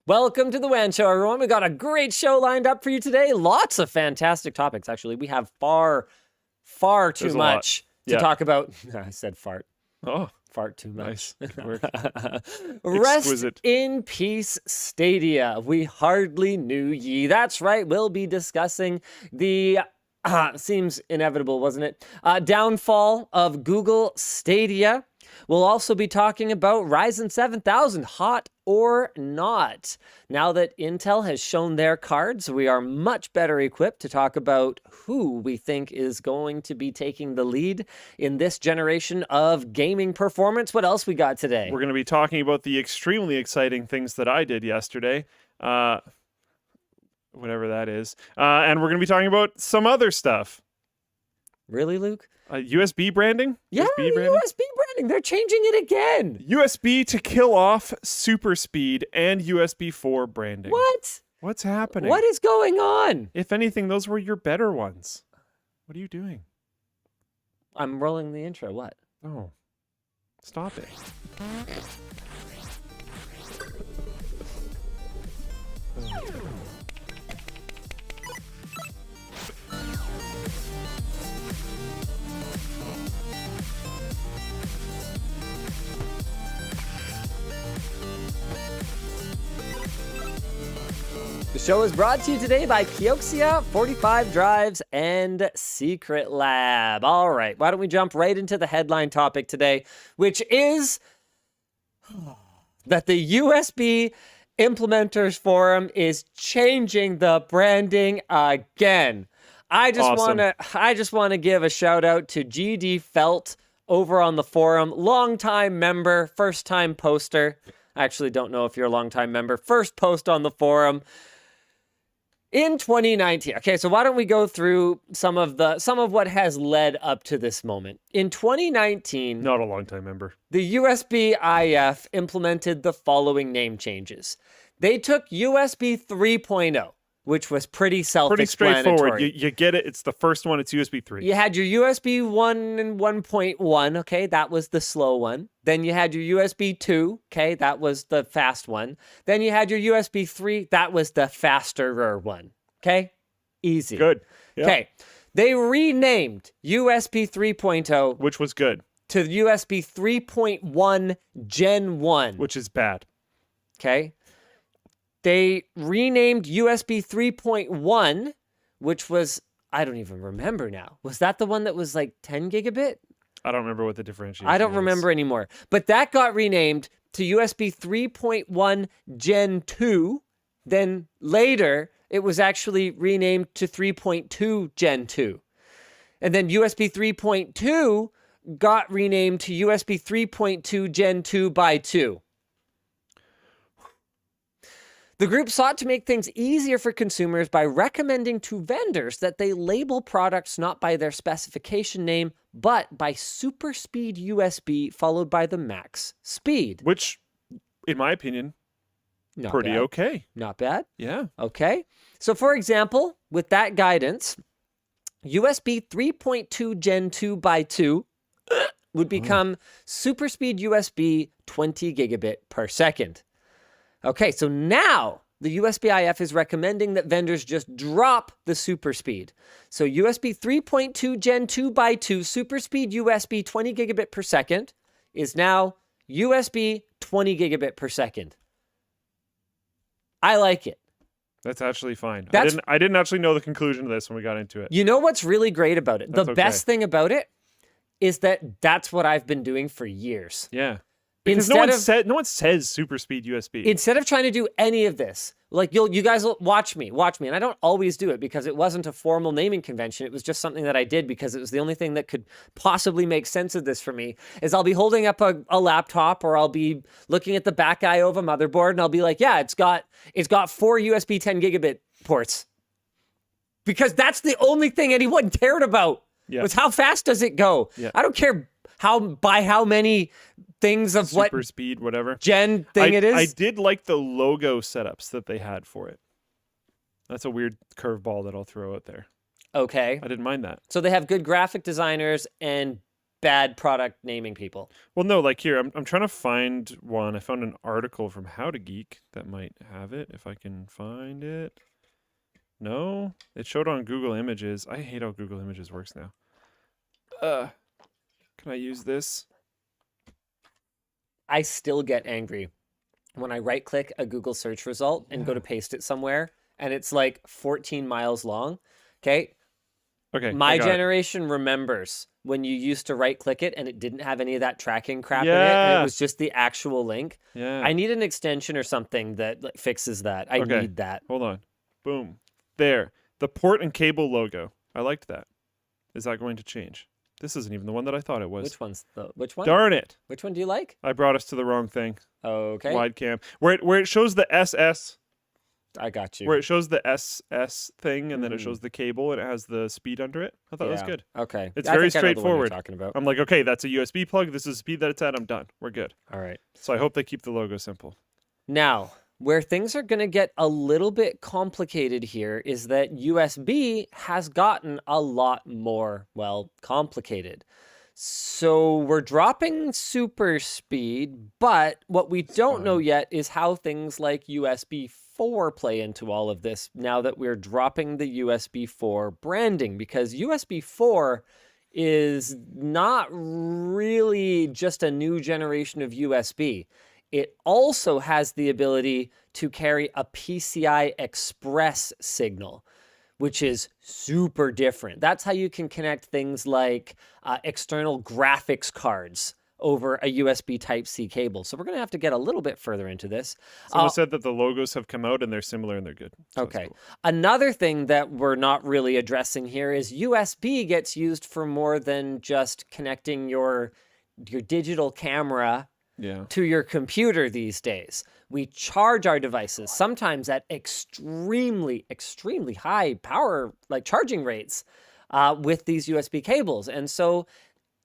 Welcome to the WAN Show, everyone. We got a great show lined up for you today. Lots of fantastic topics, actually. We have far too much to talk about. I said fart. Oh. Fart too much. Nice. Good work. Rest Exquisite. in peace, Stadia. We hardly knew ye. That's right. We'll be discussing the, seems inevitable, wasn't it? Downfall of Google Stadia. We'll also be talking about Ryzen 7000, hot or not. Now that Intel has shown their cards, we are much better equipped to talk about who we think is going to be taking the lead in this generation of gaming performance. What else we got today? We're going to be talking about the extremely exciting things that I did yesterday. Whatever that is. And we're going to be talking about some other stuff. Really, Luke? USB branding? Yeah, USB branding? USB branding. They're changing it again. USB to kill off SuperSpeed and USB 4 branding. What? What's happening? What is going on? If anything, those were your better ones. What are you doing? I'm rolling the intro. What? Oh. Stop it. The show is brought to you today by KIOXIA, 45 Drives, and SecretLab. All right, why don't we jump right into the headline topic today, which is that the USB Implementers Forum is changing the branding again. I just want to give a shout out to GD Felt over on the forum, longtime member, first time poster. I actually don't know if you're a longtime member. First post on the forum. In 2019, okay, so why don't we go through some of what has led up to this moment. In 2019, Not a long-time member. the USB IF implemented the following name changes. They took USB 3.0, which was pretty self-explanatory. Pretty straightforward. You get it. It's the first one. It's USB 3. You had your USB 1 and 1.1, okay, that was the slow one. Then you had your USB 2, okay, that was the fast one. Then you had your USB 3, that was the faster one, okay? Easy. Good. Yeah. Okay, they renamed USB 3.0 Which was good. to USB 3.1 Gen 1. Which is bad. Okay. They renamed USB 3.1, which was, I don't even remember now. Was that the one that was like 10 gigabit? I don't remember what the differentiation I don't is. remember anymore. But that got renamed to USB 3.1 Gen 2. Then later, it was actually renamed to 3.2 Gen 2. And then USB 3.2 got renamed to USB 3.2 Gen 2 by 2. The group sought to make things easier for consumers by recommending to vendors that they label products not by their specification name, but by SuperSpeed USB followed by the max speed. Which, in my opinion, Not pretty bad. okay. Not bad. Yeah. Okay. So for example, with that guidance, USB 3.2 Gen 2 by 2 would become SuperSpeed USB 20 gigabit per second. Okay, so now the USB IF is recommending that vendors just drop the super speed. So USB 3.2 Gen 2 by 2 super speed USB 20 gigabit per second is now USB 20 gigabit per second. I like it. That's actually fine. That's- I didn't actually know the conclusion to this when we got into it. You know what's really great about it? That's The okay. best thing about it is that that's what I've been doing for years. Yeah. Because no one says super speed USB. Instead of trying to do any of this, like you guys will watch me, and I don't always do it because it wasn't a formal naming convention. It was just something that I did because it was the only thing that could possibly make sense of this for me. Is I'll be holding up a laptop or I'll be looking at the back IO of a motherboard and I'll be like, yeah, it's got 4 USB 10 gigabit ports, because that's the only thing anyone cared about. Yeah. Was how fast does it go? Yeah. I don't care by how many things of what super speed, whatever. gen thing it is. I did like the logo setups that they had for it. That's a weird curveball that I'll throw out there. Okay. I didn't mind that. So they have good graphic designers and bad product naming people. Well, no, like here, I'm trying to find one. I found an article from How to Geek that might have it, if I can find it. No, it showed on Google Images. I hate how Google Images works now. Can I use this? I still get angry when I right-click a Google search result and go to paste it somewhere, and it's like 14 miles long. Okay. Okay. My generation remembers when you used to right-click it and it didn't have any of that tracking crap in it, and Yeah. it was just the actual link. Yeah. I need an extension or something that like, fixes that. I Okay. need that. Hold on. Boom. There. The port and cable logo. I liked that. Is that going to change? This isn't even the one that I thought it was. Which one? Darn it. Which one do you like? I brought us to the wrong thing. Okay. Wide cam. Where it shows the SS. I got you. Where it shows the SS thing and then it shows the cable and it has the speed under it. I thought that was good. Okay. It's I very think I know the one you're straightforward. talking about. I'm like, okay, that's a USB plug. This is the speed that it's at. I'm done. We're good. All right. So I hope they keep the logo simple. Now, where things are going to get a little bit complicated here is that USB has gotten a lot more, well, complicated. So we're dropping super speed, but what we don't know yet is how things like USB 4 play into all of this now that we're dropping the USB 4 branding, because USB 4 is not really just a new generation of USB. It also has the ability to carry a PCI Express signal, which is super different. That's how you can connect things like external graphics cards over a USB Type-C cable. So we're going to have to get a little bit further into this. Someone said that the logos have come out and they're similar and they're good. So Okay. cool. Another thing that we're not really addressing here is USB gets used for more than just connecting your digital camera to your computer these days. We charge our devices, sometimes at extremely, extremely high power, like charging rates with these USB cables. And so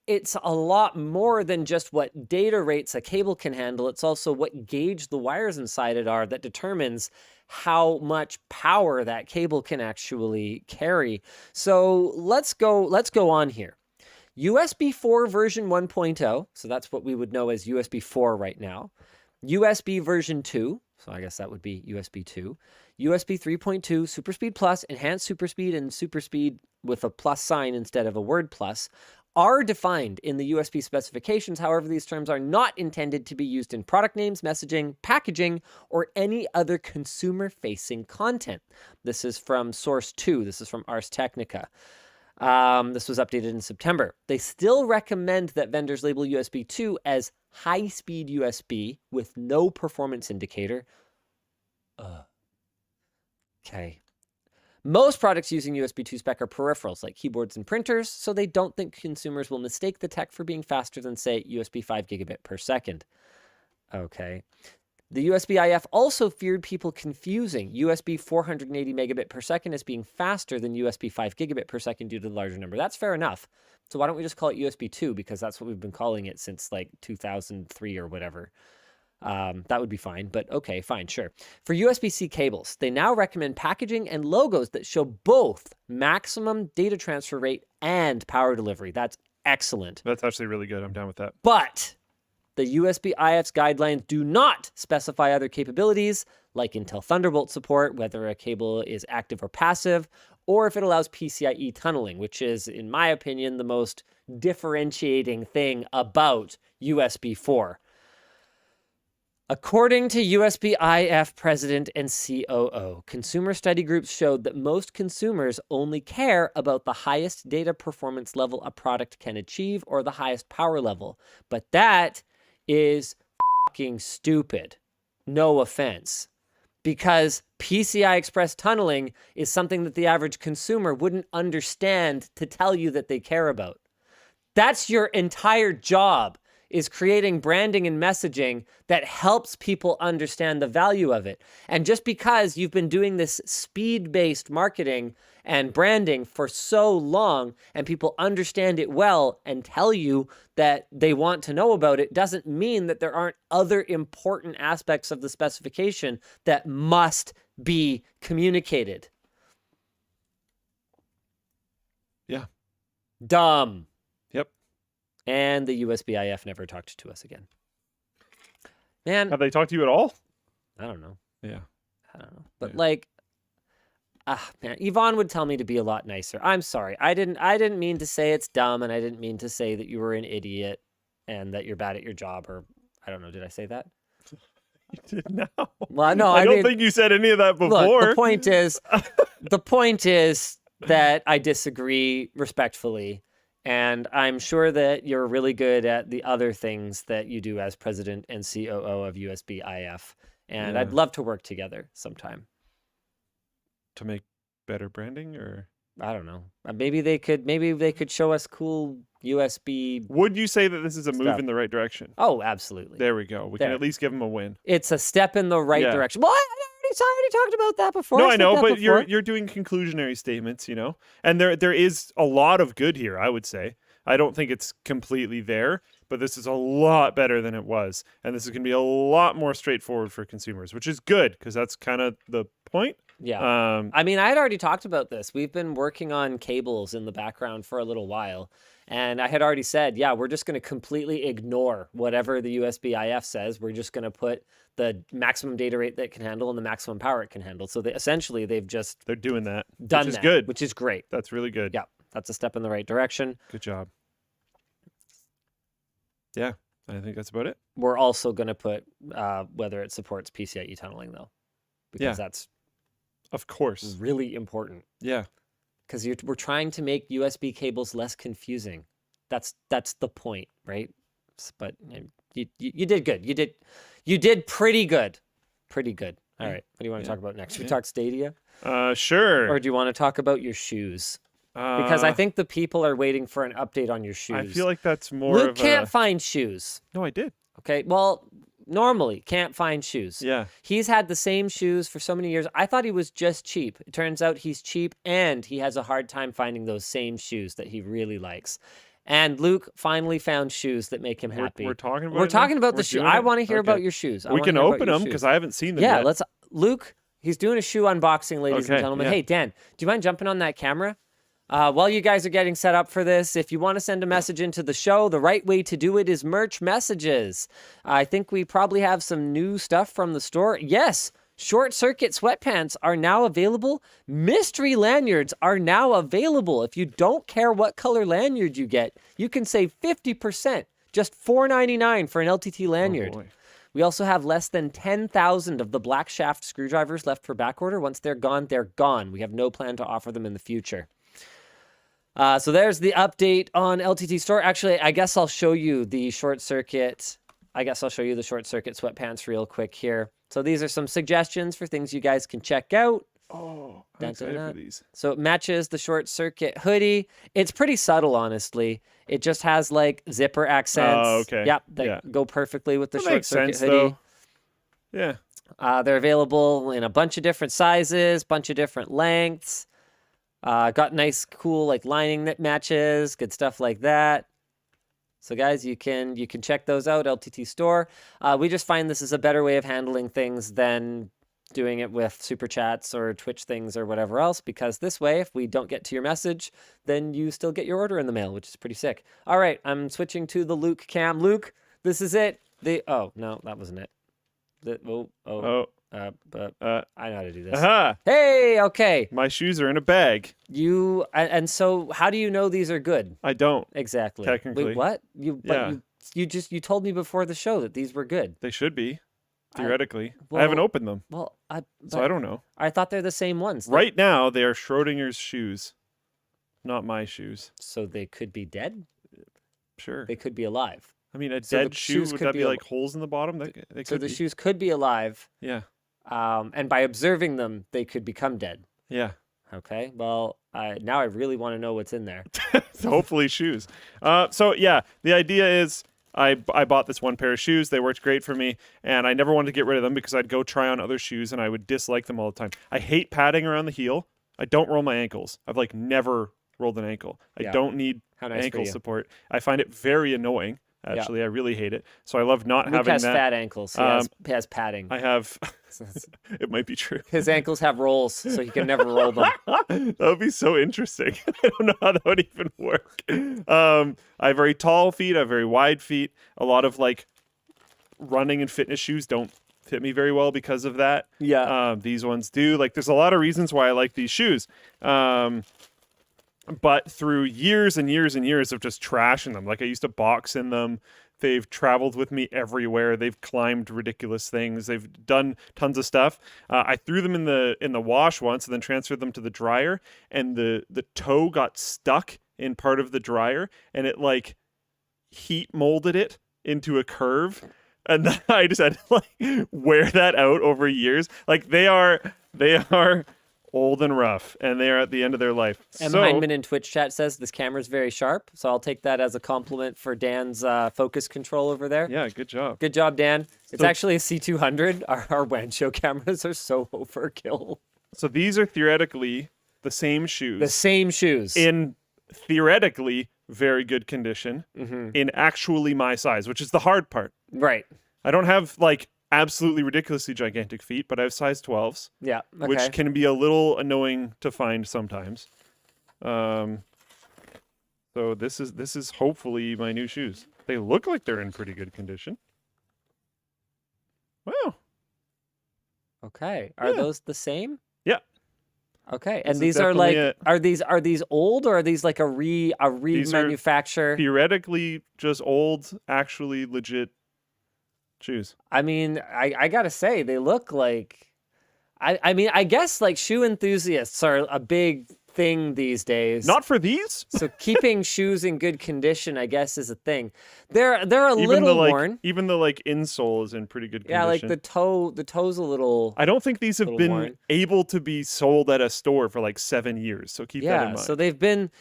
it's a lot more than just what data rates a cable can handle. It's also what gauge the wires inside it are that determines how much power that cable can actually carry. So let's go on here. USB 4 version 1.0, so that's what we would know as USB 4 right now. USB version 2, so I guess that would be USB 2. USB 3.2, SuperSpeed Plus, Enhanced SuperSpeed, and SuperSpeed with a plus sign instead of a word plus are defined in the USB specifications. However, these terms are not intended to be used in product names, messaging, packaging, or any other consumer-facing content. This is from Source 2. This is from Ars Technica. This was updated in September. They still recommend that vendors label USB 2 as high-speed USB with no performance indicator. Okay. Most products using USB 2 spec are peripherals like keyboards and printers, so they don't think consumers will mistake the tech for being faster than, say, USB 5 gigabit per second. Okay. The USB IF also feared people confusing USB 480 megabit per second as being faster than USB 5 gigabit per second due to the larger number. That's fair enough. So why don't we just call it USB 2, because that's what we've been calling it since like 2003 or whatever. That would be fine, but okay, fine, sure. For USB-C cables, they now recommend packaging and logos that show both maximum data transfer rate and power delivery. That's excellent. That's actually really good. I'm down with that. But the USB IF's guidelines do not specify other capabilities like Intel Thunderbolt support, whether a cable is active or passive, or if it allows PCIe tunneling, which is, in my opinion, the most differentiating thing about USB 4. According to USB IF president and COO, consumer study groups showed that most consumers only care about the highest data performance level a product can achieve or the highest power level. But that is fucking stupid. No offense. Because PCI Express tunneling is something that the average consumer wouldn't understand to tell you that they care about. That's your entire job, is creating branding and messaging that helps people understand the value of it. And just because you've been doing this speed-based marketing and branding for so long and people understand it well and tell you that they want to know about it, doesn't mean that there aren't other important aspects of the specification that must be communicated. Yeah. Dumb. Yep. And the USB IF never talked to us again. Man, Have they talked to you at all? I don't know. Yeah. I don't know. But Yeah. like, man, Yvonne would tell me to be a lot nicer. I'm sorry. I didn't mean to say it's dumb, and I didn't mean to say that you were an idiot and that you're bad at your job, or I don't know. Did I say that? You did now. Well, no, I don't mean, think you said any of that before. Look, the point is that I disagree respectfully, and I'm sure that you're really good at the other things that you do as president and COO of USB IF, and Yeah. I'd love to work together sometime. To make better branding, or I don't know. Maybe they could show us cool USB. would you say that this is a move Stuff. in the right direction? Oh, absolutely. There we go. We can There. at least give them a win. It's a step in the right Yeah. direction. Well, I already talked about that before. No, I I know, said that but before. you're doing conclusionary statements, and there is a lot of good here. I would say I don't think it's completely there, but this is a lot better than it was, and this is going to be a lot more straightforward for consumers, which is good because that's kind of the point. Yeah. I mean, I had already talked about this. We've been working on cables in the background for a little while. And I had already said, yeah, we're just going to completely ignore whatever the USB IF says. We're just going to put the maximum data rate that it can handle and the maximum power it can handle. So essentially, they've just They're doing that, done which is that, good. which is great. That's really good. Yeah, that's a step in the right direction. Good job. Yeah, I think that's about it. We're also going to put whether it supports PCIe tunneling, though, because Yeah. that's Of course. really important. Yeah. Because we're trying to make USB cables less confusing. That's the point, right? But you did good. You did pretty good. Pretty good. All right. What do you want to talk about next? Should we talk Stadia? Sure. Or do you want to talk about your shoes? Because I think the people are waiting for an update on your shoes. I feel like that's more Luke of can't find shoes. No, I did. Okay. Well, normally can't find shoes. Yeah. He's had the same shoes for so many years. I thought he was just cheap. It turns out he's cheap and he has a hard time finding those same shoes that he really likes. And Luke finally found shoes that make him happy. We're talking about We're it now? talking about We're the shoe. doing I it? want to hear Okay. about your shoes. We can open them because I haven't seen them Yeah, yet. let's. Luke, he's doing a shoe unboxing, ladies and Okay, gentlemen. yeah. Hey, Dan, do you mind jumping on that camera? While you guys are getting set up for this, if you want to send a message into the show, the right way to do it is merch messages. I think we probably have some new stuff from the store. Yes, ShortCircuit sweatpants are now available. Mystery lanyards are now available. If you don't care what color lanyard you get, you can save 50%, just $4.99 for an LTT lanyard. Oh, boy. We also have less than 10,000 of the black shaft screwdrivers left for backorder. Once they're gone, they're gone. We have no plan to offer them in the future. So there's the update on LTT Store. Actually, I guess I'll show you the ShortCircuit sweatpants real quick here. So these are some suggestions for things you guys can check out. Oh, I'm Dun, excited dun, for dun. these. So it matches the ShortCircuit hoodie. It's pretty subtle, honestly. It just has like zipper accents. Oh, okay. Yep, that Yeah. go perfectly with the That makes ShortCircuit sense, hoodie. though. Yeah. They're available in a bunch of different sizes, bunch of different lengths. Got nice, cool like lining that matches, good stuff like that. So guys, you can check those out, LTT Store. We just find this is a better way of handling things than doing it with super chats or Twitch things or whatever else, because this way, if we don't get to your message, then you still get your order in the mail, which is pretty sick. All right, I'm switching to the Luke cam. Luke, this is it. Oh no, that wasn't it. But I know how to do this. Aha! Hey, okay. My shoes are in a bag. And so how do you know these are good? I don't. Exactly. Technically. Wait, what? Yeah. You told me before the show that these were good. They should be, theoretically. I well, haven't opened them, Well, so I don't know. I thought they're the same ones. Right now, they are Schrödinger's shoes, not my shoes. So they could be dead. Sure. They could be alive. I mean, a so the dead shoe, shoes would could that be be a- like holes in the bottom? They So could the be. shoes could be alive. Yeah. And by observing them, they could become dead. Yeah. Okay. Well, now I really want to know what's in there. So hopefully shoes. So yeah, the idea is I bought this one pair of shoes. They worked great for me, and I never wanted to get rid of them because I'd go try on other shoes and I would dislike them all the time. I hate padding around the heel. I don't roll my ankles. I've like never rolled an ankle. I Yeah. don't need How nice for ankle you. support. I find it very annoying. Actually, I really hate it. So I love not Luke having has that. fat ankles. He has padding. I have It might be true. His ankles have rolls, so he can never roll them. That would be so interesting. I don't know how that would even work. I have very tall feet. I have very wide feet. A lot of like running and fitness shoes don't fit me very well because of that. Yeah. These ones do. Like, there's a lot of reasons why I like these shoes. But through years and years and years of just trashing them, like I used to box in them. They've traveled with me everywhere. They've climbed ridiculous things. They've done tons of stuff. I threw them in the wash once and then transferred them to the dryer, and the toe got stuck in part of the dryer, and it like heat molded it into a curve. And then I just had to like wear that out over years. Like they are old and rough, and they are at the end of their life. And So, Heineman in Twitch chat says this camera's very sharp, so I'll take that as a compliment for Dan's focus control over there. yeah, good job. Good job, Dan. It's So- actually a C200. Our WAN show cameras are so overkill. So these are theoretically the same shoes. The same shoes. In theoretically very good condition, in actually my size, which is the hard part. Right. I don't have like absolutely ridiculously gigantic feet, but I have size 12s, Yeah. Okay. which can be a little annoying to find sometimes. So this is hopefully my new shoes. They look like they're in pretty good condition. Wow. Okay. Are Yeah. those the same? Yeah. Okay. This And is these are like definitely are these old, or are these like a remanufacture? Theoretically just old, actually legit shoes. I mean, I gotta say, they look like I mean, I guess like shoe enthusiasts are a big thing these days. Not for these. So keeping shoes in good condition, I guess, is a thing. They're a Even little the worn. even the like insole is in pretty good condition. Yeah, like the toe's a little. I don't think these have little been worn. able to be sold at a store for like 7 years. So keep that in Yeah, mind. so they've been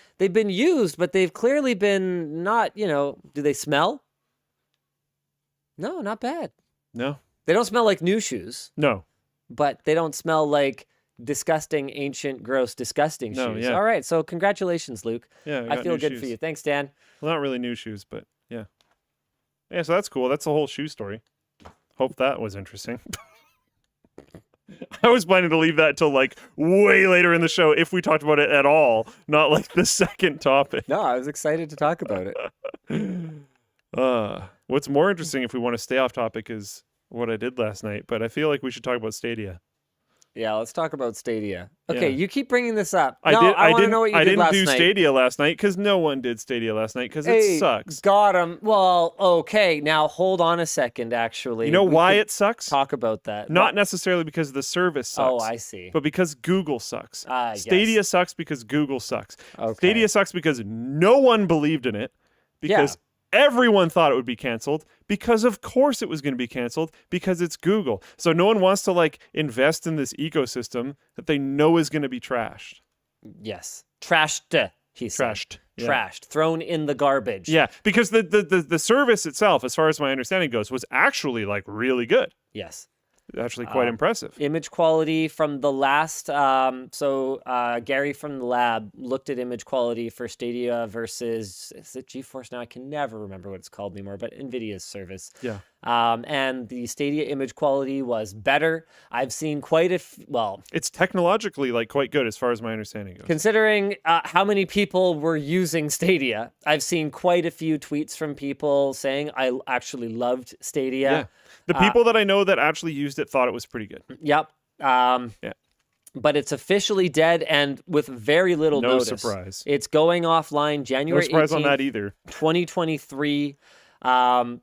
used, but they've clearly been not. Do they smell? No, not bad. No, They don't smell like new shoes, no, but they don't smell like disgusting, ancient, gross, disgusting No, shoes. yeah. All right, so congratulations, Luke. yeah. I got feel new good shoes. for you. Thanks, Dan. Well, not really new shoes, but yeah. Yeah, so that's cool. That's the whole shoe story. Hope that was interesting. I was planning to leave that till like way later in the show if we talked about it at all, not like the second topic. No, I was excited to talk about it. What's more interesting, if we want to stay off topic, is what I did last night, but I feel like we should talk about Stadia. Yeah, let's talk about Stadia. Okay, Yeah. you keep bringing this up. I want to know what you I did didn't last do night. Stadia last night because no one did Stadia last night because Hey, it sucks. Got him. Well, okay. Now hold on a second. Actually, You know We why could it sucks? talk about that? Not necessarily because the service sucks. Oh, I see. But because Google sucks. Yes. Stadia sucks because Google sucks. Okay. Stadia sucks because no one believed in it. Because everyone thought it would be canceled. Because of course it was going to be canceled. Because it's Google. So no one wants to like invest in this ecosystem that they know is going to be trashed. Yes. Trashed. He said. Trashed. Yeah. Trashed. Thrown in the garbage. Yeah, because the service itself, as far as my understanding goes, was actually like really good. Yes. Actually quite impressive. Image quality from the last. Gary from the lab looked at image quality for Stadia versus, is it GeForce now? I can never remember what it's called anymore, but NVIDIA's service. Yeah. And the Stadia image quality was better. I've seen quite a It's technologically like quite good as far as my understanding goes. considering how many people were using Stadia, I've seen quite a few tweets from people saying I actually loved Stadia. Yeah. The people that I know that actually used it thought it was pretty good. Yep. Yeah. But it's officially dead and with very little No notice. surprise. It's going offline No January surprise 18th, on that either. 2023. One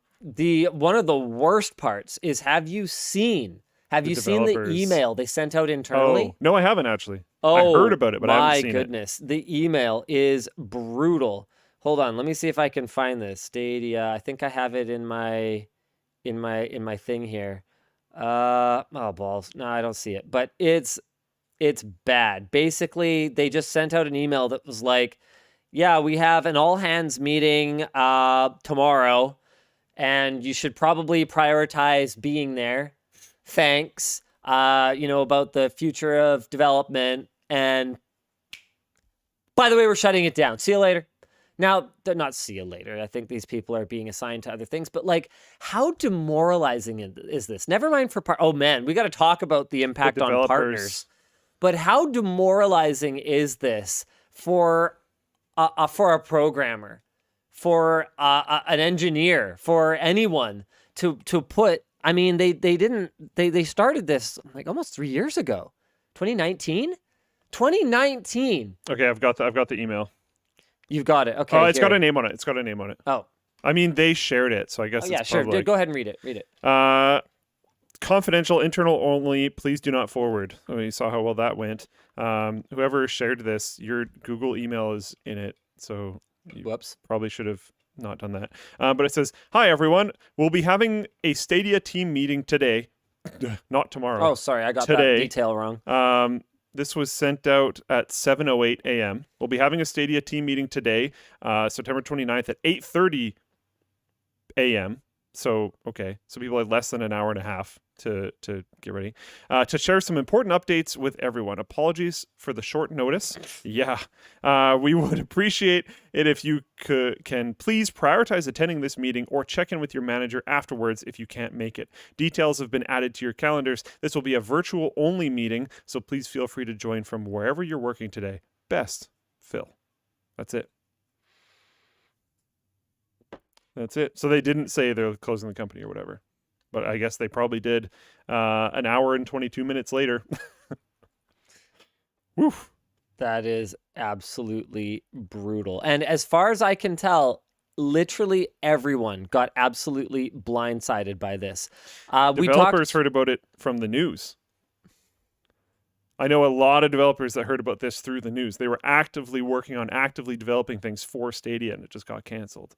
of the worst parts is have you seen the developers. email they sent out internally? Oh, no, I haven't actually. Oh, I heard about it, but I haven't seen my goodness. The email is brutal. Hold on, let me see if I can find this. Stadia. I think I have it in my thing here. Oh balls. No, I don't see it. But it's bad. Basically, they just sent out an email that was like, yeah, we have an all hands meeting tomorrow, and you should probably prioritize being there. Thanks. About the future of development. And by the way, we're shutting it down. See you later. Now, they're not see you later. I think these people are being assigned to other things, but like, how demoralizing is this? Never mind for oh man, we got to talk about the impact on partners. But how demoralizing is this for a programmer, for an engineer, for anyone to put? I mean, they started this like almost 3 years ago, 2019. 2019. Okay, I've got the email. You've got it. Okay. Oh, it's got a name on it. It's got a name on it. Oh. I mean, they shared it, so I guess yeah, it's sure. public. Go ahead and read it. Confidential, internal only. Please do not forward. Oh, you saw how well that went. Whoever shared this, your Google email is in it, so you Whoops. probably should have not done that. But it says, "Hi everyone, we'll be having a Stadia team meeting today, not tomorrow. Oh, sorry, I got today. that detail wrong. This was sent out at 7:08 a.m. We'll be having a Stadia team meeting today, September 29th at 8:30 a.m. So, okay. So people had less than an hour and a half to get ready. To share some important updates with everyone. Apologies for the short notice. Yeah. We would appreciate it if you can please prioritize attending this meeting or check in with your manager afterwards if you can't make it. Details have been added to your calendars. This will be a virtual only meeting, so please feel free to join from wherever you're working today. Best, Phil. That's it. That's it. So they didn't say they're closing the company or whatever, but I guess they probably did an hour and 22 minutes later. Woof. That is absolutely brutal. And as far as I can tell, literally everyone got absolutely blindsided by this. Developers heard about it from the news. I know a lot of developers that heard about this through the news. They were actively working on actively developing things for Stadia, and it just got canceled.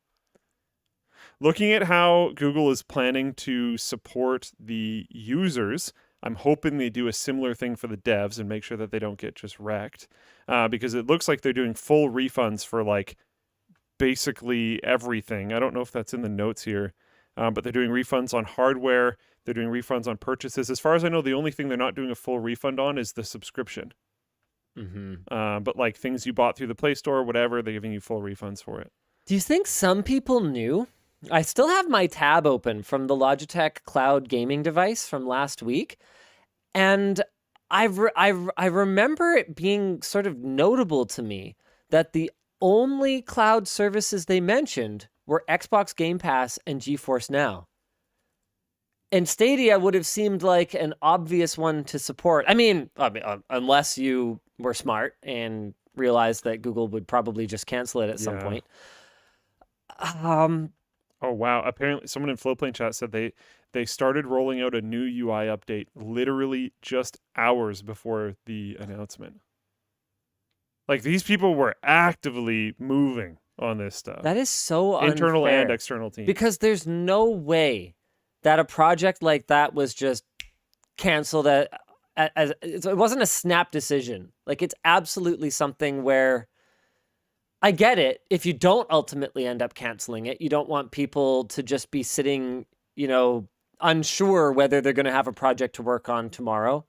Looking at how Google is planning to support the users, I'm hoping they do a similar thing for the devs and make sure that they don't get just wrecked. Because it looks like they're doing full refunds for like basically everything. I don't know if that's in the notes here, but they're doing refunds on hardware. They're doing refunds on purchases. As far as I know, the only thing they're not doing a full refund on is the subscription. Mm-hmm. But like things you bought through the Play Store or whatever, they're giving you full refunds for it. Do you think some people knew? I still have my tab open from the Logitech cloud gaming device from last week. And I remember it being sort of notable to me that the only cloud services they mentioned were Xbox Game Pass and GeForce Now. And Stadia would have seemed like an obvious one to support. I mean, unless you were smart and realized that Google would probably just cancel it at some point. Oh, wow. Apparently, someone in Flowplane chat said they started rolling out a new UI update literally just hours before the announcement. Like, these people were actively moving on this stuff. That is so internal unfair, and external teams. Because there's no way that a project like that was just canceled as it wasn't a snap decision. Like, it's absolutely something where I get it. If you don't ultimately end up canceling it, you don't want people to just be sitting, unsure whether they're going to have a project to work on tomorrow.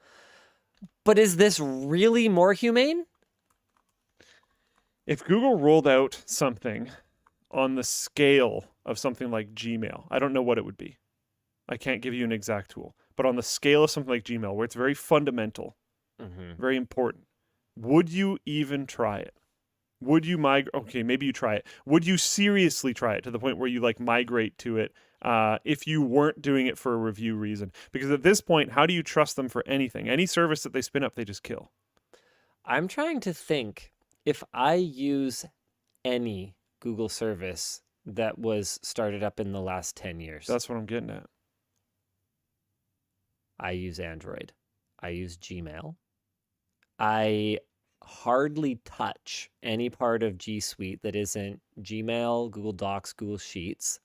But is this really more humane? If Google rolled out something on the scale of something like Gmail, I don't know what it would be. I can't give you an exact tool. But on the scale of something like Gmail, where it's very fundamental, very important, would you even try it? Would you migrate? Okay, maybe you try it. Would you seriously try it to the point where you migrate to it if you weren't doing it for a review reason? Because at this point, how do you trust them for anything? Any service that they spin up, they just kill. I'm trying to think if I use any Google service that was started up in the last 10 years. That's what I'm getting at. I use Android. I use Gmail. I hardly touch any part of G Suite that isn't Gmail, Google Docs, Google Sheets.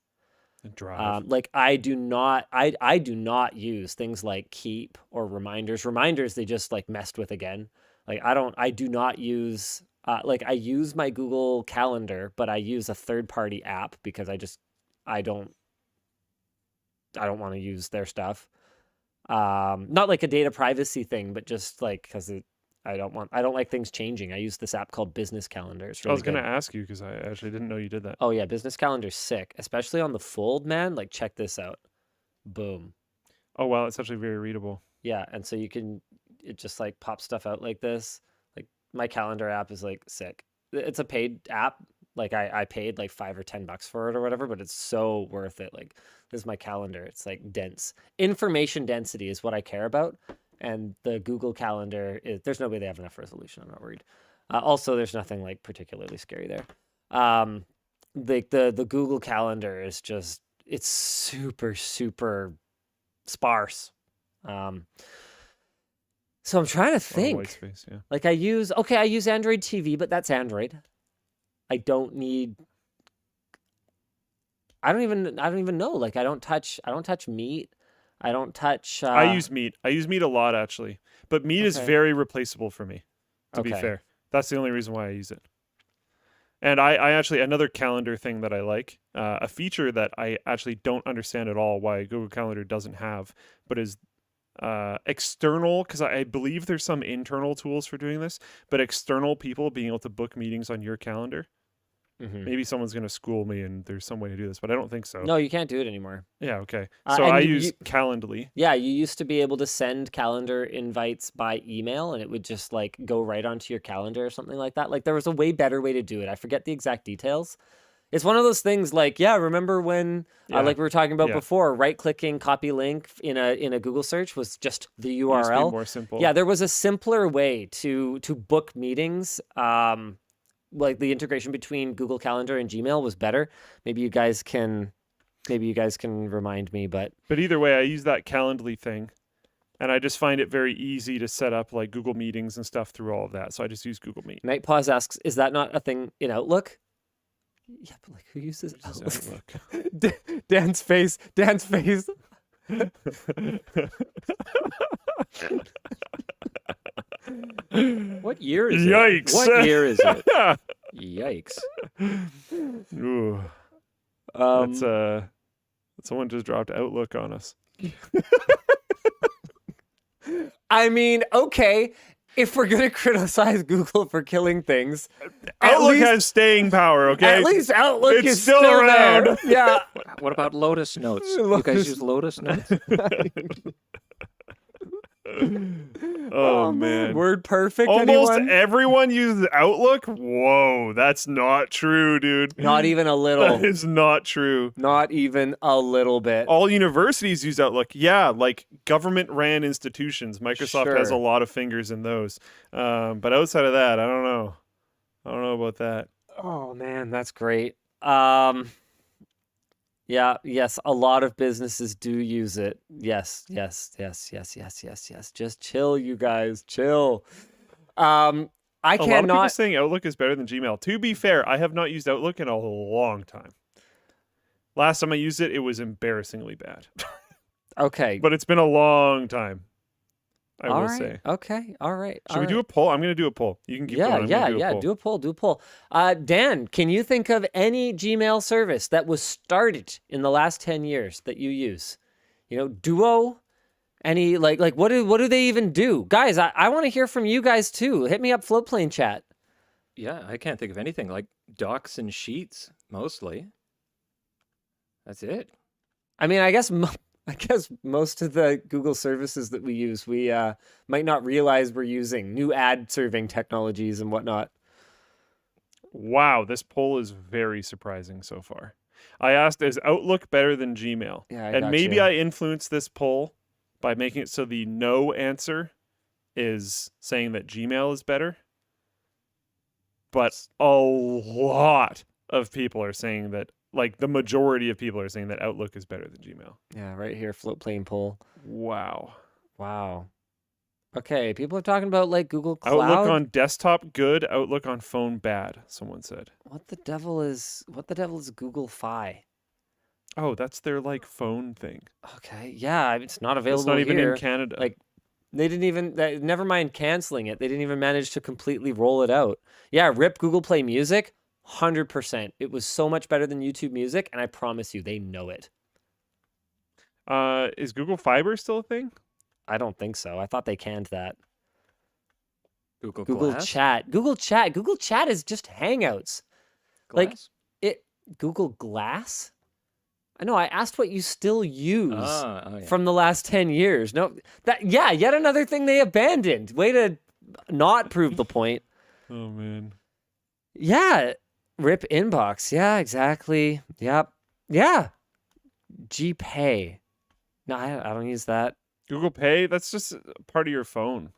And Drive. I do not use things like Keep or Reminders. Reminders they just messed with again. I do not use I use my Google Calendar, but I use a third-party app because I don't want to use their stuff. Not like a data privacy thing, but just because I don't like things changing. I use this app called Business Calendar. It's really I was going to good. ask you because I actually didn't know you did that. Oh yeah, Business Calendar's sick, especially on the Fold, man. Like check this out. Boom. Oh, wow. It's actually very readable. Yeah, and so it just like pops stuff out like this. Like my calendar app is like sick. It's a paid app. Like I paid like $5 or $10 for it or whatever, but it's so worth it. Like this is my calendar. It's like dense. Information density is what I care about. And the Google Calendar there's no way they have enough resolution. I'm not worried. Also, there's nothing like particularly scary there. The Google Calendar is just, it's super, super sparse. So I'm trying to think. White space, yeah. Like I use Android TV, but that's Android. I don't even know. Like I don't touch Meet. I don't touch I use Meet. I use Meet a lot actually. But Meet is very replaceable for me, to be fair. That's the only reason why I use it. And I actually, another calendar thing that I like, a feature that I actually don't understand at all why Google Calendar doesn't have, but is external, because I believe there's some internal tools for doing this, but external people being able to book meetings on your calendar. Maybe someone's going to school me and there's some way to do this, but I don't think so. No, you can't do it anymore. Yeah, okay. So I use Calendly. Yeah, you used to be able to send calendar invites by email and it would just like go right onto your calendar or something like that. Like there was a way better way to do it. I forget the exact details. It's one of those things like, yeah, remember when, like we were talking about before, right-clicking copy link in a Google search was just the URL. It used to be more simple. Yeah, there was a simpler way to book meetings. Like the integration between Google Calendar and Gmail was better. Maybe you guys can remind me, but either way, I use that Calendly thing, and I just find it very easy to set up like Google Meetings and stuff through all of that. So I just use Google Meet. Night Pause asks, is that not a thing in Outlook? Yeah, but like who uses Outlook? Dan's face. What year is it? Yikes. What year is it? Yikes. Ooh. Someone just dropped Outlook on us. I mean, okay, if we're going to criticize Google for killing things, Outlook has staying power, okay? At least Outlook it's is still around. There. Yeah. What about Lotus Notes? You guys use Lotus Notes? Oh man. Word perfect. Almost anyone? Everyone uses Outlook? Whoa, that's not true, dude. Not even a little. That is not true. Not even a little bit. All universities use Outlook. Yeah, like government-ran institutions. Microsoft has a lot of fingers in those. But outside of that, I don't know. I don't know about that. Oh man, that's great. Yeah, yes, a lot of businesses do use it. Yes. Just chill, you guys, chill. I A lot of cannot people saying Outlook is better than Gmail. To be fair, I have not used Outlook in a long time. Last time I used it, it was embarrassingly bad. Okay. But it's been a long time. I will say. Okay. All right. Should we do a poll? I'm going to do a poll. You can keep going. Do a poll. Dan, can you think of any Gmail service that was started in the last 10 years that you use? You know, Duo? Any, like what do they even do? Guys, I want to hear from you guys too. Hit me up, Floatplane chat. Yeah, I can't think of anything. Like Docs and Sheets, mostly. That's it. I mean, I guess most of the Google services that we use, we might not realize we're using new ad serving technologies and whatnot. Wow, this poll is very surprising so far. I asked, is Outlook better than Gmail? Yeah, and maybe I influenced this poll by making it so the no answer is saying that Gmail is better. But a lot of people are saying that, like the majority of people are saying that Outlook is better than Gmail. Yeah, right here, Floatplane poll. Wow. Okay, people are talking about like Google Cloud. Outlook on desktop good, Outlook on phone bad, someone said. What the devil is Google Fi? Oh, that's their like phone thing. Okay, yeah, it's not available It's not even here. in Canada. Like they didn't even never mind canceling it. They didn't even manage to completely roll it out. Yeah, rip Google Play Music. 100%. It was so much better than YouTube Music, and I promise you, they know it. Is Google Fiber still a thing? I don't think so. I thought they canned that. Google Google Glass? Chat. Google Chat is just Hangouts. Like Glass? Google Glass? I know, I asked what you still use Oh, yeah. from the last 10 years. No, yet another thing they abandoned. Way to not prove the point. Oh man. Yeah, rip inbox. Yeah, exactly. Yep. Yeah. GPay. No, I don't use that. Google Pay, that's just part of your phone.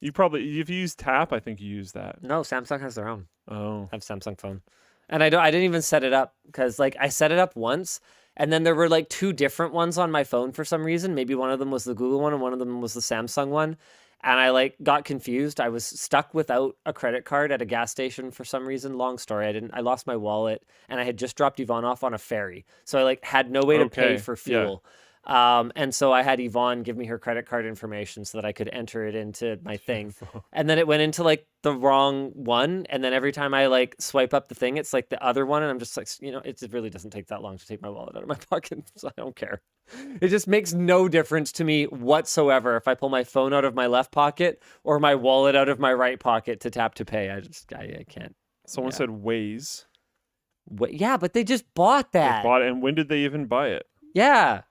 You probably, if you use Tap, I think you use that. No, Samsung has their own. Oh. I have Samsung phone. And I didn't even set it up because like I set it up once and then there were like two different ones on my phone for some reason. Maybe one of them was the Google one and one of them was the Samsung one. And I like got confused. I was stuck without a credit card at a gas station for some reason. Long story. I lost my wallet and I had just dropped Yvonne off on a ferry. So I like had no way to pay Okay, for yeah. fuel. And so I had Yvonne give me her credit card information so that I could enter it into my thing. And then it went into like the wrong one. And then every time I like swipe up the thing, it's like the other one. And I'm just like, you know, it really doesn't take that long to take my wallet out of my pocket. So I don't care. It just makes no difference to me whatsoever if I pull my phone out of my left pocket or my wallet out of my right pocket to tap to pay. I can't. Someone said Waze. Yeah, but they just bought They that. bought it, and when did they even buy it? Yeah.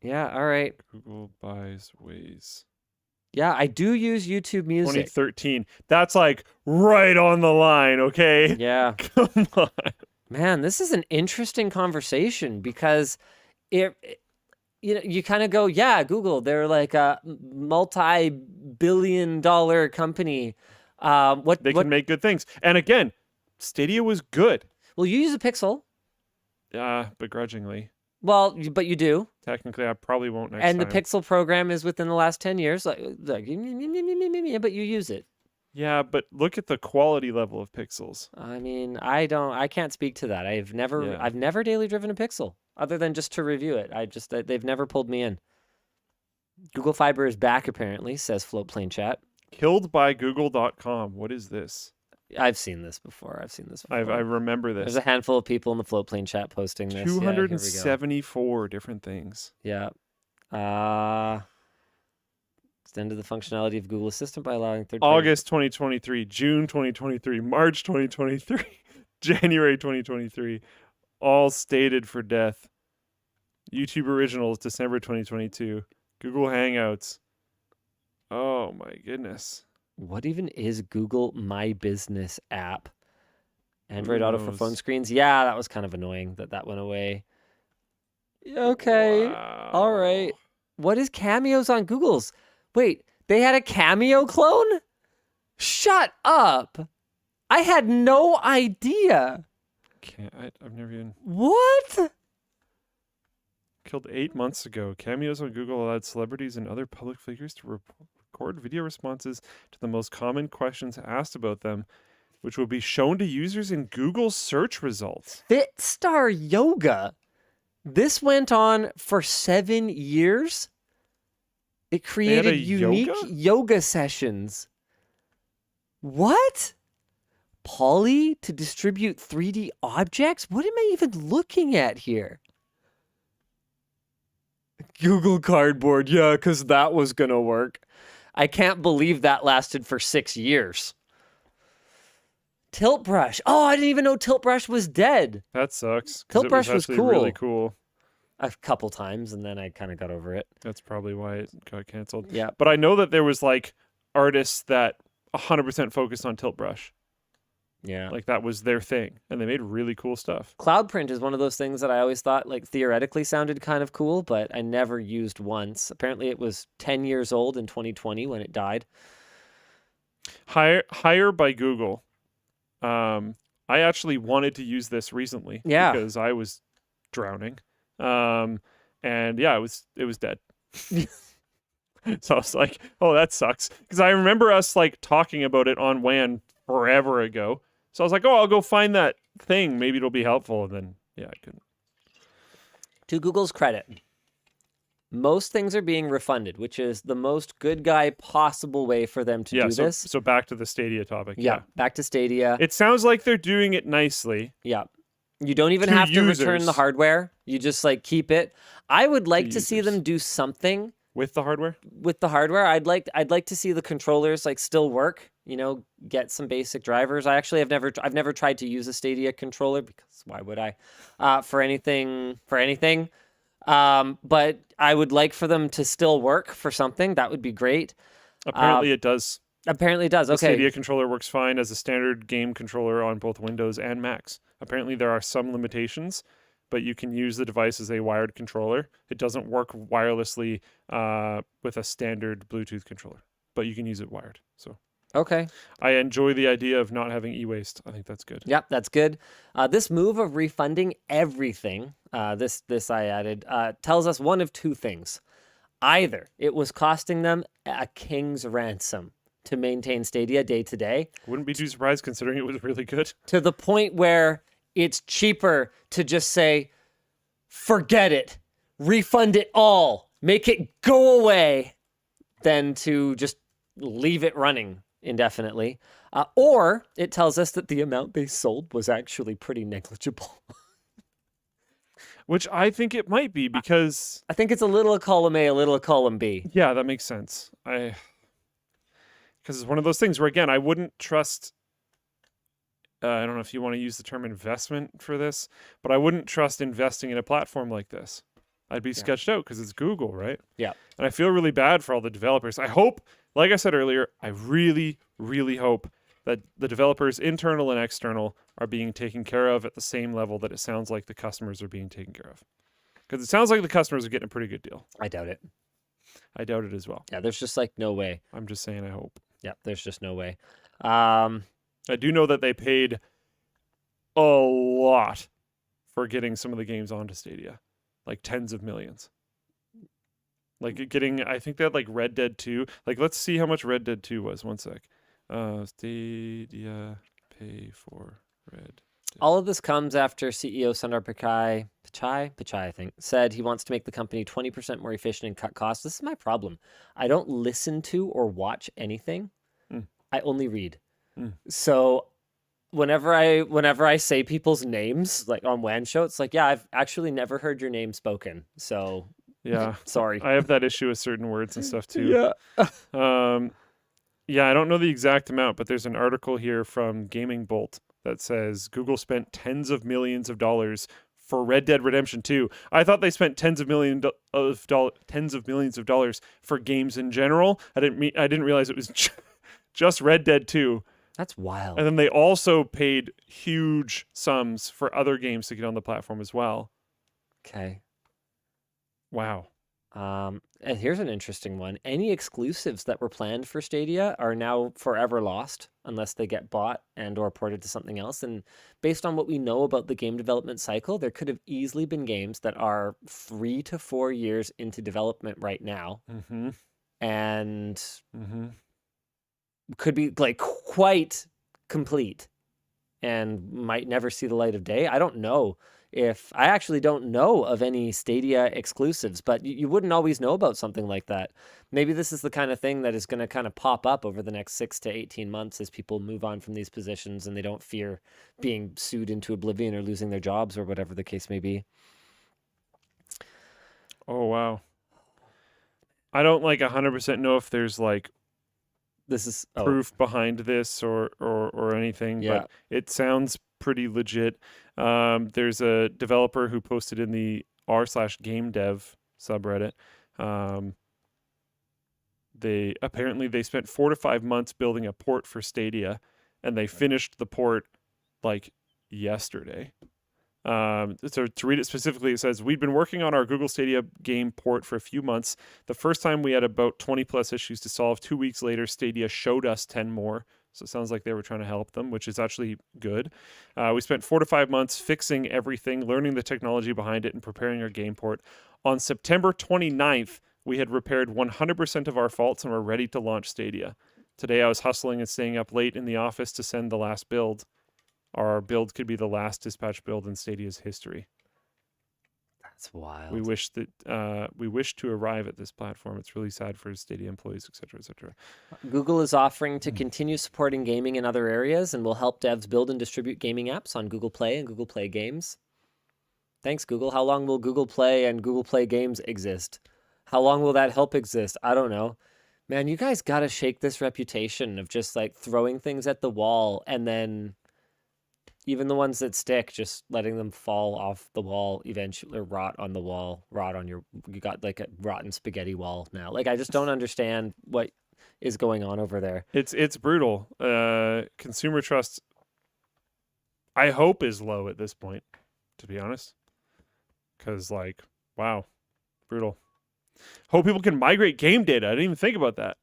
Yeah, all right. Google buys Waze. Yeah, I do use YouTube Music. 2013. That's like right on the line, okay? Yeah. Come on. Man, this is an interesting conversation because you know, you kind of go, yeah, Google, they're like a multi-billion-dollar company. They can make good things. And again, Stadia was good. Well, you use a Pixel. Begrudgingly. Well, but you do. Technically, I probably won't next And time. the Pixel program is within the last 10 years. Like, but you use it. Yeah, but look at the quality level of pixels. I mean, I can't speak to that. I've never daily driven a Pixel other than just to review it. They've never pulled me in. Google Fiber is back apparently, says Floatplane Chat. Killed by Google.com. What is this? I've seen this before. I remember this. There's a handful of people in the Floatplane Chat posting this. 274 different things. Yeah. Extended the functionality of Google Assistant by allowing August 2023, June 2023, March 2023, January 2023, all stated for death. YouTube Originals, December 2022, Google Hangouts. Oh my goodness. What even is Google My Business app? Android Auto for knows? phone screens? Yeah, that was kind of annoying that went away. Okay. Wow. All right. What is Cameos on Google's? Wait, they had a Cameo clone? Shut up. I had no idea. I've never even... What? Killed 8 months ago. Cameos on Google allowed celebrities and other public figures to record video responses to the most common questions asked about them, which will be shown to users in Google search results. FitStar Yoga. This went on for 7 years. It created unique yoga sessions. What? Poly to distribute 3D objects? What am I even looking at here? Google Cardboard. Yeah, because that was going to work. I can't believe that lasted for 6 years. Tilt Brush. Oh, I didn't even know Tilt Brush was dead. That sucks. Tilt Brush was actually cool. Really cool. A couple times, and then I kind of got over it. That's probably why it got canceled. Yeah. But I know that there was like artists that 100% focused on Tilt Brush. Yeah. Like that was their thing, and they made really cool stuff. Cloud print is one of those things that I always thought like theoretically sounded kind of cool, but I never used once. Apparently it was 10 years old in 2020 when it died. Hire by Google. I actually wanted to use this recently because I was drowning. And yeah, it was dead. So I was like, oh, that sucks. Because I remember us like talking about it on WAN forever ago. So I was like, oh, I'll go find that thing. Maybe it'll be helpful. And then, yeah, I couldn't. To Google's credit, most things are being refunded, which is the most good guy possible way for them to do this. So back to the Stadia topic. Yeah, back to Stadia. It sounds like they're doing it nicely. Yeah. You don't even To have to return users. the hardware. You just like keep it. I would like to see them do something with the hardware. With the hardware, I'd like to see the controllers like still work. You know, get some basic drivers. I've never tried to use a Stadia controller because why would I? For anything. But I would like for them to still work for something. That would be great. Apparently, it does. Apparently it does. The Okay. Stadia controller works fine as a standard game controller on both Windows and Macs. Apparently, there are some limitations, but you can use the device as a wired controller. It doesn't work wirelessly with a standard Bluetooth controller, but you can use it wired. So Okay. I enjoy the idea of not having e-waste. I think that's good. Yep, that's good. This move of refunding everything, this I added, tells us one of two things. Either it was costing them a king's ransom to maintain Stadia day to day, Wouldn't be too surprised considering it was really good. to the point where it's cheaper to just say, forget it, refund it all, make it go away, than to just leave it running indefinitely. Or it tells us that the amount they sold was actually pretty negligible. Which I think it might be because, I think it's a little of column A, a little of column B. yeah, that makes sense. Because it's one of those things where, again, I wouldn't trust, I don't know if you want to use the term investment for this, but I wouldn't trust investing in a platform like this. I'd be sketched out because it's Google, right? Yeah. And I feel really bad for all the developers. I hope, like I said earlier, I really, really hope that the developers, internal and external, are being taken care of at the same level that it sounds like the customers are being taken care of. Because it sounds like the customers are getting a pretty good deal. I doubt it. I doubt it as well. Yeah, there's just like no way. I'm just saying I hope. Yeah, there's just no way. I do know that they paid a lot for getting some of the games onto Stadia. Like tens of millions. Like getting, I think they had like Red Dead 2. Like, let's see how much Red Dead 2 was. One sec. Stadia pay for Red Dead. All of this comes after CEO Sundar Pichai, I think, said he wants to make the company 20% more efficient and cut costs. This is my problem. I don't listen to or watch anything. I only read. So whenever I say people's names, like on WAN show, it's like, yeah, I've actually never heard your name spoken. So Yeah. sorry. I have that issue with certain words and stuff too. Yeah. Yeah, I don't know the exact amount, but there's an article here from Gaming Bolt that says Google spent tens of millions of dollars for Red Dead Redemption 2. I thought they spent tens of millions of dollars for games in general. I didn't realize it was just Red Dead 2. That's wild. And then they also paid huge sums for other games to get on the platform as well. Okay. Wow. And here's an interesting one. Any exclusives that were planned for Stadia are now forever lost unless they get bought and or ported to something else. And based on what we know about the game development cycle, there could have easily been games that are 3 to 4 years into development right now. And could be like quite complete and might never see the light of day. I don't know. I actually don't know of any Stadia exclusives, but you wouldn't always know about something like that. Maybe this is the kind of thing that is going to kind of pop up over the next 6 to 18 months as people move on from these positions and they don't fear being sued into oblivion or losing their jobs or whatever the case may be. Oh, wow. I don't like 100% know if there's like This is proof behind this or anything, Yeah. but it sounds pretty legit. There's a developer who posted in the r/game dev subreddit. They spent 4 to 5 months building a port for Stadia, and they finished the port like yesterday. So to read it specifically, it says, we'd been working on our Google Stadia game port for a few months. The first time we had about 20 plus issues to solve. 2 weeks later, Stadia showed us 10 more. So it sounds like they were trying to help them, which is actually good. We spent 4 to 5 months fixing everything, learning the technology behind it, and preparing our game port. On September 29th, we had repaired 100% of our faults and were ready to launch Stadia. Today, I was hustling and staying up late in the office to send the last build. Our build could be the last dispatch build in Stadia's history. That's wild. We wish to arrive at this platform. It's really sad for Stadia employees, et cetera, et cetera. Google is offering to continue supporting gaming in other areas and will help devs build and distribute gaming apps on Google Play and Google Play Games. Thanks, Google. How long will Google Play and Google Play Games exist? How long will that help exist? I don't know. Man, you guys got to shake this reputation of just like throwing things at the wall and then even the ones that stick, just letting them fall off the wall eventually, or rot on the wall, rot on you got like a rotten spaghetti wall now. Like, I just don't understand what is going on over there. It's brutal. Consumer trust, I hope, is low at this point, to be honest. Because, like, wow, brutal. Hope people can migrate game data. I didn't even think about that.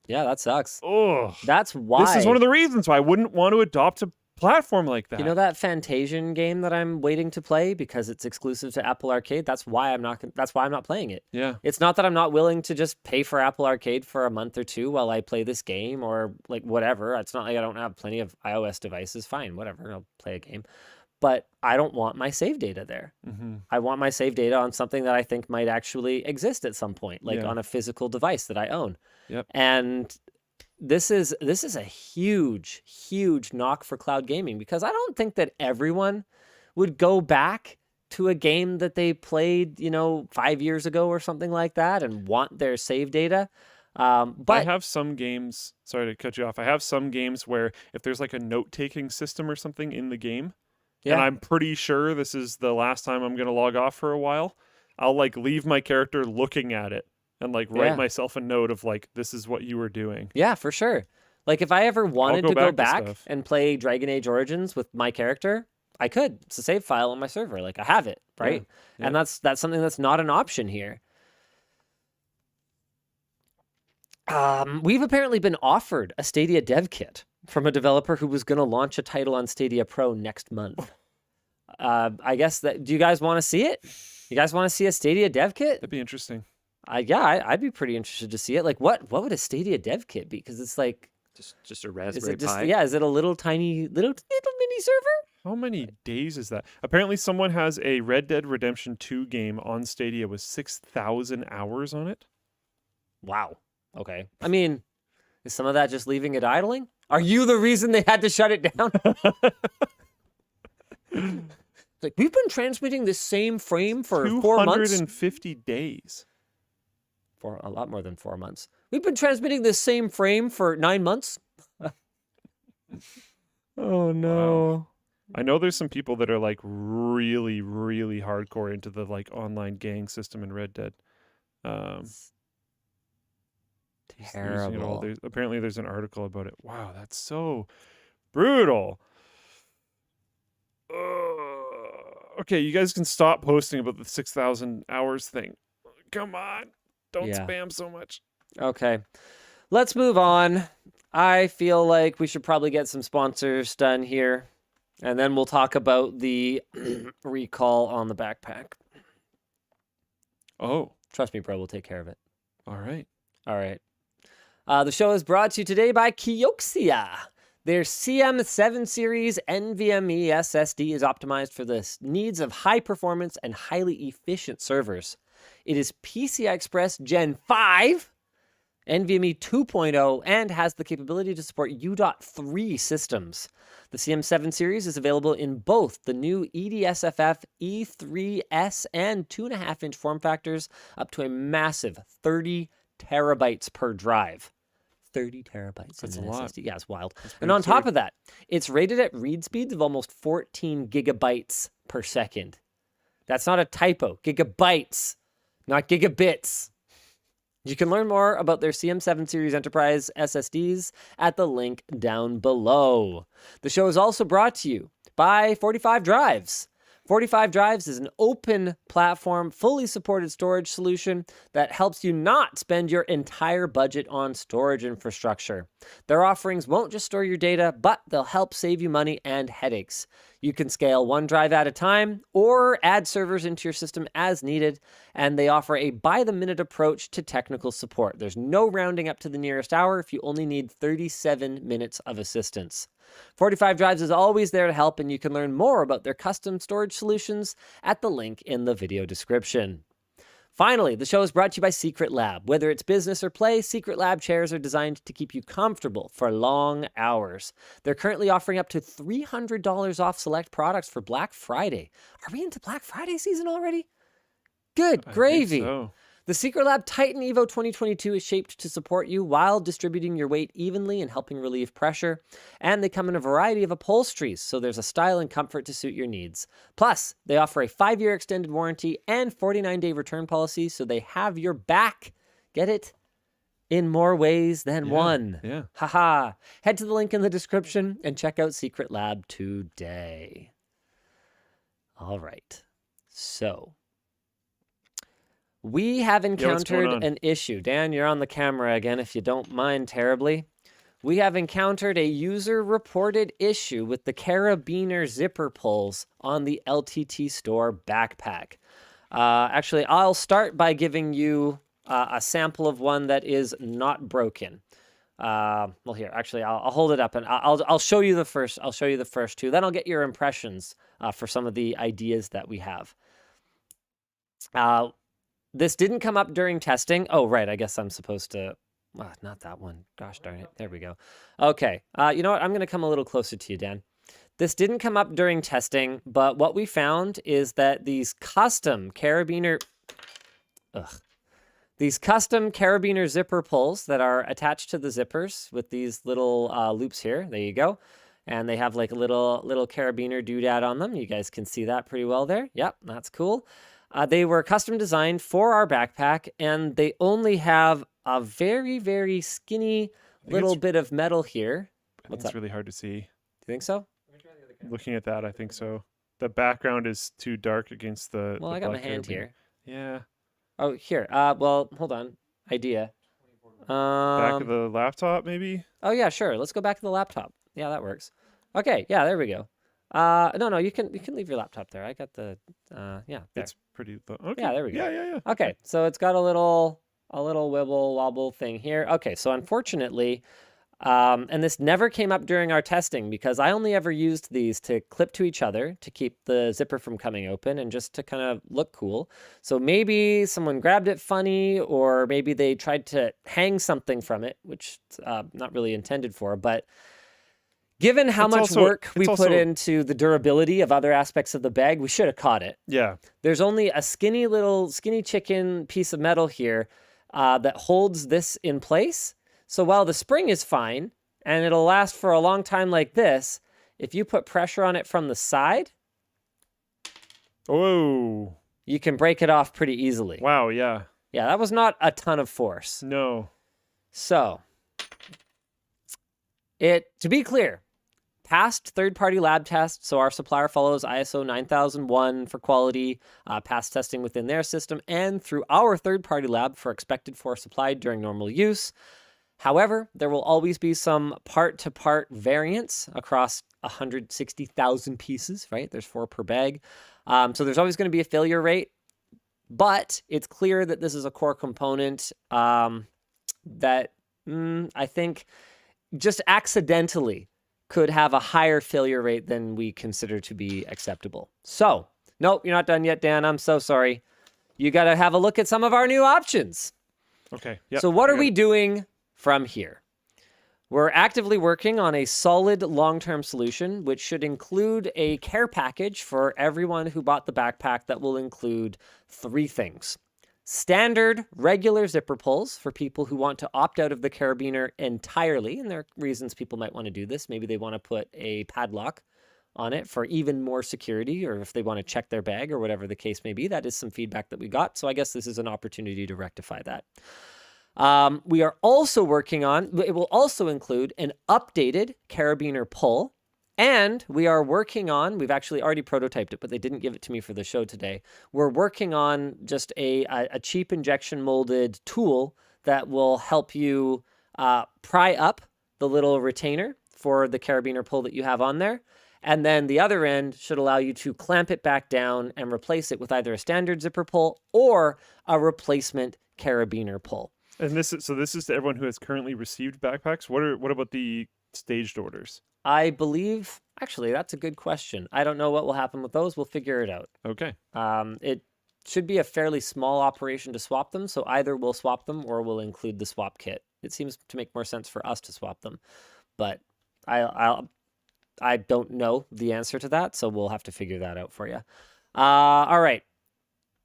Yeah, that sucks. Oh, That's why. this is one of the reasons why I wouldn't want to adopt a platform like that. You know that Fantasian game that I'm waiting to play because it's exclusive to Apple Arcade? That's why I'm not playing it. Yeah. It's not that I'm not willing to just pay for Apple Arcade for a month or two while I play this game or like whatever. It's not like I don't have plenty of iOS devices. Fine, whatever. I'll play a game. But I don't want my save data there. Mm-hmm. I want my save data on something that I think might actually exist at some point, like Yeah. on a physical device that I own. Yep. And this is a huge knock for cloud gaming, because I don't think that everyone would go back to a game that they played, 5 years ago or something like that and want their save data. But I have some games, sorry to cut you off. I have some games where if there's like a note-taking system or something in the game, and I'm pretty sure this is the last time I'm going to log off for a while, I'll like leave my character looking at it and like write myself a note of like, this is what you were doing. Yeah, for sure. Like if I ever wanted to go go back to back stuff. and play Dragon Age Origins with my character, I could. It's a save file on my server. Like I have it, right? Yeah. And that's something that's not an option here. We've apparently been offered a Stadia dev kit from a developer who was going to launch a title on Stadia Pro next month. I guess do you guys want to see it? You guys want to see a Stadia dev kit? That'd be interesting. I'd be pretty interested to see it. Like, what would a Stadia dev kit be? Because it's like, Just a is Raspberry it just Pi. is it a little mini server? How many days is that? Apparently someone has a Red Dead Redemption 2 game on Stadia with 6,000 hours on it. Wow. Okay. I mean, is some of that just leaving it idling? Are you the reason they had to shut it down? It's like, we've been transmitting this same frame for 4 months. 250 days. For a lot more than 4 months. We've been transmitting this same frame for 9 months. Oh no. I know there's some people that are like really, really hardcore into the like online gang system in Red Dead. Just using it all. Terrible. Apparently there's an article about it. Wow, that's so brutal. Okay, you guys can stop posting about the 6,000 hours thing. Come on. Don't spam so much. Okay. Let's move on. I feel like we should probably get some sponsors done here. And then we'll talk about the recall on the backpack. Oh, Trust me, bro, we'll take care of it. all right. All right. The show is brought to you today by KIOXIA. Their CM7 series NVMe SSD is optimized for the needs of high performance and highly efficient servers. It is PCI Express Gen 5, NVMe 2.0, and has the capability to support U.3 systems. The CM7 series is available in both the new EDSFF E3S and 2.5-inch form factors, up to a massive 30 terabytes per drive. 30 terabytes. That's in a an lot. SSD. Yeah, it's wild. That's And on pretty top of that, it's rated at read speeds of almost 14 gigabytes per second. That's not a typo. Gigabytes, not gigabits. You can learn more about their CM7 series enterprise SSDs at the link down below. The show is also brought to you by 45 Drives. 45 Drives is an open platform, fully supported storage solution that helps you not spend your entire budget on storage infrastructure. Their offerings won't just store your data, but they'll help save you money and headaches. You can scale one drive at a time or add servers into your system as needed, and they offer a by-the-minute approach to technical support. There's no rounding up to the nearest hour if you only need 37 minutes of assistance. 45 Drives is always there to help, and you can learn more about their custom storage solutions at the link in the video description. Finally, the show is brought to you by SecretLab. Whether it's business or play, SecretLab chairs are designed to keep you comfortable for long hours. They're currently offering up to $300 off select products for Black Friday. Are we into Black Friday season already? Good I think gravy. so. The SecretLab Titan Evo 2022 is shaped to support you while distributing your weight evenly and helping relieve pressure. And they come in a variety of upholsteries, so there's a style and comfort to suit your needs. Plus, they offer a 5-year extended warranty and 49-day return policy, so they have your back. Get it? In more ways than one. Yeah. Haha. Head to the link in the description and check out SecretLab today. All right. So, we have what's encountered going on? an issue. Dan, you're on the camera again, if you don't mind terribly. We have encountered a user-reported issue with the carabiner zipper pulls on the LTTStore backpack. Actually, I'll start by giving you a sample of one that is not broken. Well, here, actually, I'll hold it up and I'll show you the first. I'll show you the first two. Then I'll get your impressions for some of the ideas that we have. This didn't come up during testing. Oh, right. I guess I'm supposed to. Not that one. Gosh darn it. There we go. Okay. You know what? I'm going to come a little closer to you, Dan. This didn't come up during testing, but what we found is that these custom carabiner zipper pulls that are attached to the zippers with these little loops here. There you go. And they have like a little carabiner doodad on them. You guys can see that pretty well there. Yep, that's cool. They were custom designed for our backpack, and they only have a very, very skinny little bit of metal here. What's that? Really hard to see. Do you think so? Looking at that, I think so. The background is too dark against the. Well, the I got my black hand carabiner. here. Yeah. Oh, here. Well, hold on. Idea. Back of the laptop, maybe. Oh yeah, sure. Let's go back to the laptop. Yeah, that works. Okay. Yeah, there we go. No, you can leave your laptop there. I got the. Yeah. There. It's pretty low. Okay. Yeah, there we go. Yeah. Okay, so it's got a little wibble wobble thing here. Okay, so unfortunately, and this never came up during our testing because I only ever used these to clip to each other to keep the zipper from coming open and just to kind of look cool. So maybe someone grabbed it funny, or maybe they tried to hang something from it, which not really intended for, but given how much work we put into the durability of other aspects of the bag, we should have caught it. Yeah. There's only a skinny chicken piece of metal here that holds this in place. So while the spring is fine and it'll last for a long time like this, if you put pressure on it from the side, oh, you can break it off pretty easily. Wow, yeah. Yeah, that was not a ton of force. No. So, to be clear, past third-party lab tests, so our supplier follows ISO 9001 for quality, past testing within their system, and through our third-party lab for expected force applied during normal use. However, there will always be some part-to-part variance across 160,000 pieces, right? There's 4 per bag. So there's always going to be a failure rate, but it's clear that this is a core component that I think just accidentally could have a higher failure rate than we consider to be acceptable. So, nope, you're not done yet, Dan. I'm so sorry. You got to have a look at some of our new options. Okay. Yep. So what are we doing from here? We're actively working on a solid long-term solution, which should include a care package for everyone who bought the backpack that will include 3 things. Standard regular zipper pulls for people who want to opt out of the carabiner entirely, and there are reasons people might want to do this. Maybe they want to put a padlock on it for even more security, or if they want to check their bag or whatever the case may be. That is some feedback that we got, so I guess this is an opportunity to rectify that. We are also working on, it will also include an updated carabiner pull, and we are working on, we've actually already prototyped it, but they didn't give it to me for the show today. We're working on just a cheap injection molded tool that will help you pry up the little retainer for the carabiner pull that you have on there. And then the other end should allow you to clamp it back down and replace it with either a standard zipper pull or a replacement carabiner pull. And this is to everyone who has currently received backpacks. What about the staged orders? I believe, actually, that's a good question. I don't know what will happen with those. We'll figure it out. Okay. It should be a fairly small operation to swap them, so either we'll swap them or we'll include the swap kit. It seems to make more sense for us to swap them, but I don't know the answer to that, so we'll have to figure that out for you. All right.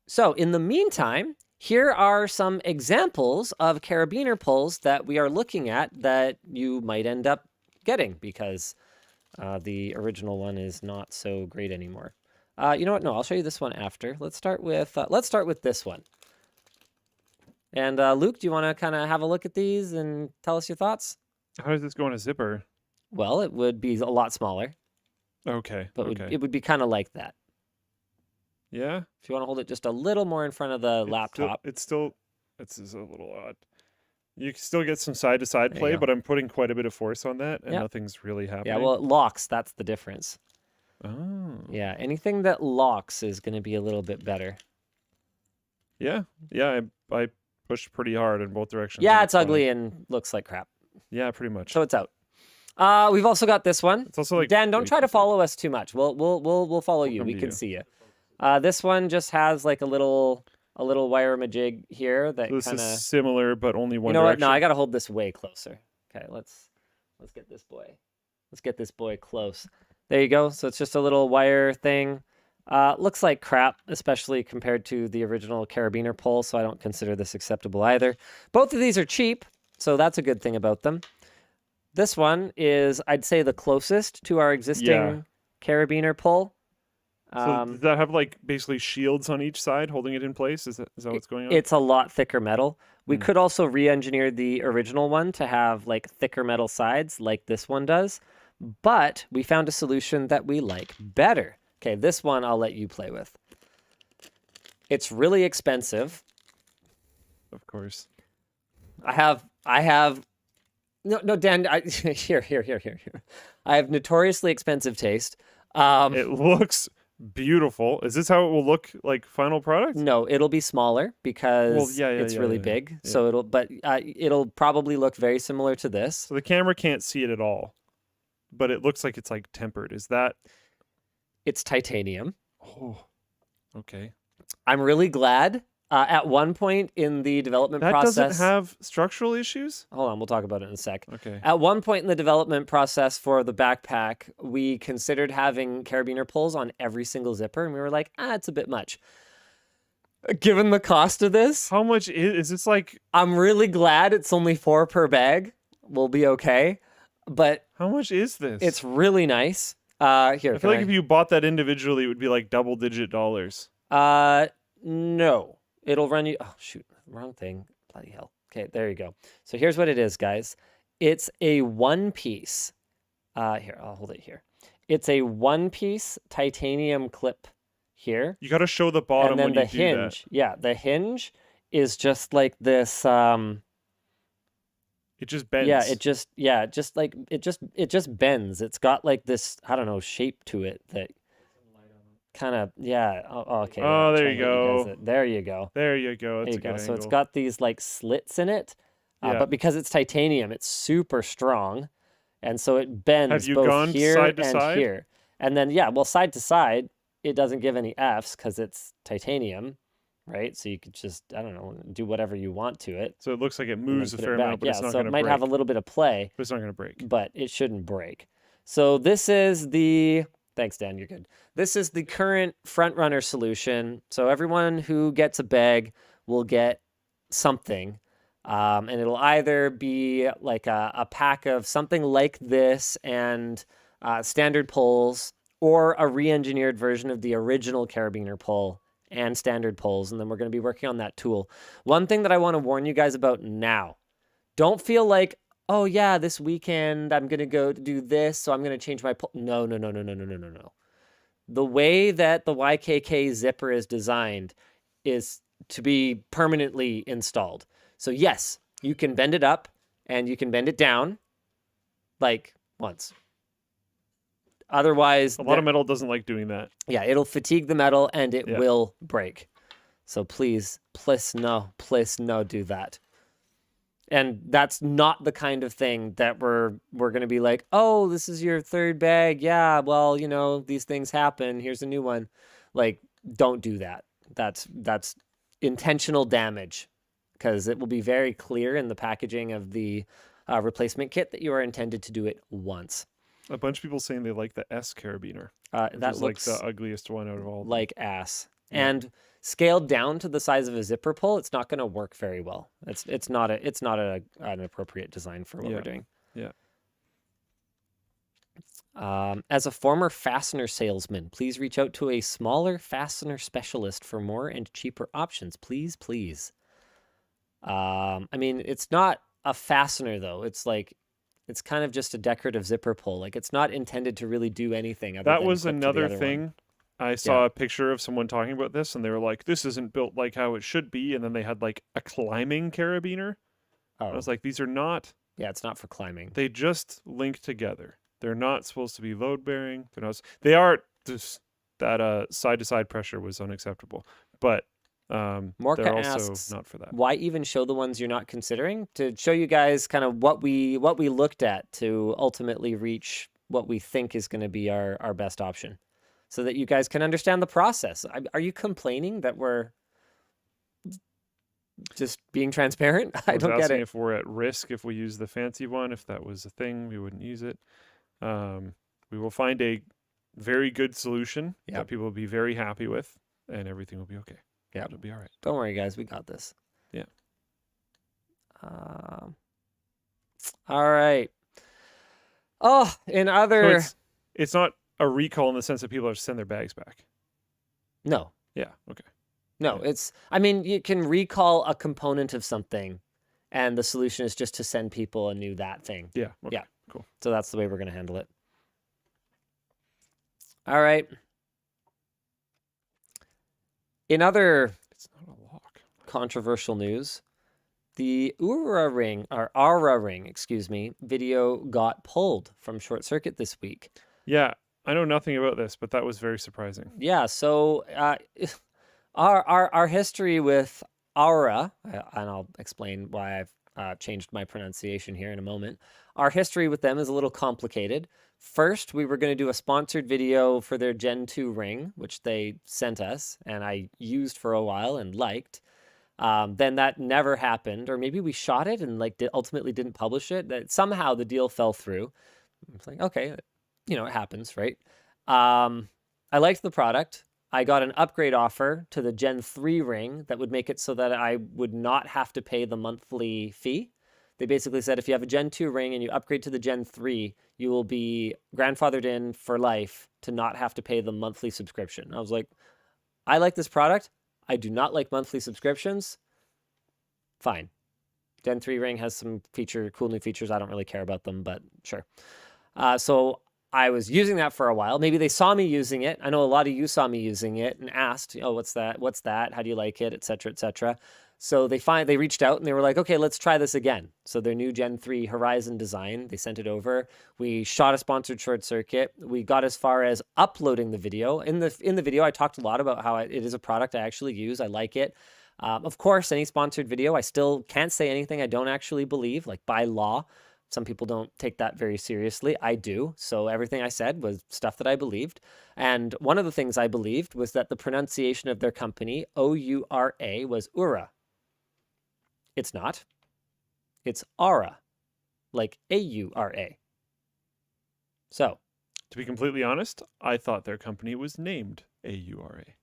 So in the meantime, here are some examples of carabiner pulls that we are looking at that you might end up getting because the original one is not so great anymore. You know what? No, I'll show you this one after. Let's start with this one. And Luke, do you want to kind of have a look at these and tell us your thoughts? How does this go in a zipper? Well, it would be a lot smaller, Okay. but okay. it would be kind of like that. Yeah. If you want to hold it just a little more in front of the laptop. It's a little odd. You can still get some side-to-side There you play, go. but I'm putting quite a bit of force on that, and Yep. nothing's really happening. Yeah, well, it locks. That's the difference. Oh. Yeah, anything that locks is going to be a little bit better. Yeah. I pushed pretty hard in both directions. Yeah, and it's fine. ugly and looks like crap. Yeah, pretty much. So it's out. We've also got this one. It's also like Dan, don't way try too to big. follow us too much. We'll follow you. come We to can you. see you. This one just has like a little wire majig here that So this kind is of. similar, but only one You know what? direction. No, I got to hold this way closer. Okay, let's get this boy. Let's get this boy close. There you go. So it's just a little wire thing. Looks like crap, especially compared to the original carabiner pull, so I don't consider this acceptable either. Both of these are cheap, so that's a good thing about them. This one is, I'd say, the closest to our existing Yeah. carabiner pull. So does that have like basically shields on each side holding it in place? Is that what's going on? It's a lot thicker metal. We Hmm. could also re-engineer the original one to have like thicker metal sides like this one does, but we found a solution that we like better. Okay, this one I'll let you play with. It's really expensive. Of course. I have no Dan, here. I have notoriously expensive taste. It looks beautiful. Is this how it will look like final product? No, it'll be smaller because it's really yeah. big. So it'll probably look very similar to this. So the camera can't see it at all, but it looks like it's like tempered. Is that? It's titanium. Oh, okay. I'm really glad. At one point in the development That process, doesn't have structural issues? hold on, we'll talk about it in a sec. Okay. At one point in the development process for the backpack, we considered having carabiner pulls on every single zipper, and we were like, it's a bit much. Given the cost of this, How much is this like? I'm really glad it's only 4 per bag. We'll be okay. But How much is this? it's really nice. Here, I feel like if you bought that individually, it would be like double-digit dollars. No. It'll run you. Oh, shoot. Wrong thing. Bloody hell. Okay, there you go. So here's what it is, guys. It's a one-piece. Here, I'll hold it here. It's a one-piece titanium clip here. You got to show the bottom And then when the you do hinge. Yeah, the hinge is just like this. that. It just bends. It just bends. It's got like this, I don't know, shape to it that kind of, yeah. Oh, okay. Oh, yeah, there try you and let go. guys there you go. There you go. That's There you a go. good So it's angle. got these like slits in it, Yeah. but because it's titanium, it's super strong, and so it bends Have you both gone here side to and side? here. And then side to side, it doesn't give any Fs because it's titanium, right? So you could just, I don't know, do whatever you want to it. So it looks like it and then moves a put it fair back. amount, but Yeah, it's not so going it to might break. have a little bit of play, But it's not going to break. but it shouldn't break. So this is the, thanks Dan, you're good. This is the current front runner solution. So everyone who gets a bag will get something. And it'll either be like a pack of something like this and standard pulls, or a re-engineered version of the original carabiner pull and standard pulls. And then we're going to be working on that tool. One thing that I want to warn you guys about now, don't feel like, oh yeah, this weekend I'm going to go do this, so I'm going to change my pull. No. The way that the YKK zipper is designed is to be permanently installed. So yes, you can bend it up and you can bend it down like once. Otherwise, A lot of metal doesn't like doing that. yeah, it'll fatigue the metal and it Yeah. will break. So please no do that. And that's not the kind of thing that we're going to be like, oh, this is your third bag. Yeah, well, these things happen. Here's a new one. Like, don't do that. That's intentional damage, because it will be very clear in the packaging of the replacement kit that you are intended to do it once. A bunch of people saying they like the S carabiner, which That is looks like the ugliest one out of all. like ass. And scaled down to the size of a zipper pull, it's not going to work very well. It's not an appropriate design for what we're doing. Yeah. As a former fastener salesman, please reach out to a smaller fastener specialist for more and cheaper options. Please, please. I mean, it's not a fastener though. It's kind of just a decorative zipper pull. Like it's not intended to really do anything. That was another one. thing. I saw a picture of someone talking about this, and they were like, "This isn't built like how it should be." And then they had like a climbing carabiner. I was like, "These are not." Yeah, it's not for climbing. They just link together. They're not supposed to be load bearing. They're not. They are. Just that side to side pressure was unacceptable. But Morka they're also asks, not for that. why even show the ones you're not considering? To show you guys kind of what we looked at to ultimately reach what we think is going to be our best option, so that you guys can understand the process. Are you complaining that we're just being transparent? I don't get it. If we're at risk if we use the fancy one. If that was a thing, we wouldn't use it. We will find a very good solution that people will be very happy with, and everything will be okay. Yeah, it'll be all right. Don't worry, guys. We got this. Yeah. All right. Oh, in other... So it's not a recall in the sense that people are to send their bags back. No. Yeah, okay. No, it's... I mean, you can recall a component of something, and the solution is just to send people a new that thing. Yeah, okay, yeah. Cool. So that's the way we're going to handle it. All right. In other controversial news, the Oura Ring, excuse me, video got pulled from ShortCircuit this week. Yeah, I know nothing about this, but that was very surprising. Yeah, so our history with Aura, and I'll explain why I've changed my pronunciation here in a moment. Our history with them is a little complicated. First, we were going to do a sponsored video for their Gen 2 ring, which they sent us, and I used for a while and liked. Then that never happened, or maybe we shot it and ultimately didn't publish it. That somehow the deal fell through. It's like, okay, it happens, right? I liked the product. I got an upgrade offer to the Gen 3 ring that would make it so that I would not have to pay the monthly fee. They basically said if you have a Gen 2 ring and you upgrade to the Gen 3, you will be grandfathered in for life to not have to pay the monthly subscription. I was like, I like this product. I do not like monthly subscriptions. Fine. Gen 3 ring has some cool new features. I don't really care about them, but sure. So I was using that for a while. Maybe they saw me using it. I know a lot of you saw me using it and asked, oh, what's that? What's that? How do you like it? Et cetera, et cetera. So they reached out and they were like, okay, let's try this again. So their new Gen 3 Horizon design, they sent it over. We shot a sponsored ShortCircuit. We got as far as uploading the video. In the video, I talked a lot about how it is a product I actually use. I like it. Of course, any sponsored video, I still can't say anything I don't actually believe, like by law. Some people don't take that very seriously. I do. So everything I said was stuff that I believed. And one of the things I believed was that the pronunciation of their company, O-U-R-A, was Oura. It's not. It's Aura, like A-U-R-A. So. To be completely honest, I thought their company was named A-U-R-A.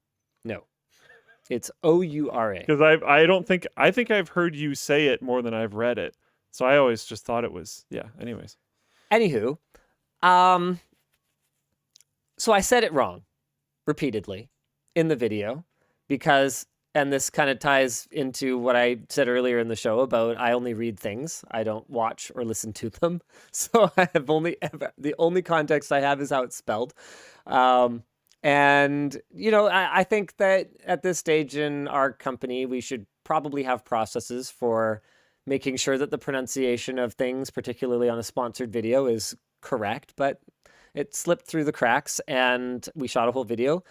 No. It's O-U-R-A. Because I think I've heard you say it more than I've read it. So I always just thought it was, anyways. Anywho, so I said it wrong repeatedly in the video because, and this kind of ties into what I said earlier in the show about I only read things. I don't watch or listen to them. So I have the only context I have is how it's spelled. And, I think that at this stage in our company, we should probably have processes for making sure that the pronunciation of things, particularly on a sponsored video, is correct. But it slipped through the cracks and we shot a whole video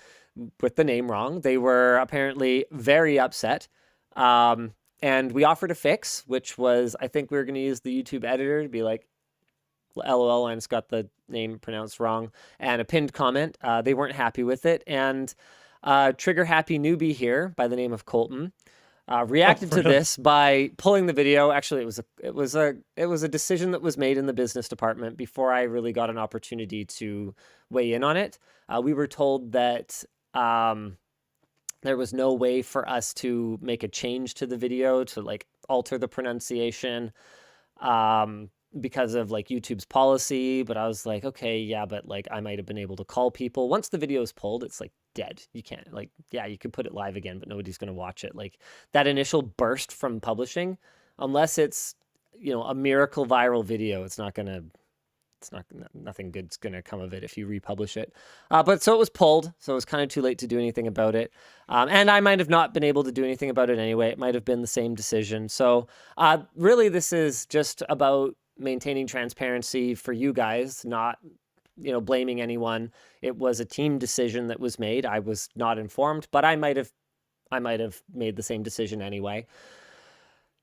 with the name wrong. They were apparently very upset. And we offered a fix, which was, I think we were going to use the YouTube editor to be like, LOL, Linus got the name pronounced wrong, and a pinned comment. They weren't happy with it. And trigger happy newbie here by the name of Colton reacted to this by pulling the video. Actually, it was a decision that was made in the business department before I really got an opportunity to weigh in on it. We were told that There was no way for us to make a change to the video to like alter the pronunciation because of like YouTube's policy. But I was like, okay, yeah, but like I might have been able to call people. Once the video is pulled, it's like dead. You can't like, yeah, you could put it live again, but nobody's going to watch it. Like that initial burst from publishing, unless it's, you know, a miracle viral video, nothing good's going to come of it if you republish it. But so it was pulled. So it was kind of too late to do anything about it. And I might have not been able to do anything about it anyway. It might have been the same decision. So really, this is just about maintaining transparency for you guys, not, you know, blaming anyone. It was a team decision that was made. I was not informed, but I might have made the same decision anyway.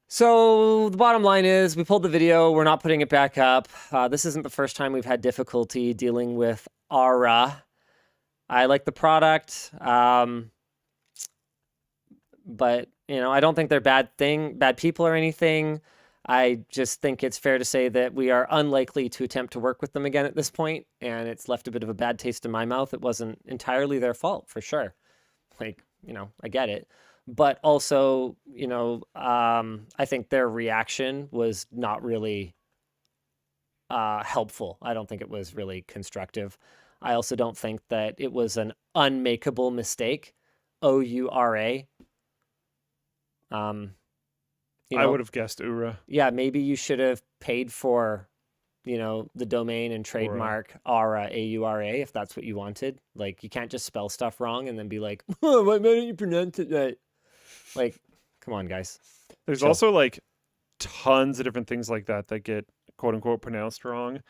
So the bottom line is we pulled the video. We're not putting it back up. This isn't the first time we've had difficulty dealing with Aura. I like the product, but you know, I don't think they're bad people or anything. I just think it's fair to say that we are unlikely to attempt to work with them again at this point, and it's left a bit of a bad taste in my mouth. It wasn't entirely their fault, for sure. Like, you know, I get it. But also, you know, I think their reaction was not really helpful. I don't think it was really constructive. I also don't think that it was an unmakeable mistake. O-U-R-A. You know, I would have guessed Oura. yeah, maybe you should have paid for, you know, the domain and trademark Aura, A-U-R-A, if that's what you wanted. Like, you can't just spell stuff wrong and then be like, oh, why didn't you pronounce it right? Like, come on, guys. There's Chill. also like tons of different things like that that get quote unquote pronounced wrong.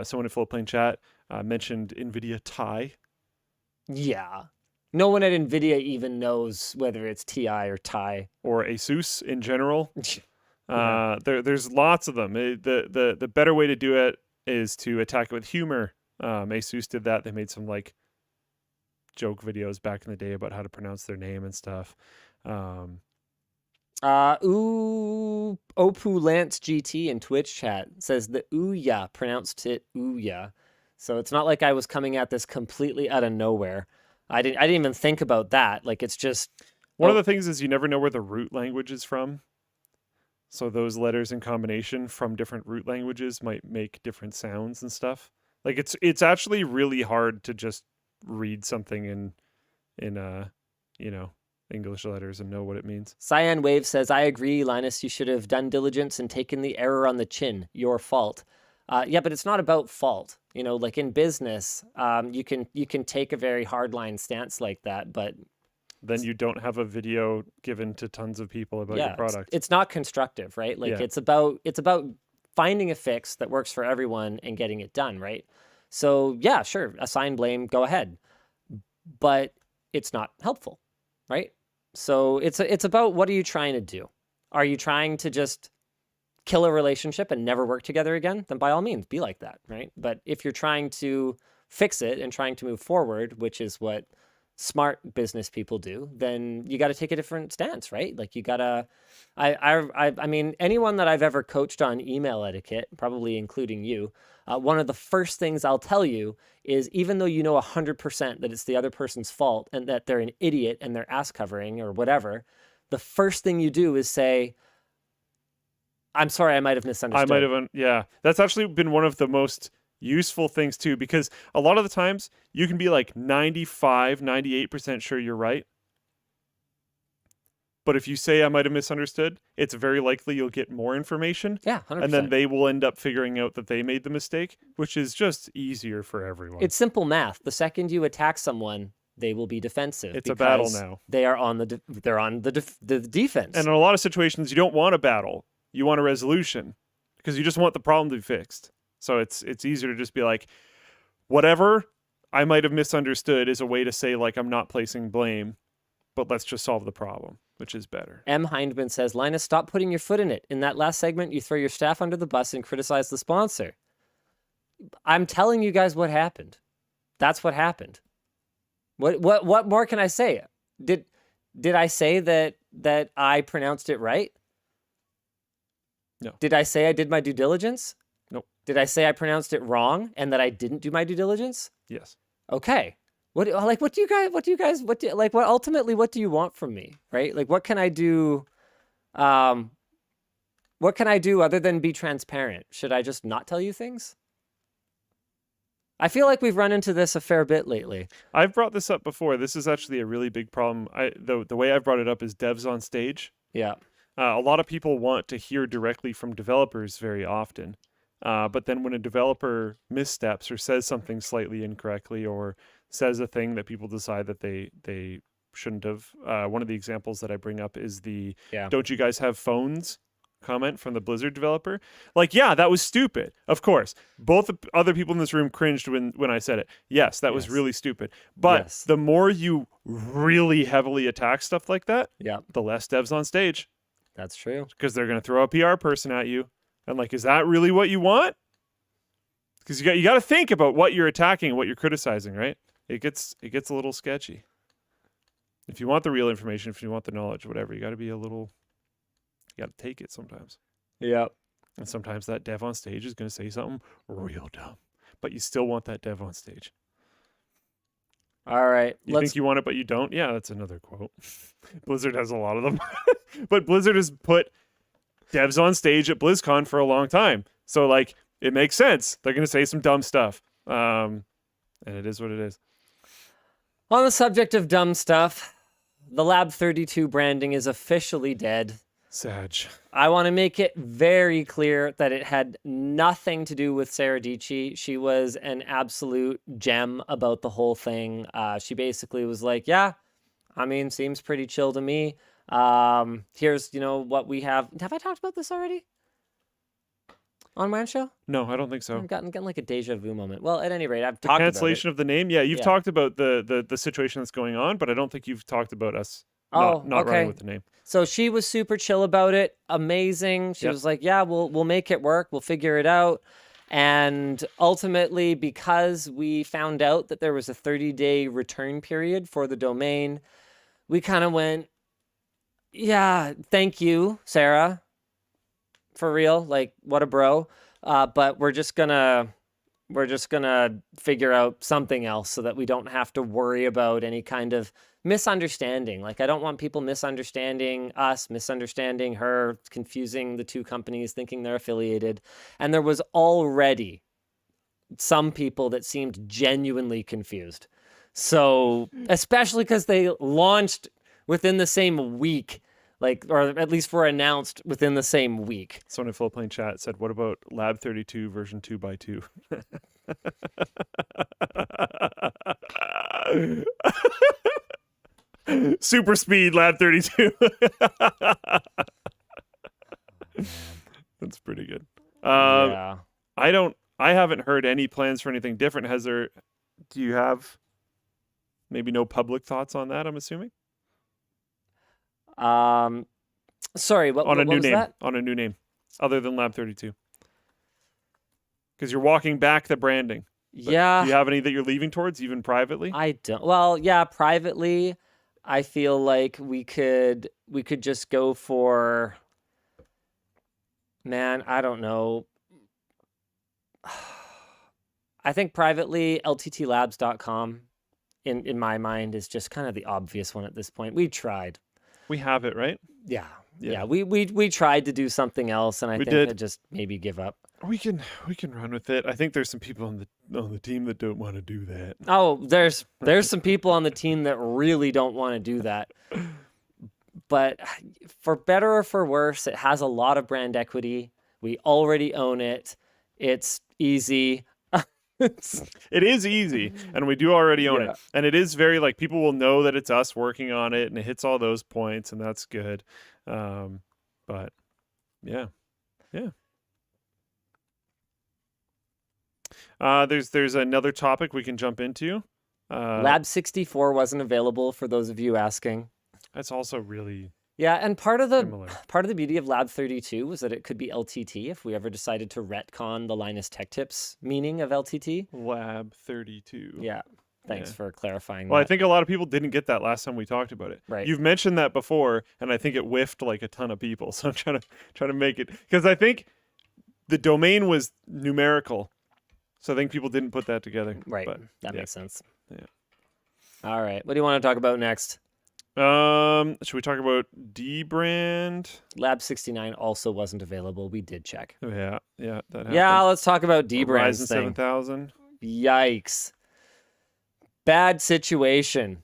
Someone in Floatplane chat mentioned NVIDIA TI. Yeah. No one at NVIDIA even knows whether it's TI or TI. Or ASUS in general. Yeah. There's lots of them. The better way to do it is to attack it with humor. ASUS did that. They made some like joke videos back in the day about how to pronounce their name and stuff. Opu Lance GT in Twitch chat says the Ouya pronounced it Ouya. So it's not like I was coming at this completely out of nowhere. I didn't even think about that. Like, it's just One of the things is you never know where the root language is from. So those letters in combination from different root languages might make different sounds and stuff. Like it's actually really hard to just read something in you know, English letters and know what it means. Cyan Wave says, I agree, Linus, you should have done diligence and taken the error on the chin. Your fault. Yeah, but it's not about fault. You know, like in business, you can take a very hardline stance like that, but Then you don't have a video given to tons of people about your product. It's not constructive, right? Like Yeah. it's about finding a fix that works for everyone and getting it done, right? So yeah, sure, assign blame, go ahead. But it's not helpful, right? So it's about what are you trying to do? Are you trying to just kill a relationship and never work together again? Then by all means, be like that, right? But if you're trying to fix it and trying to move forward, which is what smart business people do, then you got to take a different stance, right? Like you gotta, I mean, anyone that I've ever coached on email etiquette, probably including you, one of the first things I'll tell you is even though you know 100% that it's the other person's fault and that they're an idiot and they're ass covering or whatever, the first thing you do is say, I'm sorry, I might have misunderstood. Yeah. That's actually been one of the most useful things too, because a lot of the times you can be like 95, 98% sure you're right. But if you say I might have misunderstood, it's very likely you'll get more information. Yeah, 100%. And then they will end up figuring out that they made the mistake, which is just easier for everyone. It's simple math. The second you attack someone, they will be defensive. It's a battle now. They are on the defense. And in a lot of situations, you don't want a battle. You want a resolution because you just want the problem to be fixed. So it's easier to just be like, whatever I might have misunderstood is a way to say, like, I'm not placing blame, but let's just solve the problem, which is better. M. Hindman says, Linus, stop putting your foot in it. In that last segment, you throw your staff under the bus and criticize the sponsor. I'm telling you guys what happened. That's what happened. What more can I say? Did I say that I pronounced it right? No. Did I say I did my due diligence? Nope. Did I say I pronounced it wrong and that I didn't do my due diligence? Yes. Okay. What ultimately what do you want from me, right? Like what can I do? What can I do other than be transparent? Should I just not tell you things? I feel like we've run into this a fair bit lately. I've brought this up before. This is actually a really big problem. The way I've brought it up is devs on stage. Yeah. A lot of people want to hear directly from developers very often. But then when a developer missteps or says something slightly incorrectly or says a thing that people decide that they shouldn't have, one of the examples that I bring up is don't you guys have phones comment from the Blizzard developer? Like, yeah, that was stupid. Of course. Both other people in this room cringed when I said it. Yes, that was really stupid. But the more you really heavily attack stuff like that, the less devs on stage. That's true. Because they're going to throw a PR person at you. And like, is that really what you want? Because you got to think about what you're attacking and what you're criticizing, right? It gets a little sketchy. If you want the real information, if you want the knowledge, whatever, you got to be a little... You got to take it sometimes. Yeah. And sometimes that dev on stage is going to say something real dumb. But you still want that dev on stage. All right. You think you want it, but you don't? Yeah, that's another quote. Blizzard has a lot of them. But Blizzard has put devs on stage at BlizzCon for a long time. So, like, it makes sense. They're going to say some dumb stuff. And it is what it is. On the subject of dumb stuff, the Lab 32 branding is officially dead. Sag. I want to make it very clear that it had nothing to do with Sarah Dietschy. She was an absolute gem about the whole thing. She basically was like, yeah, I mean, seems pretty chill to me. Here's, what we have. Have I talked about this already? On my show? No, I don't think so. I'm getting like a deja vu moment. Well, at any rate, I've talked about it. Cancellation of the name? Yeah, you've talked about the situation that's going on, but I don't think you've talked about us not running with the name. So she was super chill about it. Amazing. She was like, yeah, we'll make it work. We'll figure it out. And ultimately, because we found out that there was a 30-day return period for the domain, we kind of went, yeah, thank you, Sarah. For real. Like, what a bro. But we're just gonna figure out something else so that we don't have to worry about any kind of misunderstanding. Like, I don't want people misunderstanding us, misunderstanding her, confusing the two companies, thinking they're affiliated. And there was already some people that seemed genuinely confused. So, especially because they launched within the same week, or at least were announced within the same week. Someone in Full Plane chat said, what about Lab 32 version 2x2? SuperSpeed Lab 32. That's pretty good. Yeah. I haven't heard any plans for anything different. Do you have maybe no public thoughts on that, I'm assuming? Sorry, what was that? On a new name, other than Lab 32. Because you're walking back the branding. Yeah. Do you have any that you're leaving towards, even privately? I don't. Well, yeah, privately, I feel like we could just go for, man, I don't know. I think privately, LTTLabs.com, in my mind, is just kind of the obvious one at this point. We tried. We have it, right? Yeah. We tried to do something else, and I think I just maybe give up. We can run with it. I think there's some people on the team that don't want to do that. Oh, there's some people on the team that really don't want to do that. But for better or for worse, it has a lot of brand equity. We already own it. It's easy. It is easy, and we do already own it. And it is very, like, people will know that it's us working on it, and it hits all those points, and that's good. But yeah. There's another topic we can jump into. Lab 64 wasn't available for those of you asking. That's also really and part of similar. the beauty of Lab 32 was that it could be LTT if we ever decided to retcon the Linus Tech Tips meaning of LTT. Lab 32. Yeah. Thanks for clarifying Well, that. I think a lot of people didn't get that last time we talked about it. Right. You've mentioned that before, and I think it whiffed like a ton of people. So I'm trying to make it, because I think the domain was numerical. So I think people didn't put that together. Right. But, that makes sense. Yeah. All right. What do you want to talk about next? Should we talk about DBrand? Lab 69 also wasn't available. We did check. Oh, yeah, that happened. Yeah, let's talk about Ryzen DBrand's thing. 7000. Yikes. Bad situation.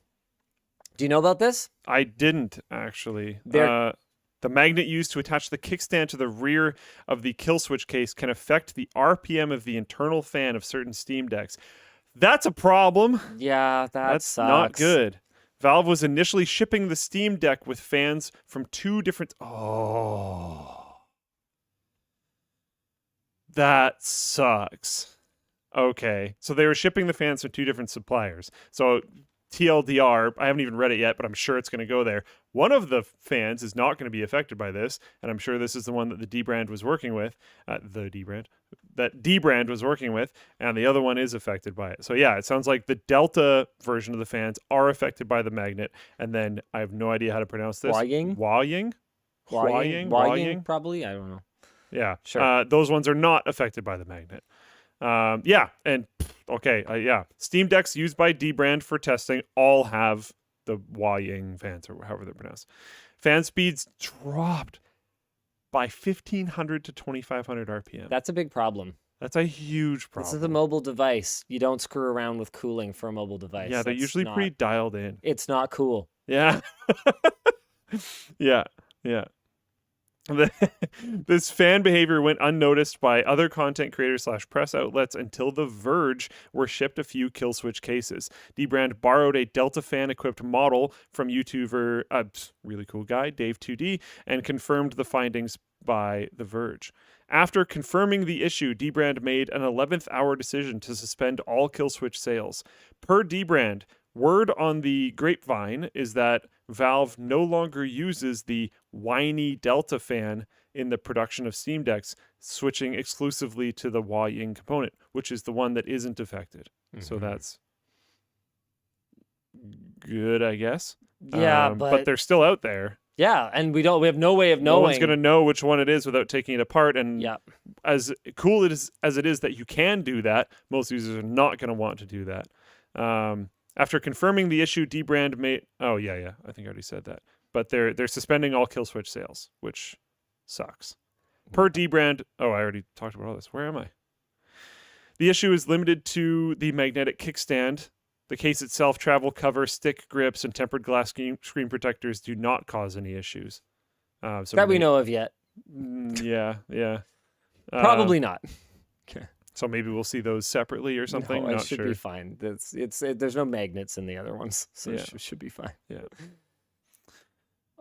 Do you know about this? I didn't actually. There- The magnet used to attach the kickstand to the rear of the Killswitch case can affect the RPM of the internal fan of certain Steam Decks. That's a problem. Yeah, That's sucks. not good. Valve was initially shipping the Steam Deck with fans from two different... Oh. That sucks. Okay. So they were shipping the fans from two different suppliers. So TLDR, I haven't even read it yet, but I'm sure it's going to go there. One of the fans is not going to be affected by this, and I'm sure this is the one that the DBrand was working with. That DBrand was working with, and the other one is affected by it. So yeah, it sounds like the Delta version of the fans are affected by the magnet, and then I have no idea how to pronounce this. Huaying, probably. I don't know. Yeah, Sure. those ones are not affected by the magnet. Yeah, and okay, yeah. Steam Decks used by DBrand for testing all have the Huaying fans, or however they're pronounced. Fan speeds dropped by 1,500 to 2,500 RPM. That's a big problem. That's a huge problem. This is a mobile device. You don't screw around with cooling for a mobile device. Yeah, they're That's usually not- pretty dialed in. It's not cool. Yeah. yeah. This fan behavior went unnoticed by other content creators / press outlets until The Verge were shipped a few Killswitch cases. DBrand borrowed a Delta fan equipped model from YouTuber, really cool guy, Dave2D, and confirmed the findings by The Verge. After confirming the issue, DBrand made an 11th hour decision to suspend all Killswitch sales. Per DBrand, word on the grapevine is that Valve no longer uses the whiny Delta fan in the production of Steam Decks, switching exclusively to the Huaying component, which is the one that isn't affected. So that's good, I guess. Yeah, but they're still out there. Yeah, and we have no way of knowing. No one's going to know which one it is without taking it apart. And Yeah. as cool as it is that you can do that, most users are not going to want to do that. After confirming the issue, DBrand made... Oh, yeah. I think I already said that. But they're suspending all Killswitch sales, which sucks. Per DBrand... Oh, I already talked about all this. Where am I? The issue is limited to the magnetic kickstand. The case itself, travel cover, stick grips, and tempered glass screen protectors do not cause any issues. that we know of yet. Yeah. Probably not. So maybe we'll see those separately or something. No, it Not should sure. be fine. There's no magnets in the other ones, so Yeah. it should be fine. Yeah.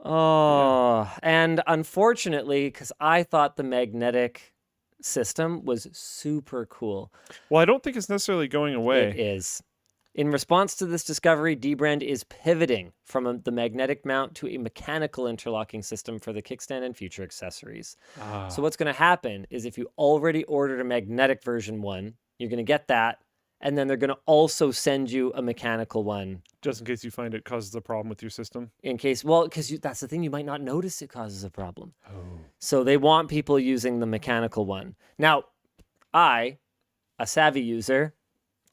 Oh, and unfortunately, because I thought the magnetic system was super cool. Well, I don't think it's necessarily going away. It is. In response to this discovery, DBrand is pivoting from the magnetic mount to a mechanical interlocking system for the kickstand and future accessories. So what's going to happen is if you already ordered a magnetic version 1, you're going to get that, and then they're going to also send you a mechanical one. Just in case you find it causes a problem with your system. In case, well, because that's the thing, you might not notice it causes a problem. Oh. So they want people using the mechanical one. Now, I, a savvy user...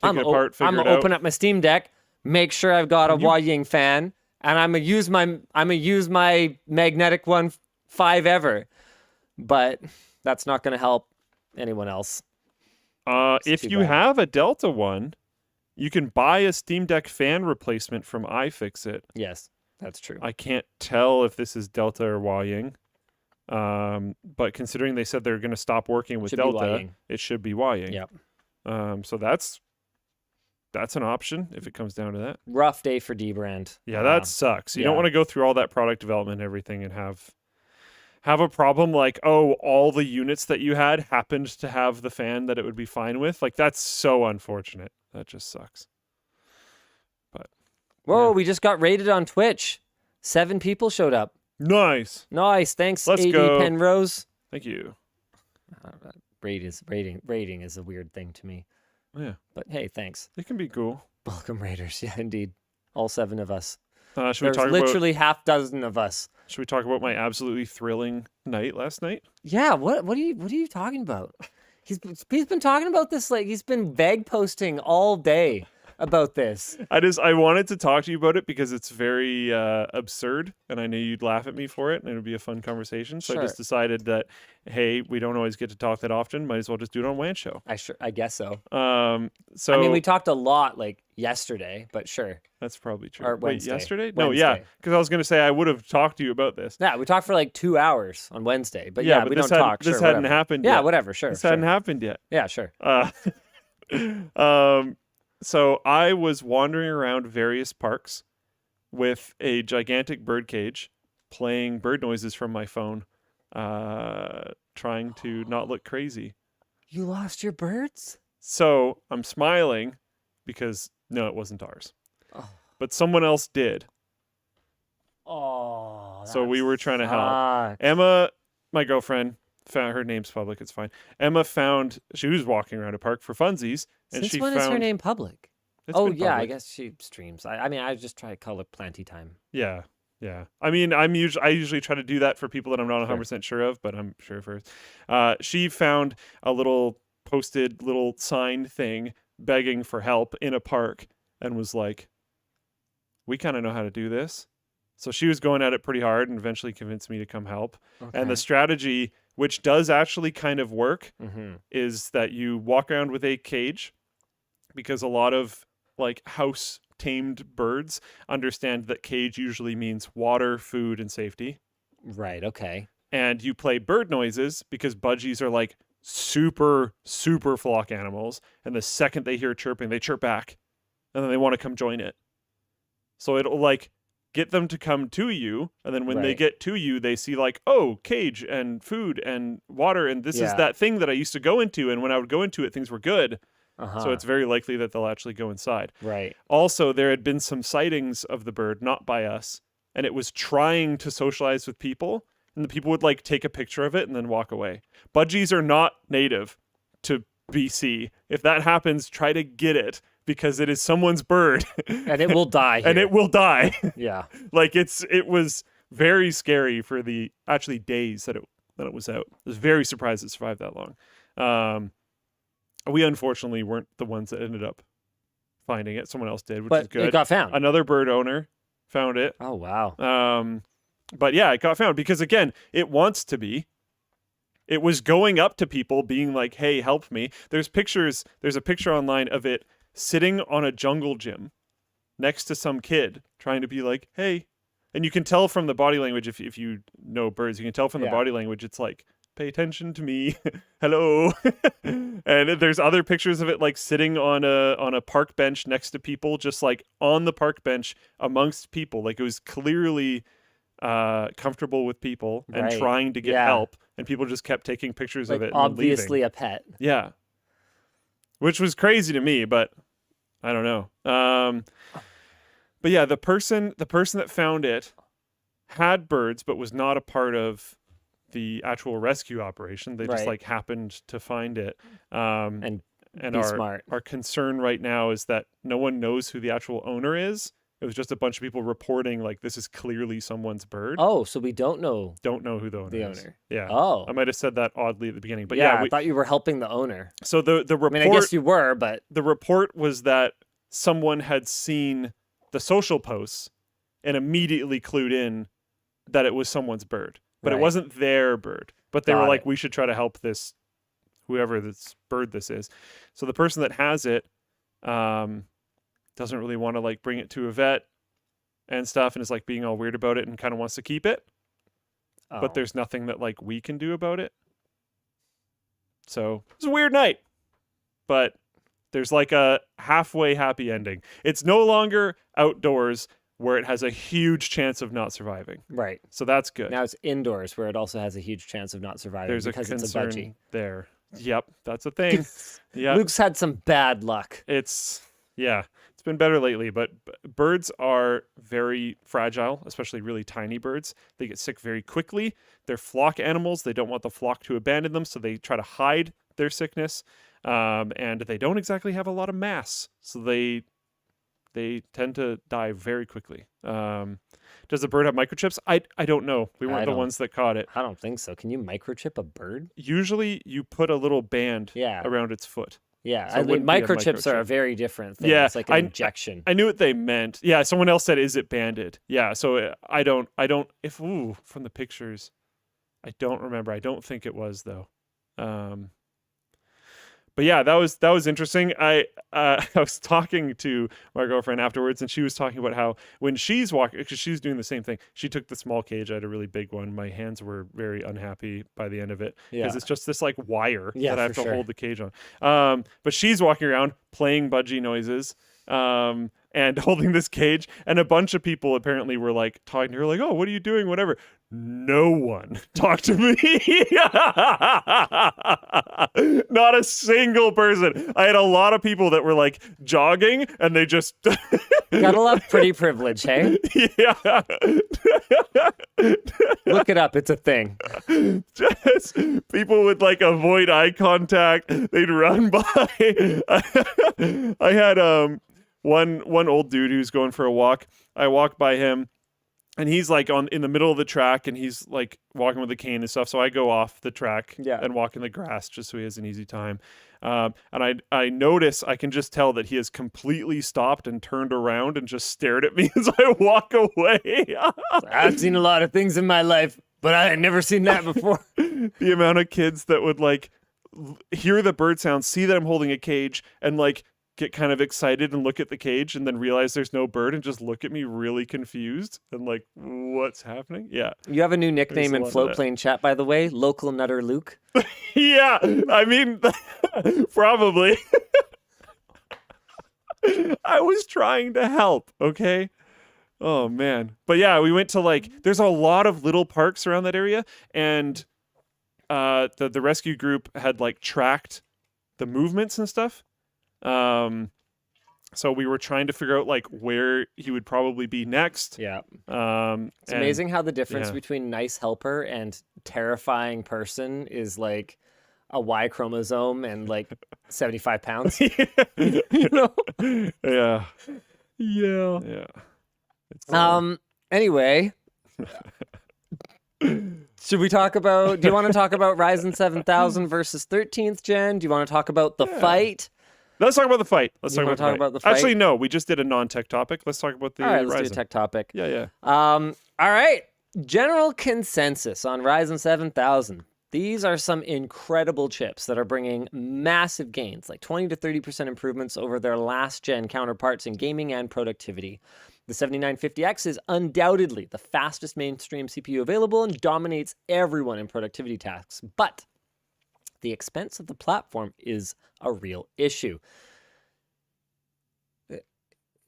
Take it apart, figure I'm it gonna out. open up my Steam Deck, make sure I've got a Huaying fan, and I'm gonna use my magnetic one 5 ever. But that's not gonna help anyone else. If too you bad. have a Delta one, you can buy a Steam Deck fan replacement from iFixit. Yes, that's true. I can't tell if this is Delta or Huaying. But considering they said they're going to stop working with Should be Delta, Huaying. it should be Huaying. Yep. So that's an option if it comes down to that. Rough day for DBrand. Yeah, that sucks. You don't yeah. want to go through all that product development and everything and have a problem like, oh, all the units that you had happened to have the fan that it would be fine with. Like, that's so unfortunate. That just sucks. But Whoa, yeah. we just got rated on Twitch. 7 people showed up. Nice. Nice. Thanks, Let's AD go. Penrose. Thank you. Rating is a weird thing to me. Yeah, But hey, thanks. it can be cool. Welcome, Raiders. Yeah, indeed. All 7 of us. Should we There's talk literally half dozen of us. Should we talk about my absolutely thrilling night last night? Yeah, what are you talking about? He's been talking about this, like he's been vague posting all day. about this. I wanted to talk to you about it because it's very absurd, and I knew you'd laugh at me for it, and it would be a fun conversation. So I Sure. just decided that, hey, we don't always get to talk that often. Might as well just do it on WAN Show. I guess so. So I mean, we talked a lot like yesterday, but sure. that's probably true. Or Wait, Wednesday. yesterday? No, yeah, Wednesday. because I was going to say I would have talked to you about this. Yeah, we talked for like 2 hours on Wednesday, but Yeah, yeah, but we this don't talk. this Sure, hadn't whatever. happened Yeah, yet. whatever. Sure. This sure. hadn't happened yet. Yeah, sure. So I was wandering around various parks with a gigantic bird cage, playing bird noises from my phone, trying to not look crazy. You lost your birds? So I'm smiling because no, it wasn't ours, Oh, but someone else did. So that we were trying to help. sucks. Emma, my girlfriend, found her name's public. It's fine. Emma found she was walking around a park for funsies, and Since she when found is her name public? It's Oh been yeah, I public. guess she streams. I mean, I just try to call it plenty time. Yeah, yeah. I mean, I usually try to do that for people that I'm not 100% sure of, but I'm sure first. She found a little posted little sign thing begging for help in a park, and was like, "We kind of know how to do this." So she was going at it pretty hard, and eventually convinced me to come help. And the strategy, which does actually kind of work, is that you walk around with a cage, because a lot of like house tamed birds understand that cage usually means water, food, and safety. Right. Okay. And you play bird noises because budgies are like super, super flock animals. And the second they hear chirping, they chirp back, and then they want to come join it. So it'll like get them to come to you. And then when they Right. get to you, they see like, oh, cage and food and water. And this is Yeah. that thing that I used to go into. And when I would go into it, things were good. Uh-huh. So it's very likely that they'll actually go inside. right. Also, there had been some sightings of the bird, not by us, and it was trying to socialize with people, and the people would like take a picture of it and then walk away. Budgies are not native to BC. If that happens, try to get it because it is someone's bird And it will die. and here. it will die. Yeah. Like it was very scary for the actually days that it was out. I was very surprised it survived that long. We unfortunately weren't the ones that ended up finding it. Someone else did, which But is good. it got found. Another bird owner found it. Oh wow. But yeah, it got found because again, it wants to be. It was going up to people being like, "Hey, help me." There's a picture online of it sitting on a jungle gym next to some kid trying to be like, "Hey." And you can tell from the body language if you know birds, you can tell from the Yeah. body language it's like, "Pay attention to me." Hello. And there's other pictures of it like sitting on a park bench next to people, just like on the park bench amongst people. Like it was clearly comfortable with people and Right. trying to get Yeah. help, and people just kept taking pictures of Like it and then leaving. obviously a pet. Yeah. Which was crazy to me, but I don't know. But yeah, the person that found it had birds, but was not a part of the actual rescue operation. They just Right. like happened to find it. And And be our smart. our concern right now is that no one knows who the actual owner is. It was just a bunch of people reporting like this is clearly someone's bird. Oh, so we don't know Don't know who the owner the is. owner. Yeah. Oh. I might have said that oddly at the beginning, but yeah, yeah, I thought you were helping the owner. so the I report mean, I guess you were, but the report was that someone had seen the social posts and immediately clued in that it was someone's bird, but it Right. wasn't their bird. But they were Got like, it. we should try to help this, whoever this bird this is. So the person that has it doesn't really want to like bring it to a vet and stuff, and is like being all weird about it and kind of wants to keep it. oh. But there's nothing that like we can do about it. So it was a weird night, but there's like a halfway happy ending. It's no longer outdoors where it has a huge chance of not surviving. right. So that's good. Now it's indoors where it also has a huge chance of not surviving There's a because it's a concern budgie. there. Yep, that's a thing. Yeah, Luke's had some bad luck. it's been better lately, but birds are very fragile, especially really tiny birds. They get sick very quickly. They're flock animals. They don't want the flock to abandon them, so they try to hide their sickness. And they don't exactly have a lot of mass, so they tend to die very quickly. Does the bird have microchips? I don't know. We I weren't the don't- ones that caught it. I don't think so. Can you microchip a bird? Usually, you put a little band Yeah. around its foot. Yeah, So I it mean, wouldn't be a microchips are microchip. a very different thing. Yeah, It's like an injection. I knew what they meant. Yeah, someone else said, "Is it banded?" Yeah, so I don't. If from the pictures, I don't remember. I don't think it was though. But yeah, that was interesting. I was talking to my girlfriend afterwards, and she was talking about how when she's walking, because she's doing the same thing. She took the small cage. I had a really big one. My hands were very unhappy by the end of it because it's just this like wire that I have to hold the cage on. But she's walking around playing budgie noises. And holding this cage, and a bunch of people apparently were like talking to her, like, "Oh, what are you doing?" Whatever. No one talked to me. Not a single person. I had a lot of people that were like jogging, and they just Gotta love pretty privilege, hey? yeah. Look it up. It's a thing. Just people would like avoid eye contact. They'd run by. I had one old dude who's going for a walk. I walked by him, and he's like in the middle of the track, and he's like walking with a cane and stuff. So I go off the track and walk in the grass just so he has an easy time. And I notice, I can just tell that he has completely stopped and turned around and just stared at me as I walk away. I've seen a lot of things in my life, but I had never seen that before. The amount of kids that would like hear the bird sound, see that I'm holding a cage, and like get kind of excited and look at the cage and then realize there's no bird and just look at me really confused and like, what's happening? Yeah. You have a new nickname in Float Plane chat, by the way, Local Nutter Luke. Yeah, I mean, probably. I was trying to help, okay? Oh, man. But yeah, we went to like, there's a lot of little parks around that area, and the rescue group had like tracked the movements and stuff. So we were trying to figure out like where he would probably be next. Yeah. It's amazing how the difference between nice helper and terrifying person is like a Y chromosome and like 75 pounds. You know? Yeah. Yeah. Yeah. Anyway, should we talk about, do you want to talk about Ryzen 7000 versus 13th gen? Do you want to talk about the fight? Let's talk about the fight. Let's You talk wanna about, talk about the fight? Actually, no. We just did a non-tech topic. Let's talk about the All right, Ryzen. let's do a tech topic. Yeah. All right. General consensus on Ryzen 7000. These are some incredible chips that are bringing massive gains, like 20 to 30% improvements over their last gen counterparts in gaming and productivity. The 7950X is undoubtedly the fastest mainstream CPU available and dominates everyone in productivity tasks. But the expense of the platform is a real issue.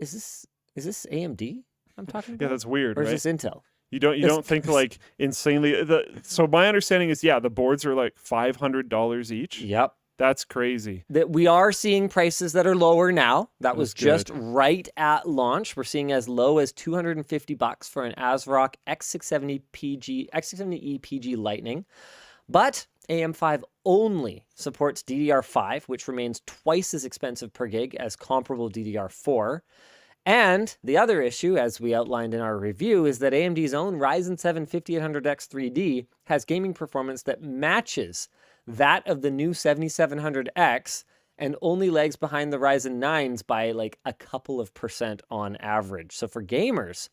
Is this AMD I'm talking about? Yeah, that's weird, Or right? is this Intel? You don't think like insanely. So my understanding is, the boards are like $500 each. Yep. That's crazy. That we are seeing prices that are lower now. That was That's just good. right at launch. We're seeing as low as $250 for an ASRock X670E PG Lightning. But AM5 only supports DDR5, which remains twice as expensive per gig as comparable DDR4. And the other issue, as we outlined in our review, is that AMD's own Ryzen 7 5800X 3D has gaming performance that matches that of the new 7700X and only lags behind the Ryzen 9s by like a couple of % on average. So for gamers,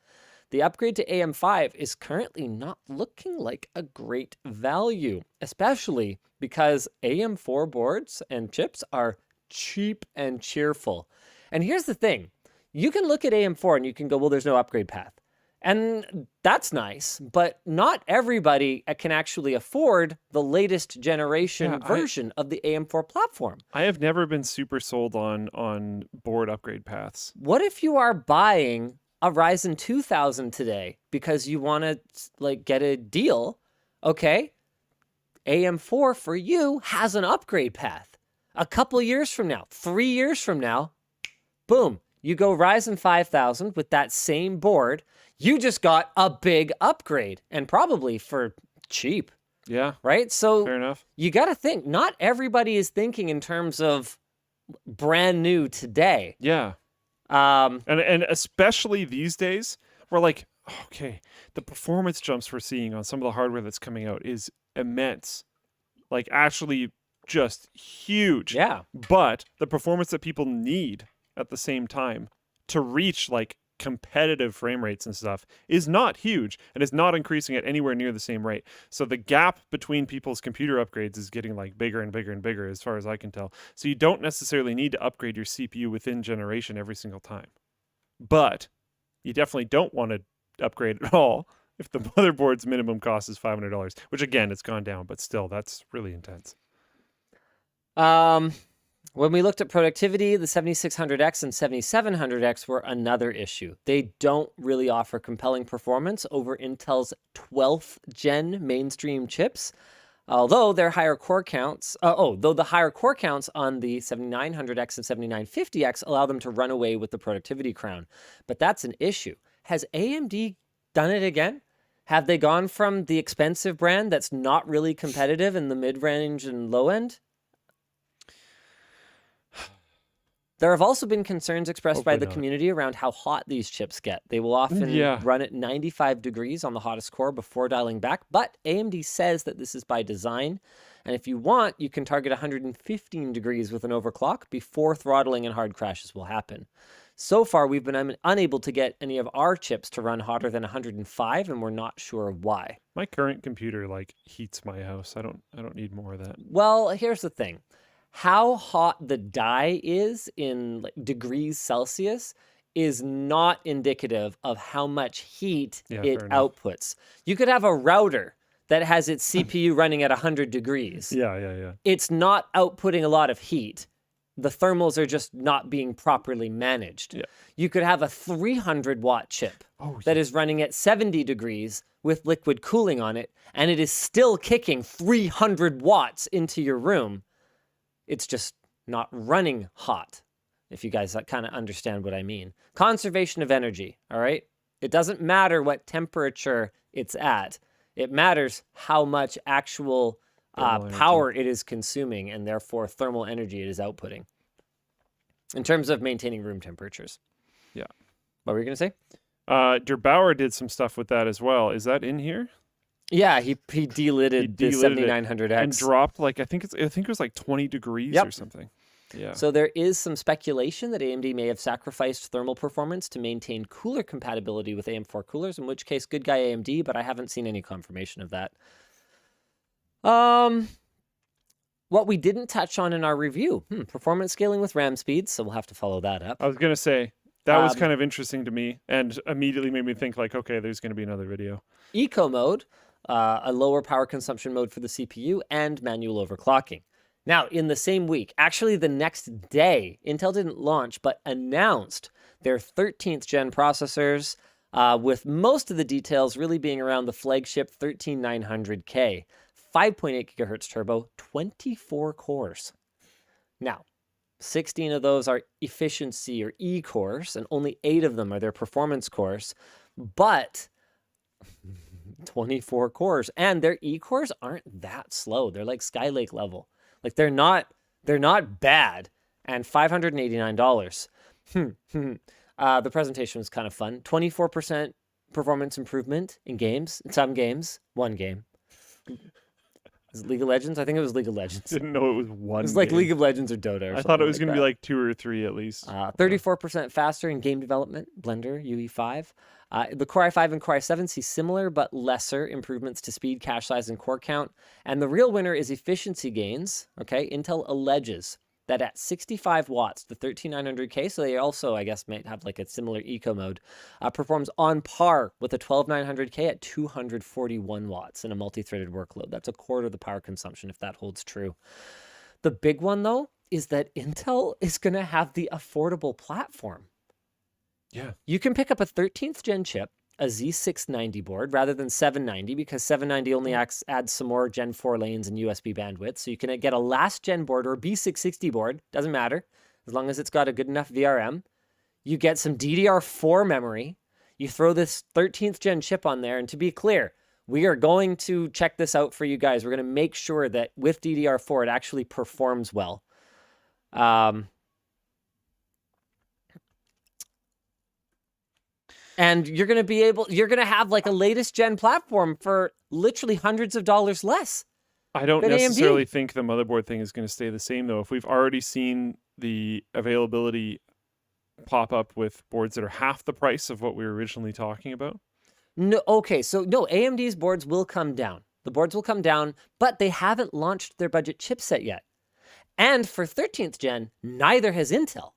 the upgrade to AM5 is currently not looking like a great value, especially because AM4 boards and chips are cheap and cheerful. And here's the thing. You can look at AM4 and you can go, well, there's no upgrade path. And that's nice, but not everybody can actually afford the latest generation version of the AM4 platform. I have never been super sold on board upgrade paths. What if you are buying a Ryzen 2000 today because you want to like get a deal? Okay, AM4 for you has an upgrade path. A couple years from now, 3 years from now, boom, you go Ryzen 5000 with that same board. You just got a big upgrade, and probably for cheap. Yeah. Right? So Fair enough. you got to think, not everybody is thinking in terms of brand new today. Yeah. Um, And especially these days, we're like, okay, the performance jumps we're seeing on some of the hardware that's coming out is immense. Like actually just huge. Yeah. But the performance that people need at the same time to reach like competitive frame rates and stuff is not huge and is not increasing at anywhere near the same rate. So the gap between people's computer upgrades is getting like bigger and bigger and bigger as far as I can tell. So you don't necessarily need to upgrade your CPU within generation every single time. But you definitely don't want to upgrade at all if the motherboard's minimum cost is $500, which again, it's gone down, but still that's really intense. When we looked at productivity, the 7600X and 7700X were another issue. They don't really offer compelling performance over Intel's 12th gen mainstream chips, although their higher core counts, though the higher core counts on the 7900X and 7950X allow them to run away with the productivity crown. But that's an issue. Has AMD done it again? Have they gone from the expensive brand that's not really competitive in the mid-range and low end? There have also been concerns expressed by the community around how hot these chips get. They will often run at 95 degrees on the hottest core before dialing back, but AMD says that this is by design. And if you want, you can target 115 degrees with an overclock before throttling and hard crashes will happen. So far, we've been unable to get any of our chips to run hotter than 105, and we're not sure why. My current computer like heats my house. I don't need more of that. Well, here's the thing. How hot the die is in like degrees Celsius is not indicative of how much heat it outputs. You could have a router that has its CPU running at 100 degrees. Yeah. It's not outputting a lot of heat. The thermals are just not being properly managed. Yeah. You could have a 300 watt chip that is running at 70 degrees with liquid cooling on it, and it is still kicking 300 watts into your room. It's just not running hot, if you guys kind of understand what I mean. Conservation of energy, all right? It doesn't matter what temperature it's at. It matters how much actual power it is consuming and therefore thermal energy it is outputting in terms of maintaining room temperatures. Yeah. What were you going to say? Der Bauer did some stuff with that as well. Is that in here? Yeah, he delidded the 7900X and dropped like I think it was like 20 degrees or something. Yeah. So there is some speculation that AMD may have sacrificed thermal performance to maintain cooler compatibility with AM4 coolers, in which case good guy AMD, but I haven't seen any confirmation of that. What we didn't touch on in our review, performance scaling with RAM speeds, so we'll have to follow that up. I was going to say that was kind of interesting to me and immediately made me think like, okay, there's going to be another video. Eco mode, a lower power consumption mode for the CPU, and manual overclocking. Now, in the same week, actually the next day, Intel didn't launch, but announced their 13th gen processors, with most of the details really being around the flagship 13900K, 5.8 gigahertz turbo, 24 cores. Now, 16 of those are efficiency or E cores, and only 8 of them are their performance cores, but 24 cores, and their E cores aren't that slow. They're like Skylake level. Like they're not bad, and $589. The presentation was kind of fun. 24% performance improvement in games. In some games, one game. Is it League of Legends? I think it was League of Legends. Didn't know it was one. It was like League of Legends or Dota. I thought it was going to be like 2 or 3 at least. 34% faster in game development. Blender UE5. The Core i5 and Core i7 see similar but lesser improvements to speed, cache size, and core count. And the real winner is efficiency gains. Okay, Intel alleges that at 65 watts, the 13900K, so they also, I guess, might have like a similar eco mode, performs on par with the 12900K at 241 watts in a multi-threaded workload. That's a quarter of the power consumption if that holds true. The big one, though, is that Intel is going to have the affordable platform. Yeah. You can pick up a 13th gen chip, a Z690 board, rather than 790, because 790 only adds some more Gen 4 lanes and USB bandwidth. So you can get a last gen board or a B660 board, doesn't matter, as long as it's got a good enough VRM. You get some DDR4 memory. You throw this 13th gen chip on there, and to be clear, we are going to check this out for you guys. We're going to make sure that with DDR4, it actually performs well. And you're going to have like a latest gen platform for literally hundreds of dollars less. I don't than necessarily AMD. think the motherboard thing is going to stay the same, though. If we've already seen the availability pop up with boards that are half the price of what we were originally talking about. No, okay, so no, AMD's boards will come down. The boards will come down, but they haven't launched their budget chipset yet. And for 13th gen, neither has Intel.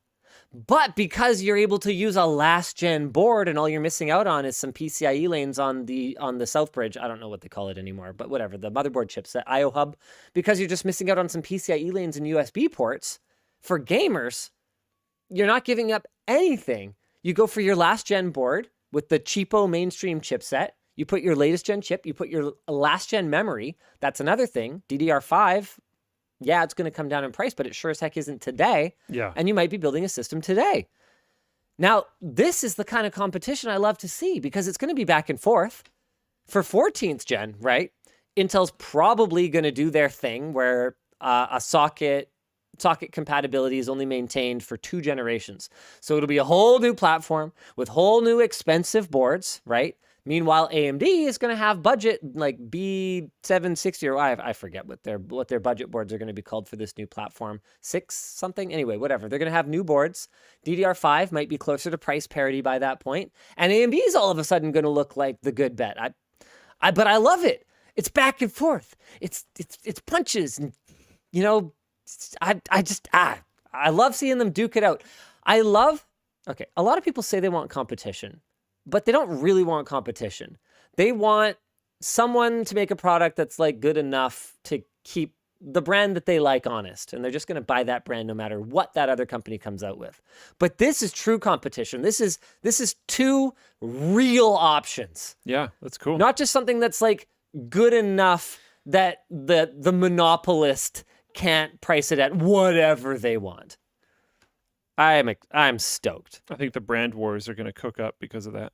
But because you're able to use a last gen board and all you're missing out on is some PCIe lanes on the South Bridge, I don't know what they call it anymore, but whatever, the motherboard chipset, IO hub, because you're just missing out on some PCIe lanes and USB ports, for gamers, you're not giving up anything. You go for your last gen board with the cheapo mainstream chipset, you put your latest gen chip, you put your last gen memory. That's another thing. DDR5, yeah, it's going to come down in price, but it sure as heck isn't today. Yeah. And you might be building a system today. Now, this is the kind of competition I love to see because it's going to be back and forth. For 14th gen, right? Intel's probably going to do their thing where a socket compatibility is only maintained for 2 generations. So it'll be a whole new platform with whole new expensive boards, right? Meanwhile, AMD is going to have budget like B760 or I forget what their budget boards are going to be called for this new platform. 6 something? Anyway, whatever. They're going to have new boards. DDR5 might be closer to price parity by that point. And AMD is all of a sudden going to look like the good bet. But I love it. It's back and forth. It's punches. And, you know, I love seeing them duke it out. Okay, a lot of people say they want competition. But they don't really want competition. They want someone to make a product that's like good enough to keep the brand that they like honest. And they're just going to buy that brand no matter what that other company comes out with. But this is true competition. This is 2 real options. Yeah, that's cool. Not just something that's like good enough that the monopolist can't price it at whatever they want. I'm stoked. I think the brand wars are going to cook up because of that.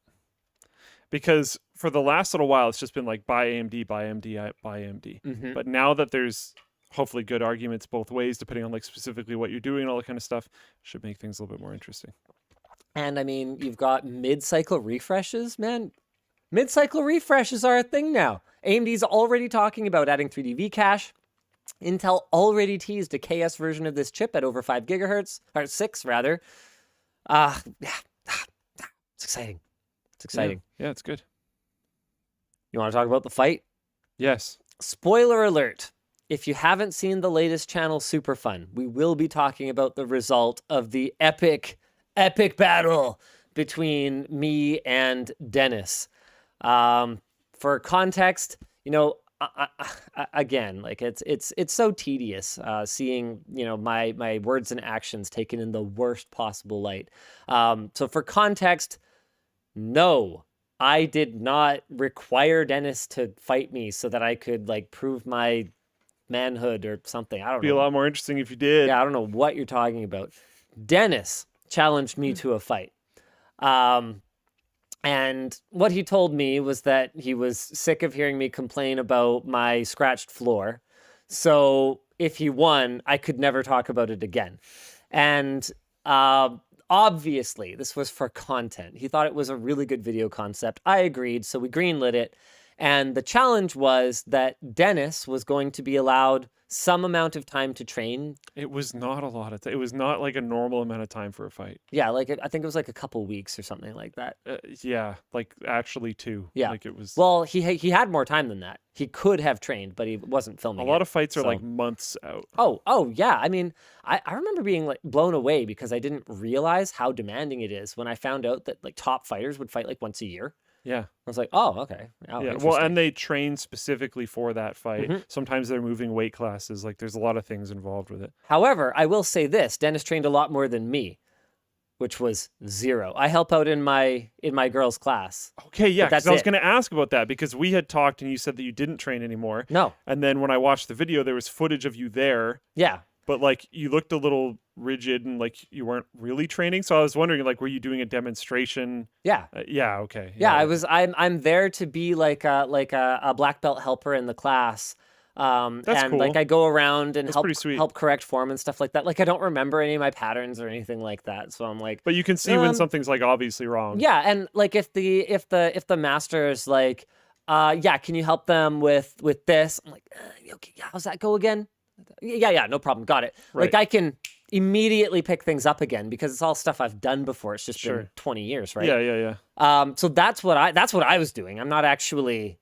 Because for the last little while, it's just been like buy AMD, buy AMD, buy AMD. Mm-hmm. But now that there's hopefully good arguments both ways, depending on like specifically what you're doing and all that kind of stuff, should make things a little bit more interesting. And I mean, you've got mid-cycle refreshes, man. Mid-cycle refreshes are a thing now. AMD's already talking about adding 3D V-cache. Intel already teased a KS version of this chip at over 5 gigahertz, or 6 rather. Yeah, it's exciting. It's exciting. Yeah, it's good. You want to talk about the fight? Yes. Spoiler alert. If you haven't seen the latest channel, Super Fun, we will be talking about the result of the epic battle between me and Dennis. For context, you know, again, like it's so tedious seeing, you know, my words and actions taken in the worst possible light. So for context, no, I did not require Dennis to fight me so that I could like prove my manhood or something. I don't know. It'd be a lot more interesting if you did. Yeah, I don't know what you're talking about. Dennis challenged me to a fight. And what he told me was that he was sick of hearing me complain about my scratched floor. So if he won, I could never talk about it again. And obviously, this was for content. He thought it was a really good video concept. I agreed, so we greenlit it. And the challenge was that Dennis was going to be allowed some amount of time to train. It was not a lot of time. It was not like a normal amount of time for a fight. Yeah, like I think it was like a couple weeks or something like that. Yeah, like actually 2. Yeah. Like it was. Well, he had more time than that. He could have trained, but he wasn't filming a lot it, of fights are so. like months out. Oh, yeah. I mean, I remember being like blown away because I didn't realize how demanding it is when I found out that like top fighters would fight like once a year. Yeah. I was like, oh, okay. Oh, yeah. Well, and they train specifically for that fight. Mhm. Sometimes they're moving weight classes. Like there's a lot of things involved with it. However, I will say this: Dennis trained a lot more than me, which was 0. I help out in my girls' class. Okay, yeah. But that's Because I was it. going to ask about that because we had talked and you said that you didn't train anymore. No. And then when I watched the video, there was footage of you there. Yeah. But like you looked a little rigid and like you weren't really training. So I was wondering, like, were you doing a demonstration? Yeah. Yeah. Okay. Yeah. I'm there to be like a black belt helper in the class. That's and cool. like I go around and That's pretty sweet. help correct form and stuff like that. Like I don't remember any of my patterns or anything like that. So I'm like, But you can see when something's like obviously wrong. yeah, and like if the master is like, yeah, can you help them with this? I'm like, okay, how's that go again? Yeah, no problem, got it. Right. Like I can immediately pick things up again because it's all stuff I've done before. It's just been Sure. 20 years, right? Yeah. So that's what I was doing. I'm not actually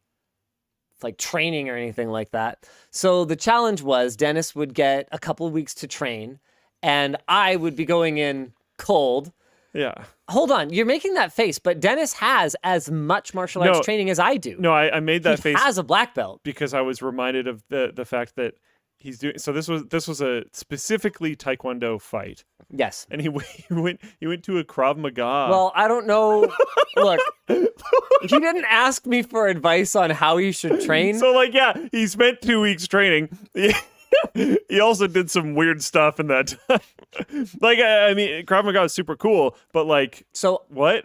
like training or anything like that. So the challenge was Dennis would get a couple of weeks to train and I would be going in cold. Yeah. Hold on, you're making that face, but Dennis has as much martial arts training as I do. No, I made that face He has a black belt. because I was reminded of the fact that he's doing. So this was a specifically Taekwondo fight, Yes. and he went to a Krav Maga. Well, I don't know. Look, he didn't ask me for advice on how he should train. So like, yeah, he spent 2 weeks training. He also did some weird stuff in that time. Like, I mean, Krav Maga is super cool, but like, So, what?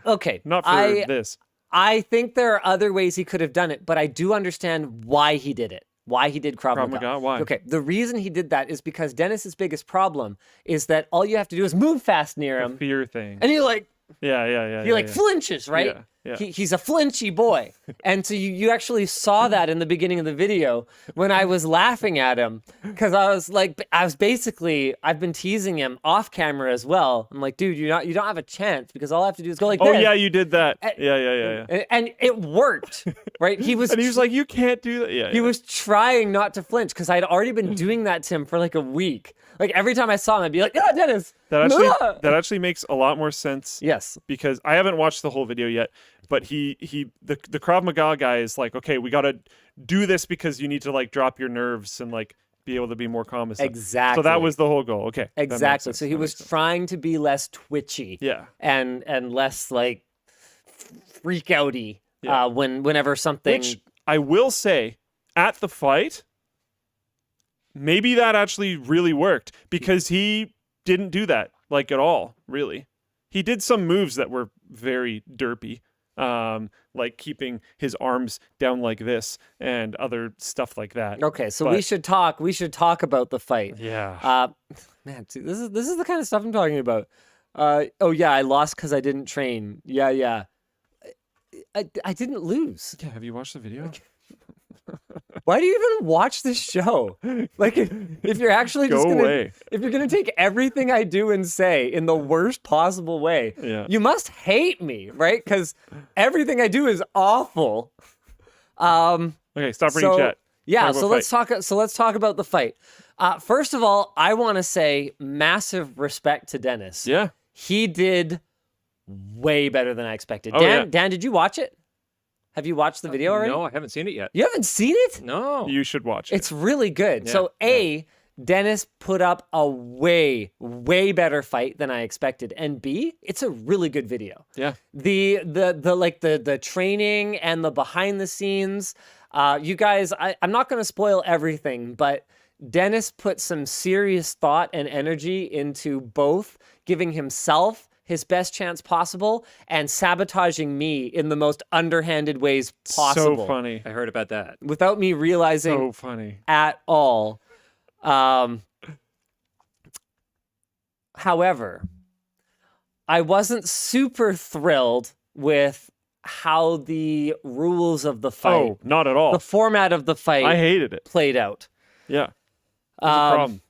okay. Not for this. I think there are other ways he could have done it, but I do understand why he did it. Why he did Krav Maga. Why? Okay, the reason he did that is because Dennis's biggest problem is that all you have to do is move fast near him, Fear thing. and he like Yeah. flinches, right? Yeah. He's a flinchy boy. And so you actually saw that in the beginning of the video when I was laughing at him because I've been teasing him off camera as well. I'm like, dude, you don't have a chance because all I have to do is go like Oh this. yeah, you did that. Yeah. And it worked, right? And he was like, you can't do that. Yeah. he was trying not to flinch because I'd already been doing that to him for like a week. Like every time I saw him, I'd be like, yeah, Dennis. That actually makes a lot more sense. Yes. Because I haven't watched the whole video yet, but the Krav Maga guy is like, okay, we got to do this because you need to like drop your nerves and like be able to be more calm and stuff. Exactly. So that was the whole goal. Okay. that makes Exactly. sense. So he That was makes sense. trying to be less twitchy. Yeah. And less like freak outy Yeah. whenever something. Which I will say, at the fight, maybe that actually really worked because he didn't do that like at all, really. He did some moves that were very derpy, like keeping his arms down like this and other stuff like that. Okay, so we should talk about the fight. Yeah. Man, see, this is the kind of stuff I'm talking about. Oh yeah, I lost because I didn't train. Yeah. I didn't lose. Yeah. Have you watched the video? Why do you even watch this show? Like, if you're actually just Go gonna, away. if you're gonna take everything I do and say in the worst possible way, Yeah. you must hate me, right? Because everything I do is awful. Okay, stop reading chat. Yeah, Talk so about let's talk. So let's talk about the fight. First of all, I want to say massive respect to Dennis. Yeah. He did way better than I expected. Oh, Dan, yeah. Dan, did you watch it? Have you watched the video already? No, I haven't seen it yet. You haven't seen it? No. You should watch it. It's really good. Yeah, So Dennis put up a way better fight than I expected. And B, it's a really good video. Yeah. The training and the behind the scenes. You guys, I'm not going to spoil everything, but Dennis put some serious thought and energy into both giving himself his best chance possible and sabotaging me in the most underhanded ways possible. So funny. I heard about that. Without me realizing So funny. at all. However, I wasn't super thrilled with how the rules of the fight, Oh, not at all. the format of the fight I hated it. played out. Yeah. That's a problem.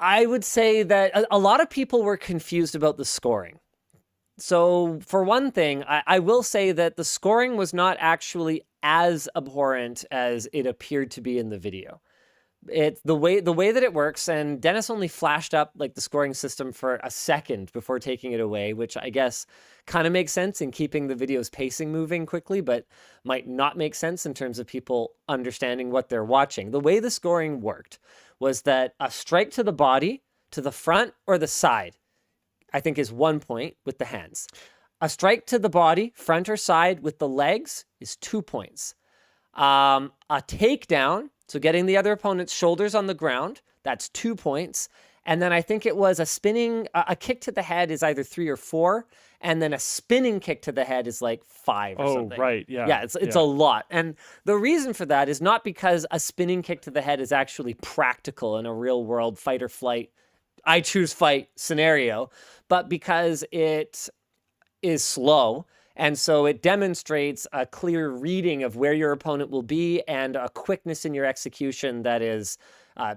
I would say that a lot of people were confused about the scoring. So for one thing, I will say that the scoring was not actually as abhorrent as it appeared to be in the video. It's the way that it works, and Dennis only flashed up like the scoring system for a second before taking it away, which I guess kind of makes sense in keeping the video's pacing moving quickly, but might not make sense in terms of people understanding what they're watching. The way the scoring worked was that a strike to the body, to the front or the side, I think is 1 point with the hands. A strike to the body, front or side with the legs is 2 points. A takedown, so getting the other opponent's shoulders on the ground, that's 2 points. And then I think it was a kick to the head is either 3 or 4. And then a spinning kick to the head is like 5 or something. Oh, right. Yeah. Yeah, it's a lot. And the reason for that is not because a spinning kick to the head is actually practical in a real world fight or flight, I choose fight scenario, but because it is slow And so it demonstrates a clear reading of where your opponent will be and a quickness in your execution that is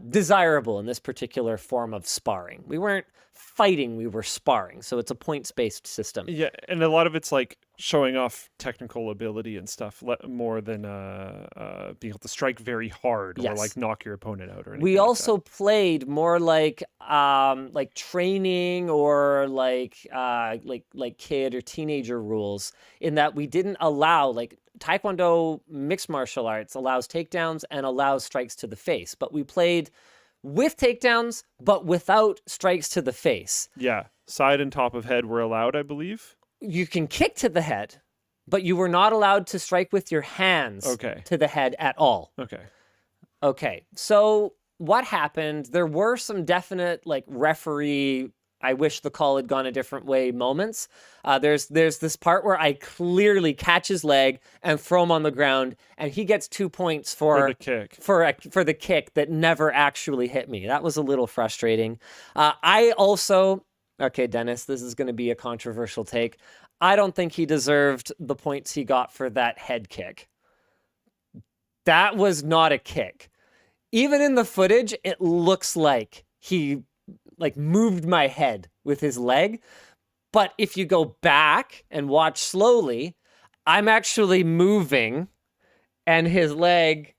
desirable in this particular form of sparring. We weren't fighting, we were sparring. So it's a points-based system. Yeah, and a lot of it's like showing off technical ability and stuff more than being able to strike very hard or Yes. like knock your opponent out or anything. We like also played more like training or like kid or teenager rules, in that we didn't allow, like, Taekwondo mixed martial arts allows takedowns and allows strikes to the face, but we played with takedowns but without strikes to the face. Yeah, side and top of head were allowed, I believe. You can kick to the head, but you were not allowed to strike with your hands Okay. to the head at all. Okay. Okay, so what happened? There were some definite, like, referee, I wish the call had gone a different way moments. There's this part where I clearly catch his leg and throw him on the ground, and he gets 2 points For the kick. for the kick that never actually hit me. That was a little frustrating. I also, okay, Dennis, this is going to be a controversial take. I don't think he deserved the points he got for that head kick. That was not a kick. Even in the footage, it looks like he moved my head with his leg. But if you go back and watch slowly, I'm actually moving and his leg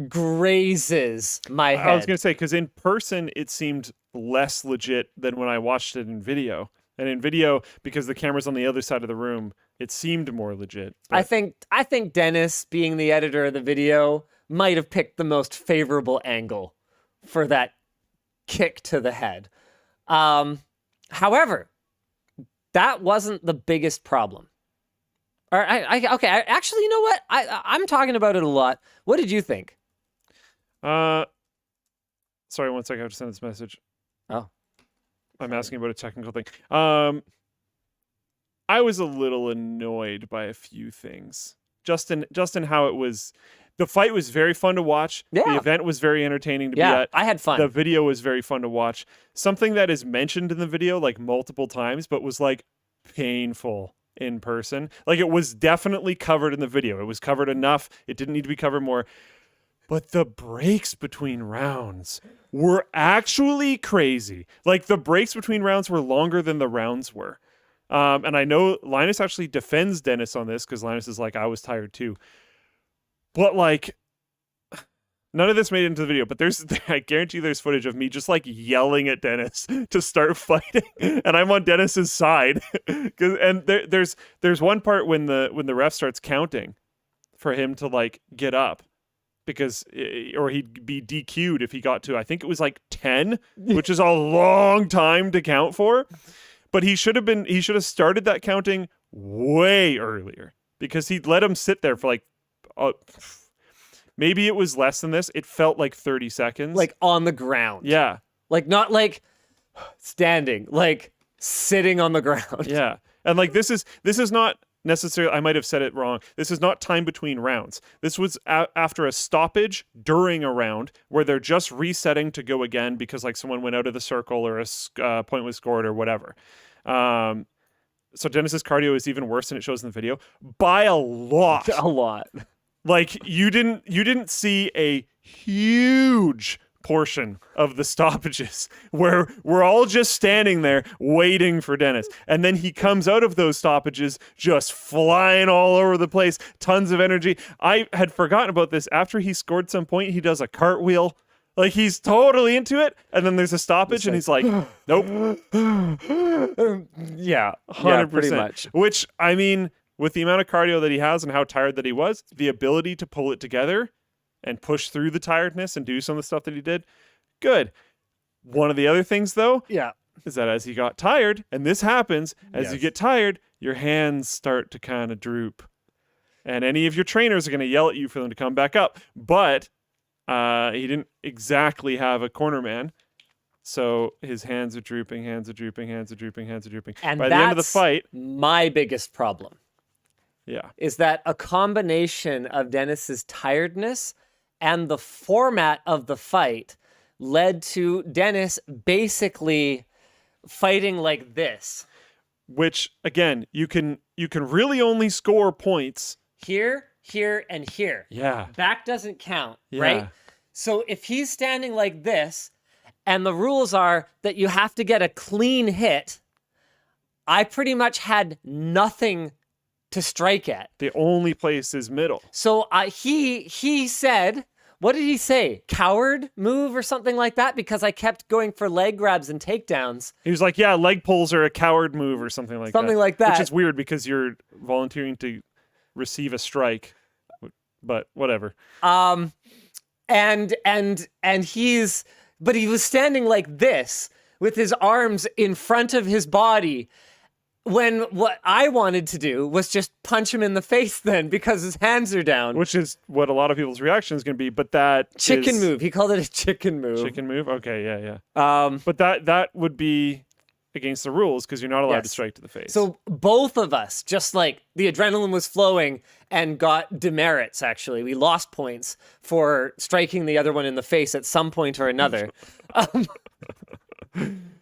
grazes my head. I was going to say, because in person, it seemed less legit than when I watched it in video. And in video, because the camera's on the other side of the room, it seemed more legit. I think Dennis, being the editor of the video, might have picked the most favorable angle for that kick to the head. However, that wasn't the biggest problem. Actually, you know what? I'm talking about it a lot. What did you think? Sorry, 1 second. I have to send this message. Oh. I'm asking about a technical thing. I was a little annoyed by a few things. Just in how it was. The fight was very fun to watch. Yeah. The event was very entertaining to be Yeah, at. I had fun. The video was very fun to watch. Something that is mentioned in the video like multiple times, but was like painful in person. Like, it was definitely covered in the video. It was covered enough. It didn't need to be covered more. But the breaks between rounds were actually crazy. Like, the breaks between rounds were longer than the rounds were. And I know Linus actually defends Dennis on this, because Linus is like, I was tired too. But, like, none of this made it into the video, but I guarantee there's footage of me just, like, yelling at Dennis to start fighting, and I'm on Dennis's side. And there's one part when the ref starts counting for him to, like, get up, or he'd be DQ'd if he got to, I think it was, like, 10, which is a long time to count for. But he should have started that counting way earlier, because he'd let him sit there for, like, maybe it was less than this. It felt like 30 seconds. Like, on the ground. Yeah. Like, not like standing, like sitting on the ground. Yeah. And, like, this is not necessarily, I might have said it wrong. This is not time between rounds. This was after a stoppage during a round where they're just resetting to go again because, like, someone went out of the circle or a point was scored or whatever. So Dennis's cardio is even worse than it shows in the video by a lot. A lot. Like, you didn't see a huge portion of the stoppages where we're all just standing there waiting for Dennis. And then he comes out of those stoppages just flying all over the place, tons of energy. I had forgotten about this. After he scored some point, he does a cartwheel. Like, he's totally into it. And then there's a stoppage and he's like, nope. Yeah. 100%. Pretty much. Which, I mean, with the amount of cardio that he has and how tired that he was, the ability to pull it together and push through the tiredness and do some of the stuff that he did, good. One of the other things, though, Yeah. is that as he got tired, and this happens, as you Yes. get tired, your hands start to kind of droop. And any of your trainers are going to yell at you for them to come back up. But he didn't exactly have a corner man. So his hands are drooping, hands are drooping, hands are drooping, hands are drooping. And by the end of the that's fight, my biggest problem. yeah. Is that a combination of Dennis's tiredness and the format of the fight led to Dennis basically fighting like this. which again, you can really only score points. Here, here, and here. Yeah. Back doesn't count, Yeah. right? So if he's standing like this, and the rules are that you have to get a clean hit, I pretty much had nothing to strike at. The only place is middle. So he said, what did he say? Coward move or something like that? Because I kept going for leg grabs and takedowns. He was like, yeah, leg pulls are a coward move or something like that. Something like that. Which is weird because you're volunteering to receive a strike. But whatever. And he was standing like this with his arms in front of his body, when what I wanted to do was just punch him in the face then, because his hands are down. Which is what a lot of people's reaction is going to be, but that Chicken is... move. He called it a chicken move. Chicken move? Okay, yeah. But that would be against the rules because you're not allowed to Yes. strike to the face. So both of us, just like the adrenaline was flowing and got demerits, actually. We lost points for striking the other one in the face at some point or another.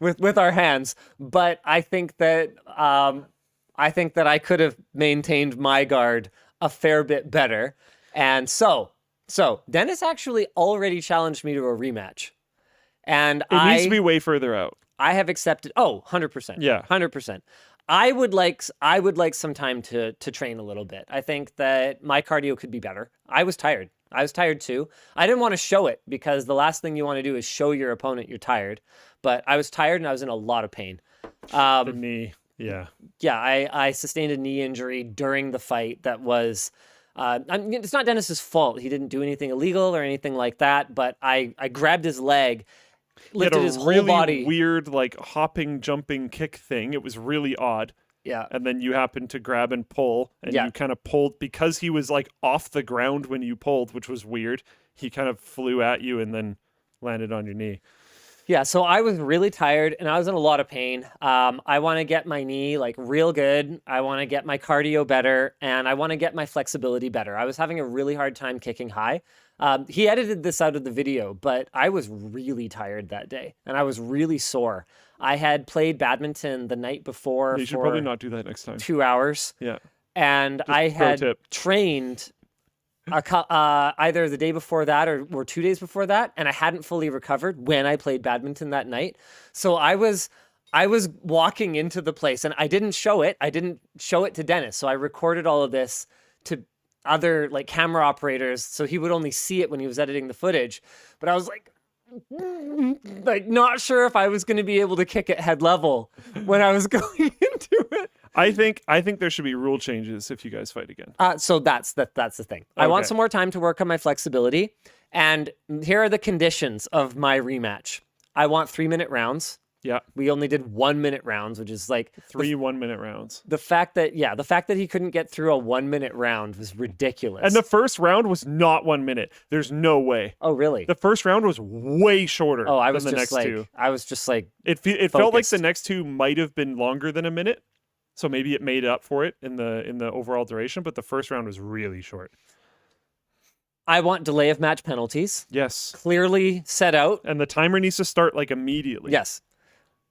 With our hands, but I think that I could have maintained my guard a fair bit better, and so Dennis actually already challenged me to a rematch, and it needs to be way further out. I have accepted. 100%. Yeah. 100%. I would like some time to train a little bit. I think that my cardio could be better. I was tired. I was tired too. I didn't want to show it because the last thing you want to do is show your opponent you're tired. But I was tired and I was in a lot of pain. The knee, yeah. Yeah, I sustained a knee injury during the fight that was... it's not Dennis's fault. He didn't do anything illegal or anything like that, but I grabbed his leg, lifted his whole body. Weird, like, hopping, jumping kick thing. It was really odd. Yeah. And then you happened to grab and pull, and you kind of pulled, because he was, like, off the ground when you pulled, which was weird. He kind of flew at you and then landed on your knee. Yeah, so I was really tired and I was in a lot of pain. I want to get my knee like real good. I want to get my cardio better, and I want to get my flexibility better. I was having a really hard time kicking high. He edited this out of the video, but I was really tired that day and I was really sore. I had played badminton the night before. You should probably not do that next time. 2 hours. Yeah. And Just I pro had tip. trained either the day before that or 2 days before that, and I hadn't fully recovered when I played badminton that night. So I was walking into the place, and I didn't show it. I didn't show it to Dennis. So I recorded all of this to other like camera operators, so he would only see it when he was editing the footage. But I was like not sure if I was going to be able to kick at head level when I was going into it. I think there should be rule changes if you guys fight again. So that's the thing. I want Okay. some more time to work on my flexibility. And here are the conditions of my rematch. I want 3-minute rounds. Yeah. We only did 1-minute rounds, which is like 3 1-minute rounds. the fact that he couldn't get through a 1-minute round was ridiculous. And the first round was not 1 minute. There's no way. oh really? The first round was way shorter I was than the just next like two. I was just like It felt like the focused. next two might have been longer than a minute. So maybe it made up for it in the overall duration, but the first round was really short. I want delay of match penalties Yes. clearly set out. And the timer needs to start like immediately. Yes.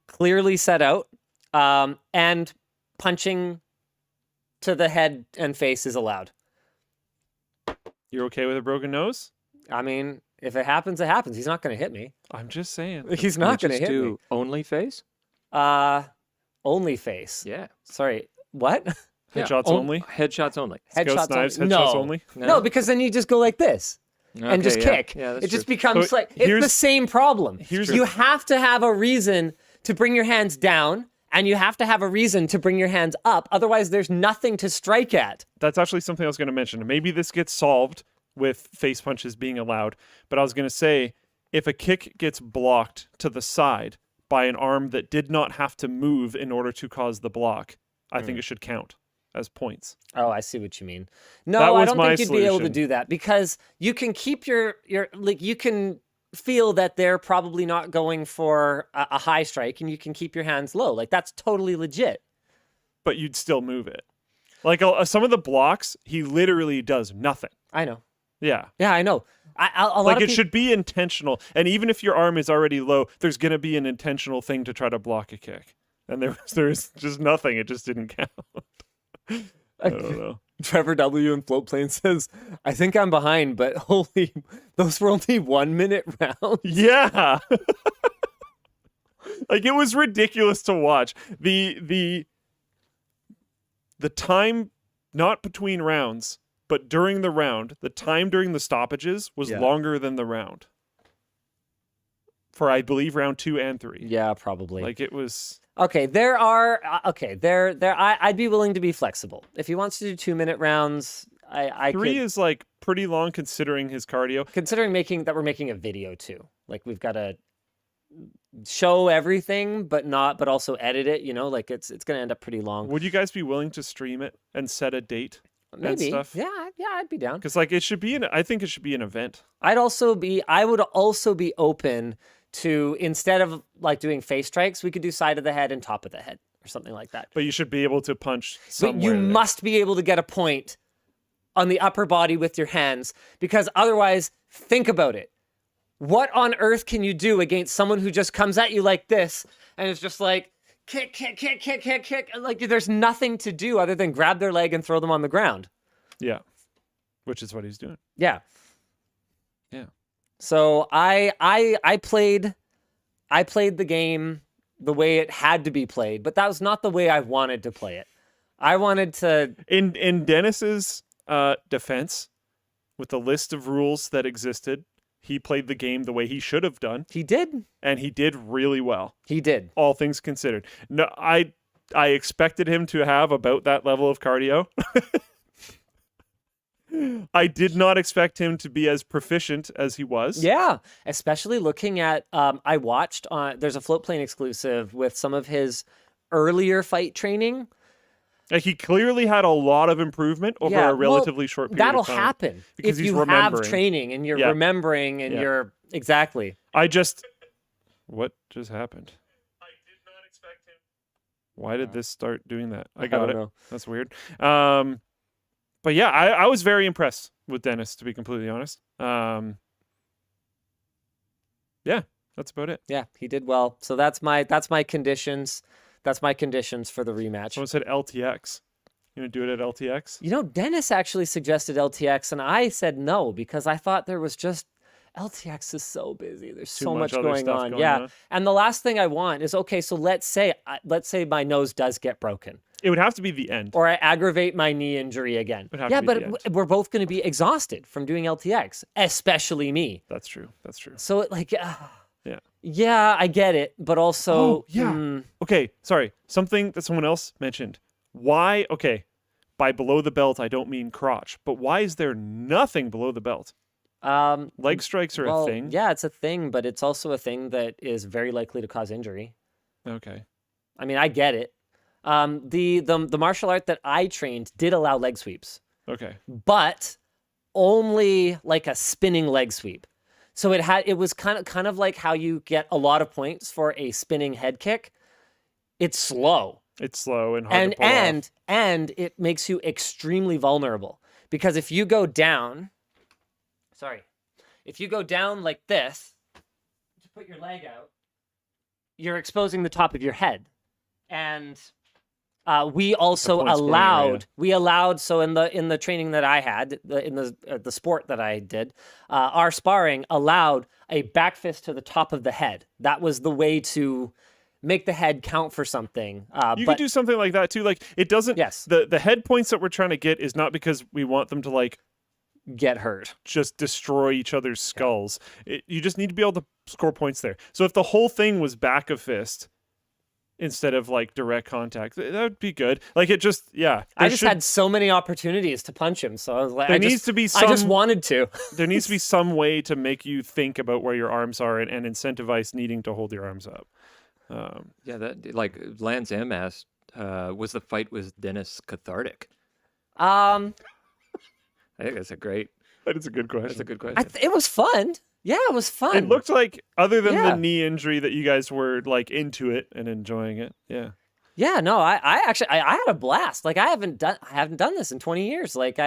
Clearly set out. And punching to the head and face is allowed. You're okay with a broken nose? I mean, if it happens, it happens. He's not going to hit me. I'm just saying. He's not going to Just hit me. do only face? Only face. Yeah. Sorry. What? Headshots Yeah. only? Headshots only. Ghost knives, only. headshots No. only? No, because then you just go like this and Okay, just yeah. kick. Yeah, that's it just true. becomes So like, it's the here's- same problem. here's- You have to have a reason to bring your hands down, and you have to have a reason to bring your hands up. Otherwise, there's nothing to strike at. That's actually something I was going to mention. Maybe this gets solved with face punches being allowed. But I was going to say, if a kick gets blocked to the side by an arm that did not have to move in order to cause the block, I think it should count as points. Oh, I see what you mean. That No, I was don't my think you'd be able to solution. do that because you can keep your like you can feel that they're probably not going for a high strike, and you can keep your hands low. Like that's totally legit. But you'd still move it. Like some of the blocks, he literally does nothing. I know. Yeah. Yeah, I know. A lot Like of it peop- should be intentional. And even if your arm is already low, there's going to be an intentional thing to try to block a kick. and there was just nothing. It just didn't count. I don't know. Trevor W in Floatplane says, I think I'm behind, but holy, those were only 1 minute rounds. Yeah. Like, it was ridiculous to watch. The time, not between rounds, but during the round, the time during the stoppages was longer than the round. For, I believe, round 2 and 3. Yeah, probably. Like, it was... Okay, I'd be willing to be flexible. If he wants to do 2 minute rounds, I 3 could, is, like, pretty long considering his cardio. considering we're making a video too. Like, we've got to show everything, but also edit it, you know, like it's going to end up pretty long. Would you guys be willing to stream it and set a date and Maybe. stuff? Yeah, I'd be down. Because, like, I think it should be an event. I would also be open to, instead of like doing face strikes, we could do side of the head and top of the head or something like that. But you should be able to punch But somewhere. you there. must be able to get a point on the upper body with your hands, because otherwise, think about it. What on earth can you do against someone who just comes at you like this and is just like, kick, kick, kick, kick, kick, kick? Like, there's nothing to do other than grab their leg and throw them on the ground. Yeah. Which is what he's doing. Yeah. Yeah. So I played the game the way it had to be played, but that was not the way I wanted to play it. I wanted to... In Dennis's defense, with the list of rules that existed, he played the game the way he should have done. He did. And he did really well. He did. All things considered. No, I expected him to have about that level of cardio. I did not expect him to be as proficient as he was. Yeah, especially looking at, I watched, there's a Floatplane exclusive with some of his earlier fight training. Like, he clearly had a lot of improvement over a relatively short period that'll of time. happen because if he's you have remembering. training and you're remembering and you're... Exactly. What just happened? I did not expect him. Why did this start doing that? I don't got it. know. That's weird. But yeah, I was very impressed with Dennis, to be completely honest. Yeah, that's about it. Yeah, he did well. So that's my conditions. That's my conditions for the rematch. Someone said LTX. You want to do it at LTX? You know, Dennis actually suggested LTX, and I said no because I thought there was just... LTX is so busy. There's so much going on. Yeah. And the last thing I want is, okay, so let's say my nose does get broken. It would have to be the end. Or I aggravate my knee injury again. Yeah, but we're both going to be exhausted from doing LTX, especially me. That's true. That's true. So, like, yeah. Yeah, I get it, but also... Okay, sorry. Something that someone else mentioned. Why, okay, by below the belt, I don't mean crotch, but why is there nothing below the belt? Leg strikes are a thing. Yeah, it's a thing, but it's also a thing that is very likely to cause injury. Okay. I mean, I get it. The martial art that I trained did allow leg sweeps. Okay. But only like a spinning leg sweep. So it was kind of like how you get a lot of points for a spinning head kick. It's slow. It's slow and hard to pull off. And it makes you extremely vulnerable, because if you go down like this, to put your leg out, you're exposing the top of your head. And we also allowed, so in the training that I had, in the sport that I did, our sparring allowed a back fist to the top of the head. That was the way to make the head count for something. You could do something like that too. Like, it doesn't, yes. The head points that we're trying to get is not because we want them to, like, get hurt, just destroy each other's skulls. You just need to be able to score points there. So if the whole thing was back of fist instead of, like, direct contact, that would be good. Like, it just, yeah. I just had so many opportunities to punch him, so I was like, I just wanted to. There needs to be some way to make you think about where your arms are and incentivize needing to hold your arms up. Yeah, that, like, Lance M asked, was the fight with Dennis cathartic? I think that's a good question. That's a good question. It was fun. Yeah, it was fun. It looked like, other than the knee injury, that you guys were, like, into it and enjoying it. Yeah. Yeah, no, I actually had a blast. Like, I haven't done this in 20 years. Like,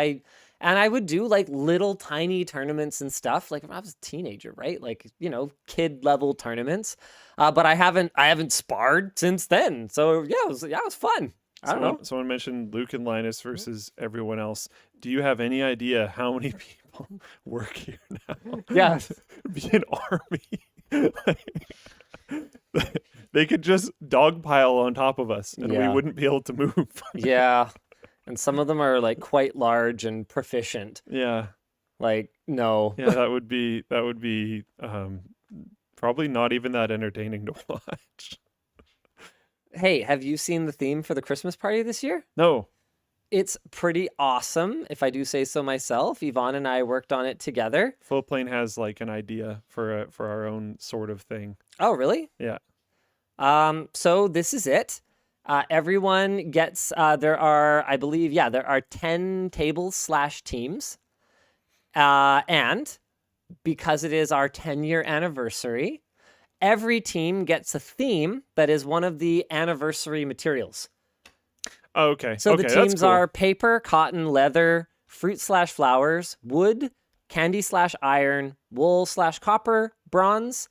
And I would do like little tiny tournaments and stuff. Like if I was a teenager, right? Like, you know, kid level tournaments. But I haven't sparred since then. So yeah, it was fun. I don't know. Someone mentioned Luke and Linus versus everyone else. Do you have any idea how many people work here now? Yeah. Be an army. They could just dogpile on top of us and we Yeah. wouldn't be able to move. Yeah. And some of them are like quite large and proficient. Yeah. Like, no. Yeah, that would be probably not even that entertaining to watch. Hey, have you seen the theme for the Christmas party this year? No. It's pretty awesome, if I do say so myself. Yvonne and I worked on it together. Full Plane has like an idea for our own sort of thing. Oh, really? Yeah. So this is it. Everyone gets, there are 10 tables / teams. And because it is our 10-year anniversary, every team gets a theme that is one of the anniversary materials. Oh, okay. So okay, the that's teams cool. are paper, cotton, leather, fruit / flowers, wood, candy / iron, wool / copper, bronze,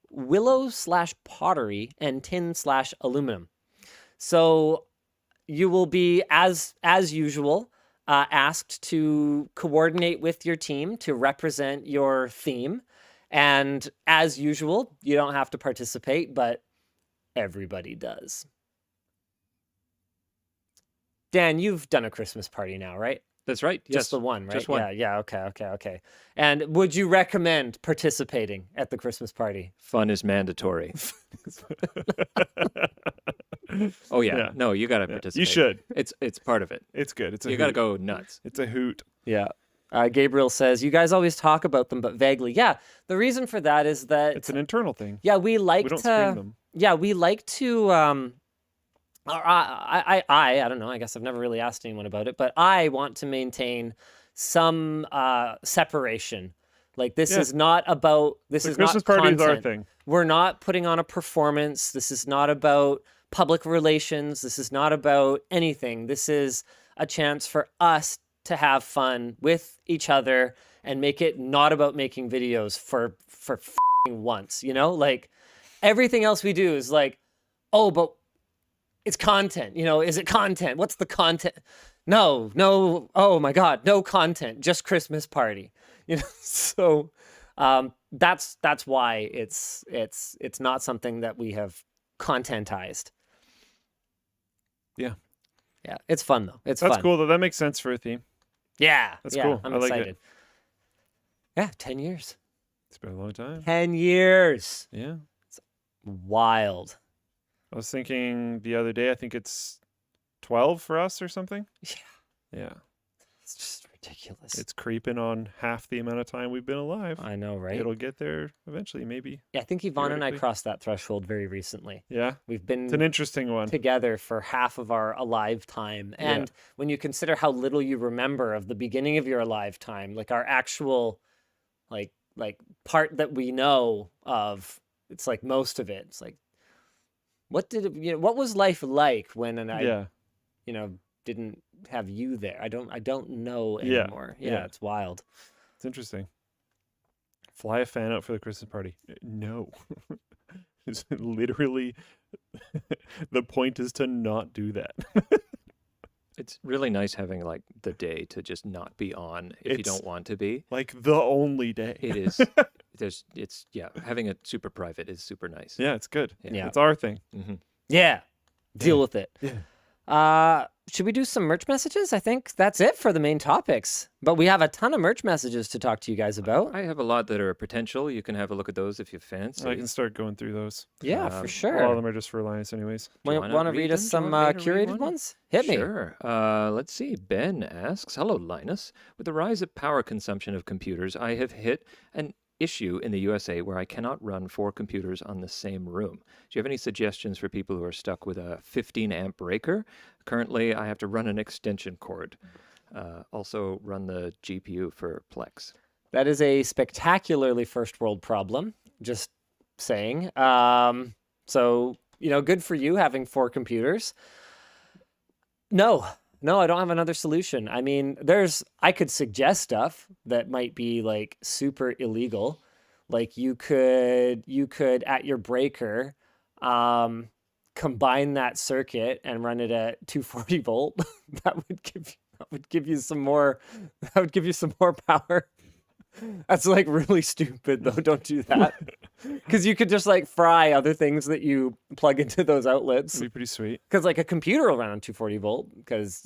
willow / pottery, and tin / aluminum. So you will be, as usual, asked to coordinate with your team to represent your theme. And as usual, you don't have to participate, but everybody does. Dan, you've done a Christmas party now, right? That's right. Just Yes. the one, right? just one. Yeah. Okay. And would you recommend participating at the Christmas party? Fun is mandatory. Oh yeah. Yeah. No, you got to Yeah. participate. You should. It's part of it. It's good. It's a You got to hoot. go nuts. It's a hoot. Yeah. Gabriel says, you guys always talk about them, but vaguely. Yeah. The reason for that is that, It's an internal thing. yeah, we like We don't to, screen them. yeah, we like to, I don't know, I guess I've never really asked anyone about it, but I want to maintain some separation. Like this Yeah. is not about, this The is Christmas not party is our content. thing. We're not putting on a performance. This is not about public relations. This is not about anything. This is a chance for us to have fun with each other and make it not about making videos for f***ing once, you know? Like everything else we do is like, oh, but it's content, you know? Is it content? What's the content? No, oh my God, no content, just Christmas party, you know? So that's why it's not something that we have contentized. Yeah. Yeah, it's fun though. It's That's fun. cool though. That makes sense for a theme. Yeah, That's yeah, cool. I'm I like it. excited. Yeah, 10 years. It's been a long time. 10 years. Yeah. Wild. I was thinking the other day, I think it's 12 for us or something. Yeah, Yeah. it's just ridiculous. It's creeping on half the amount of time we've been alive. I know, right? It'll get there eventually, maybe. Yeah, I think Yvonne and I theoretically. crossed that threshold very recently. Yeah. We've been It's an interesting one. together for half of our alive time. And when you consider how little you remember of the beginning of your alive time, like our actual like part that we know of, it's like most of it. It's like, what was life like when I Yeah. didn't have you there? I don't know Yeah, anymore. Yeah, yeah. it's wild. It's interesting. Fly a fan out for the Christmas party. No. It's literally the point is to not do that. It's really nice having like the day to just not be on if you It's- don't want to be. Like the only day. It is. Having it super private is super nice. Yeah, it's good. Yeah. It's our thing. Hmm. Yeah. Deal with it. Yeah. Should we do some merch messages? I think that's it for the main topics. But we have a ton of merch messages to talk to you guys about. I have a lot that are potential. You can have a look at those if you fancy. I can start going through those. Yeah, for Um, sure. All of them are just for Linus anyways. Do you wanna Want to read read us them? Do some you want me to read curated one? ones? Hit me. Sure. Let's see. Ben asks, "Hello, Linus. With the rise of power consumption of computers, I have hit an issue in the USA where I cannot run 4 computers on the same room. Do you have any suggestions for people who are stuck with a 15 amp breaker? Currently, I have to run an extension cord. Also, run the GPU for Plex." That is a spectacularly first world problem. Just saying. So, good for you having 4 computers. No, I don't have another solution. I mean, I could suggest stuff that might be like super illegal. Like you could at your breaker, combine that circuit and run it at 240 volt. That would give you some more power. That's like really stupid though. Don't do that. Because you could just like fry other things that you plug into those outlets. It'd be pretty sweet. Because like a computer will run on 240 volt because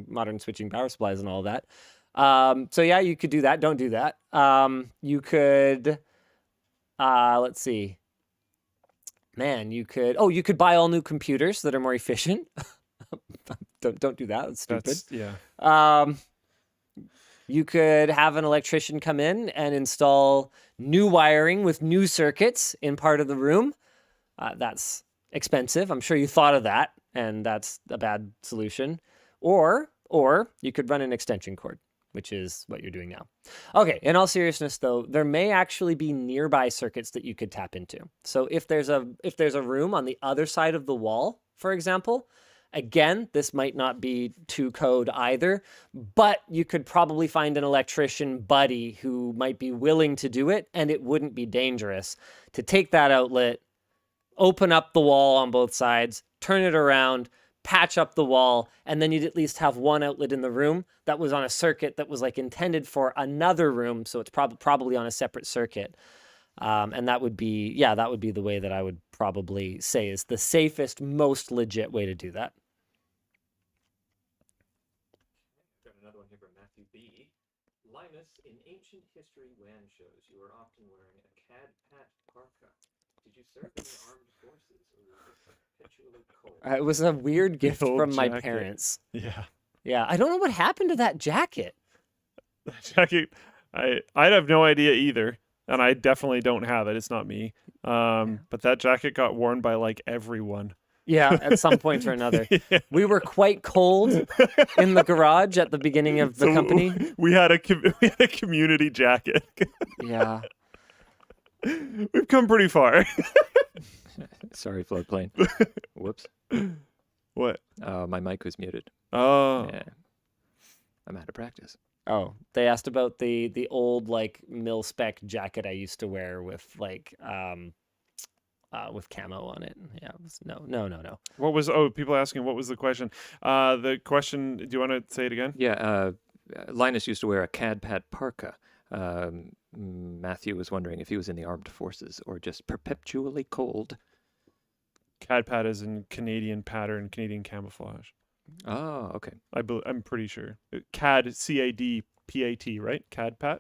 modern switching power supplies and all that. So yeah, you could do that. Don't do that. You could, let's see. Man, you could buy all new computers that are more efficient. Don't do that. That's stupid. Yeah. You could have an electrician come in and install new wiring with new circuits in part of the room. That's expensive. I'm sure you thought of that, and that's a bad solution. Or you could run an extension cord, which is what you're doing now. Okay, in all seriousness though, there may actually be nearby circuits that you could tap into. So if there's a room on the other side of the wall, for example, again, this might not be to code either, but you could probably find an electrician buddy who might be willing to do it, and it wouldn't be dangerous to take that outlet, open up the wall on both sides, turn it around, patch up the wall, and then you'd at least have one outlet in the room that was on a circuit that was like intended for another room, so it's probably on a separate circuit. And that would be the way that I would probably say is the safest, most legit way to do that. Got another one here from Matthew B. Linus, in ancient history WAN shows, you were often wearing a Cadpad parka. Did you serve in the armed forces, or were you perpetually cold? It was a weird gift old from my jacket. parents. Yeah. Yeah, I don't know what happened to that jacket. That jacket, I'd have no idea either. And I definitely don't have it. It's not me. But that jacket got worn by like everyone. Yeah, at some point or another. Yeah. We were quite cold in the garage at the beginning of the company. We had a community jacket. Yeah. We've come pretty far. Sorry, floodplain. Whoops. What? My mic was muted. Oh. Yeah. I'm out of practice. Oh, they asked about the old like mil spec jacket I used to wear with like with camo on it. Yeah, it was, no. What was? Oh, people asking what was the question? The question. Do you want to say it again? Yeah. Linus used to wear a Cadpad parka. Matthew was wondering if he was in the armed forces or just perpetually cold. Cadpad is in Canadian pattern, Canadian camouflage. Oh, okay. I'm pretty sure. CAD, CADPAT, right? Cadpat?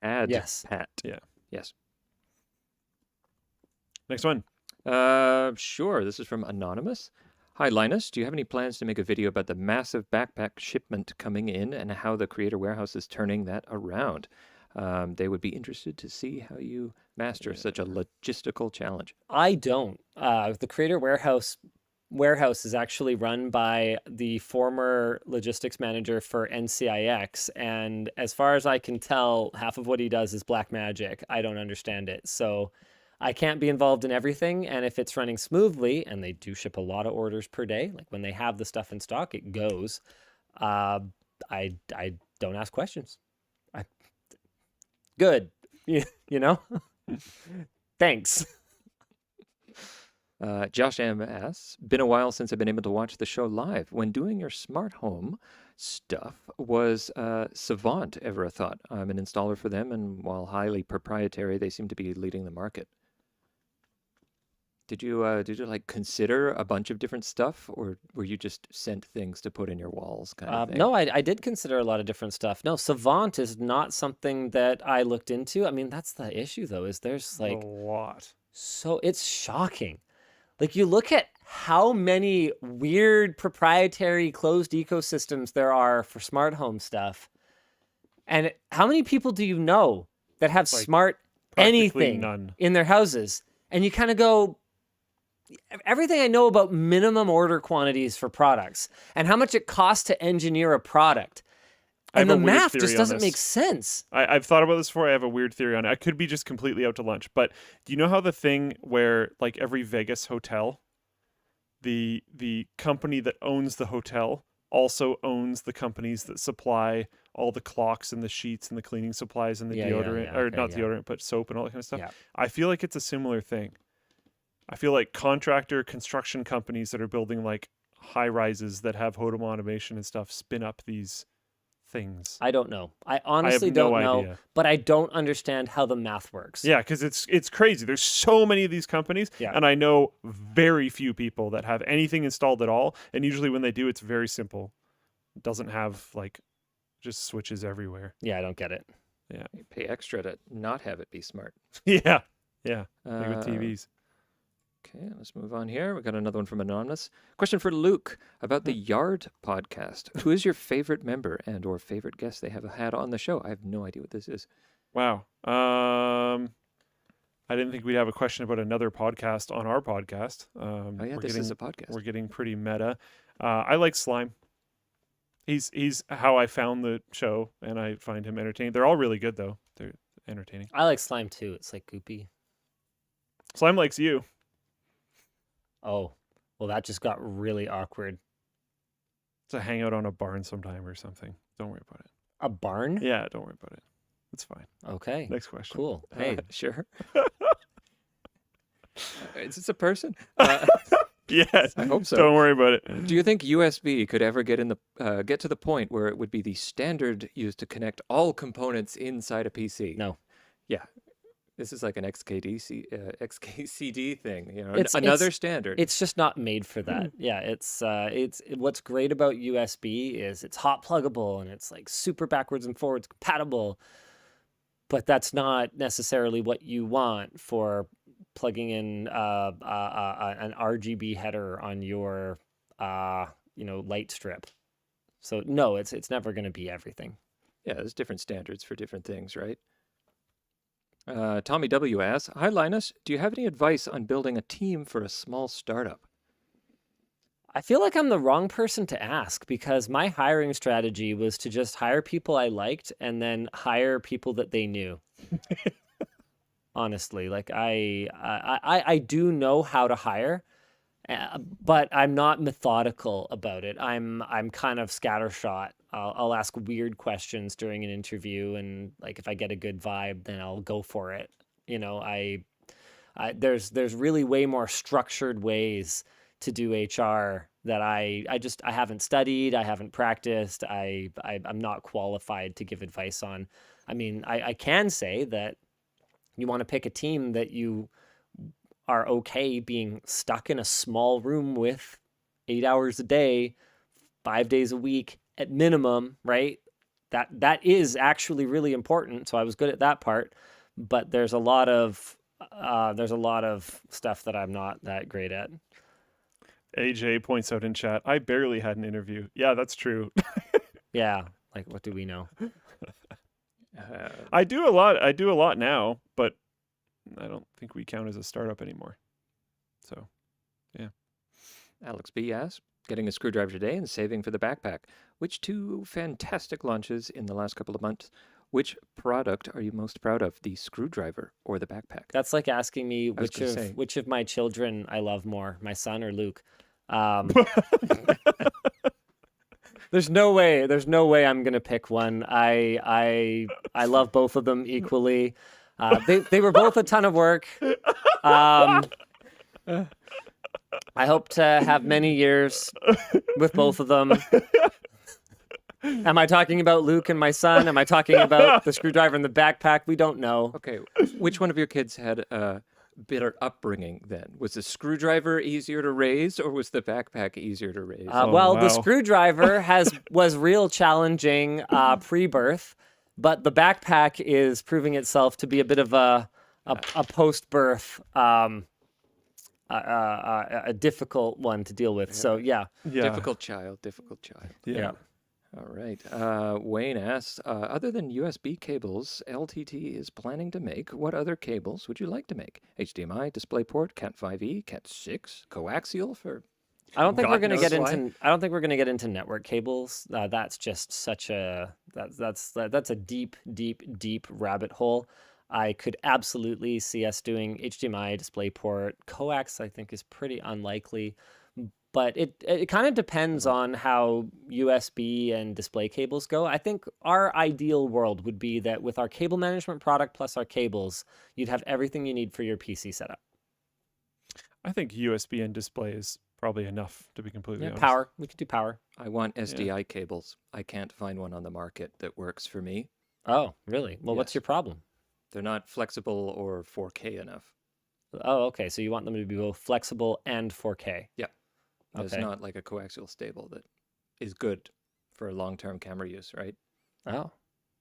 Cadpad. Yes. Yeah. Yes. Next one. Sure. This is from Anonymous. Hi, Linus. Do you have any plans to make a video about the massive backpack shipment coming in and how the Creator Warehouse is turning that around? They would be interested to see how you master such a logistical challenge. I don't. The Creator Warehouse is actually run by the former logistics manager for NCIX, and as far as I can tell, half of what he does is black magic. I don't understand it, so I can't be involved in everything. And if it's running smoothly, and they do ship a lot of orders per day, like when they have the stuff in stock, it goes. I don't ask questions. Good, you know. Thanks. Josh M. asks, been a while since I've been able to watch the show live. When doing your smart home stuff, was Savant ever a thought? I'm an installer for them, and while highly proprietary, they seem to be leading the market. Did you like consider a bunch of different stuff, or were you just sent things to put in your walls kind of thing? No, I did consider a lot of different stuff. No, Savant is not something that I looked into. I mean, that's the issue though, is there's like a lot. So it's shocking. Like you look at how many weird proprietary closed ecosystems there are for smart home stuff. And how many people do you know that have Like, smart practically anything none. in their houses? And you kind of go, everything I know about minimum order quantities for products and how much it costs to engineer a product. I And have the a weird math theory just on doesn't this. make sense. I've thought about this before. I have a weird theory on it. I could be just completely out to lunch, but do you know how the thing where like every Vegas hotel, the company that owns the hotel also owns the companies that supply all the clocks and the sheets and the cleaning supplies and the deodorant, or not deodorant, but soap and all that kind of stuff. Yeah. I feel like it's a similar thing. I feel like construction companies that are building like high rises that have home automation and stuff spin up these things. I don't know. I honestly have no don't know, idea. but I don't understand how the math works. Yeah, because it's crazy. There's so many of these companies, Yeah. and I know very few people that have anything installed at all. And usually when they do, it's very simple. It doesn't have like just switches everywhere. Yeah, I don't get it. You pay extra to not have it be smart. Yeah, like with Uh, TVs. Okay, let's move on here. We got another one from Anonymous. Question for Luke about the Yard podcast. Who is your favorite member and or favorite guest they have had on the show? I have no idea what this is. Wow. I didn't think we'd have a question about another podcast on our podcast. Oh yeah, this is a podcast. We're getting pretty meta. I like Slime. He's how I found the show, and I find him entertaining. They're all really good though. They're entertaining. I like slime too. It's like goopy. Slime likes you. Oh, well, that just got really awkward. It's a hangout on a barn sometime or something. Don't worry about it. A barn? Yeah, don't worry about it. It's fine. Okay. Next question. Cool. Hey, Sure. Is this a person? Yes. I hope so. Don't worry about it. Do you think USB could ever get to the point where it would be the standard used to connect all components inside a PC? No. Yeah. This is like an XKCD thing, you know, It's- another standard. it's just not made for that. Yeah, it's what's great about USB is it's hot pluggable and it's like super backwards and forwards compatible. But that's not necessarily what you want for plugging in an RGB header on your light strip. So no, it's never going to be everything. Yeah, there's different standards for different things, right? Tommy W asks, "Hi Linus, do you have any advice on building a team for a small startup?" I feel like I'm the wrong person to ask because my hiring strategy was to just hire people I liked and then hire people that they knew. Honestly, like I do know how to hire, but I'm not methodical about it. I'm kind of scattershot. I'll ask weird questions during an interview, and like if I get a good vibe, then I'll go for it. You know, there's really way more structured ways to do HR that I haven't studied, I haven't practiced, I'm not qualified to give advice on. I mean, I can say that you want to pick a team that you are okay being stuck in a small room with 8 hours a day, 5 days a week at minimum, right? That is actually really important. So I was good at that part, but there's a lot of stuff that I'm not that great at. AJ points out in chat, I barely had an interview. Yeah, that's true. Yeah, like what do we know? I do a lot now, but I don't think we count as a startup anymore. So, yeah. Alex B asks, "Getting a screwdriver today and saving for the backpack. Which two fantastic launches in the last couple of months? Which product are you most proud of, the screwdriver or the backpack?" That's like asking me was gonna say. which of my children I love more, my son or Luke. There's no way I'm gonna pick one. I love both of them equally. They were both a ton of work. I hope to have many years with both of them. Am I talking about Luke and my son? Am I talking about the screwdriver and the backpack? We don't know. Okay, which one of your kids had a better upbringing then? Was the screwdriver easier to raise or was the backpack easier to raise? Well, wow. the screwdriver was real challenging pre-birth, but the backpack is proving itself to be a bit of a post-birth a difficult one to deal with. So yeah. Difficult child. Yeah. All right. Wayne asks, other than USB cables LTT is planning to make, what other cables would you like to make? HDMI, DisplayPort, Cat5e, Cat6, coaxial for... I don't think God we're going to knows get why. into. I don't think we're going to get into network cables. That's just such a that's a deep rabbit hole. I could absolutely see us doing HDMI, DisplayPort, coax. I think is pretty unlikely, But it kind of depends on how USB and display cables go. I think our ideal world would be that with our cable management product plus our cables, you'd have everything you need for your PC setup. I think USB and display is probably enough, to be completely honest. Power. We could do power. I want SDI cables. I can't find one on the market that works for me. Oh, really? Well, what's Yes. your problem? They're not flexible or 4K enough. Oh, okay. So you want them to be both flexible and 4K. Yeah. There's Okay. not like a coaxial stable that is good for long-term camera use, right? Oh,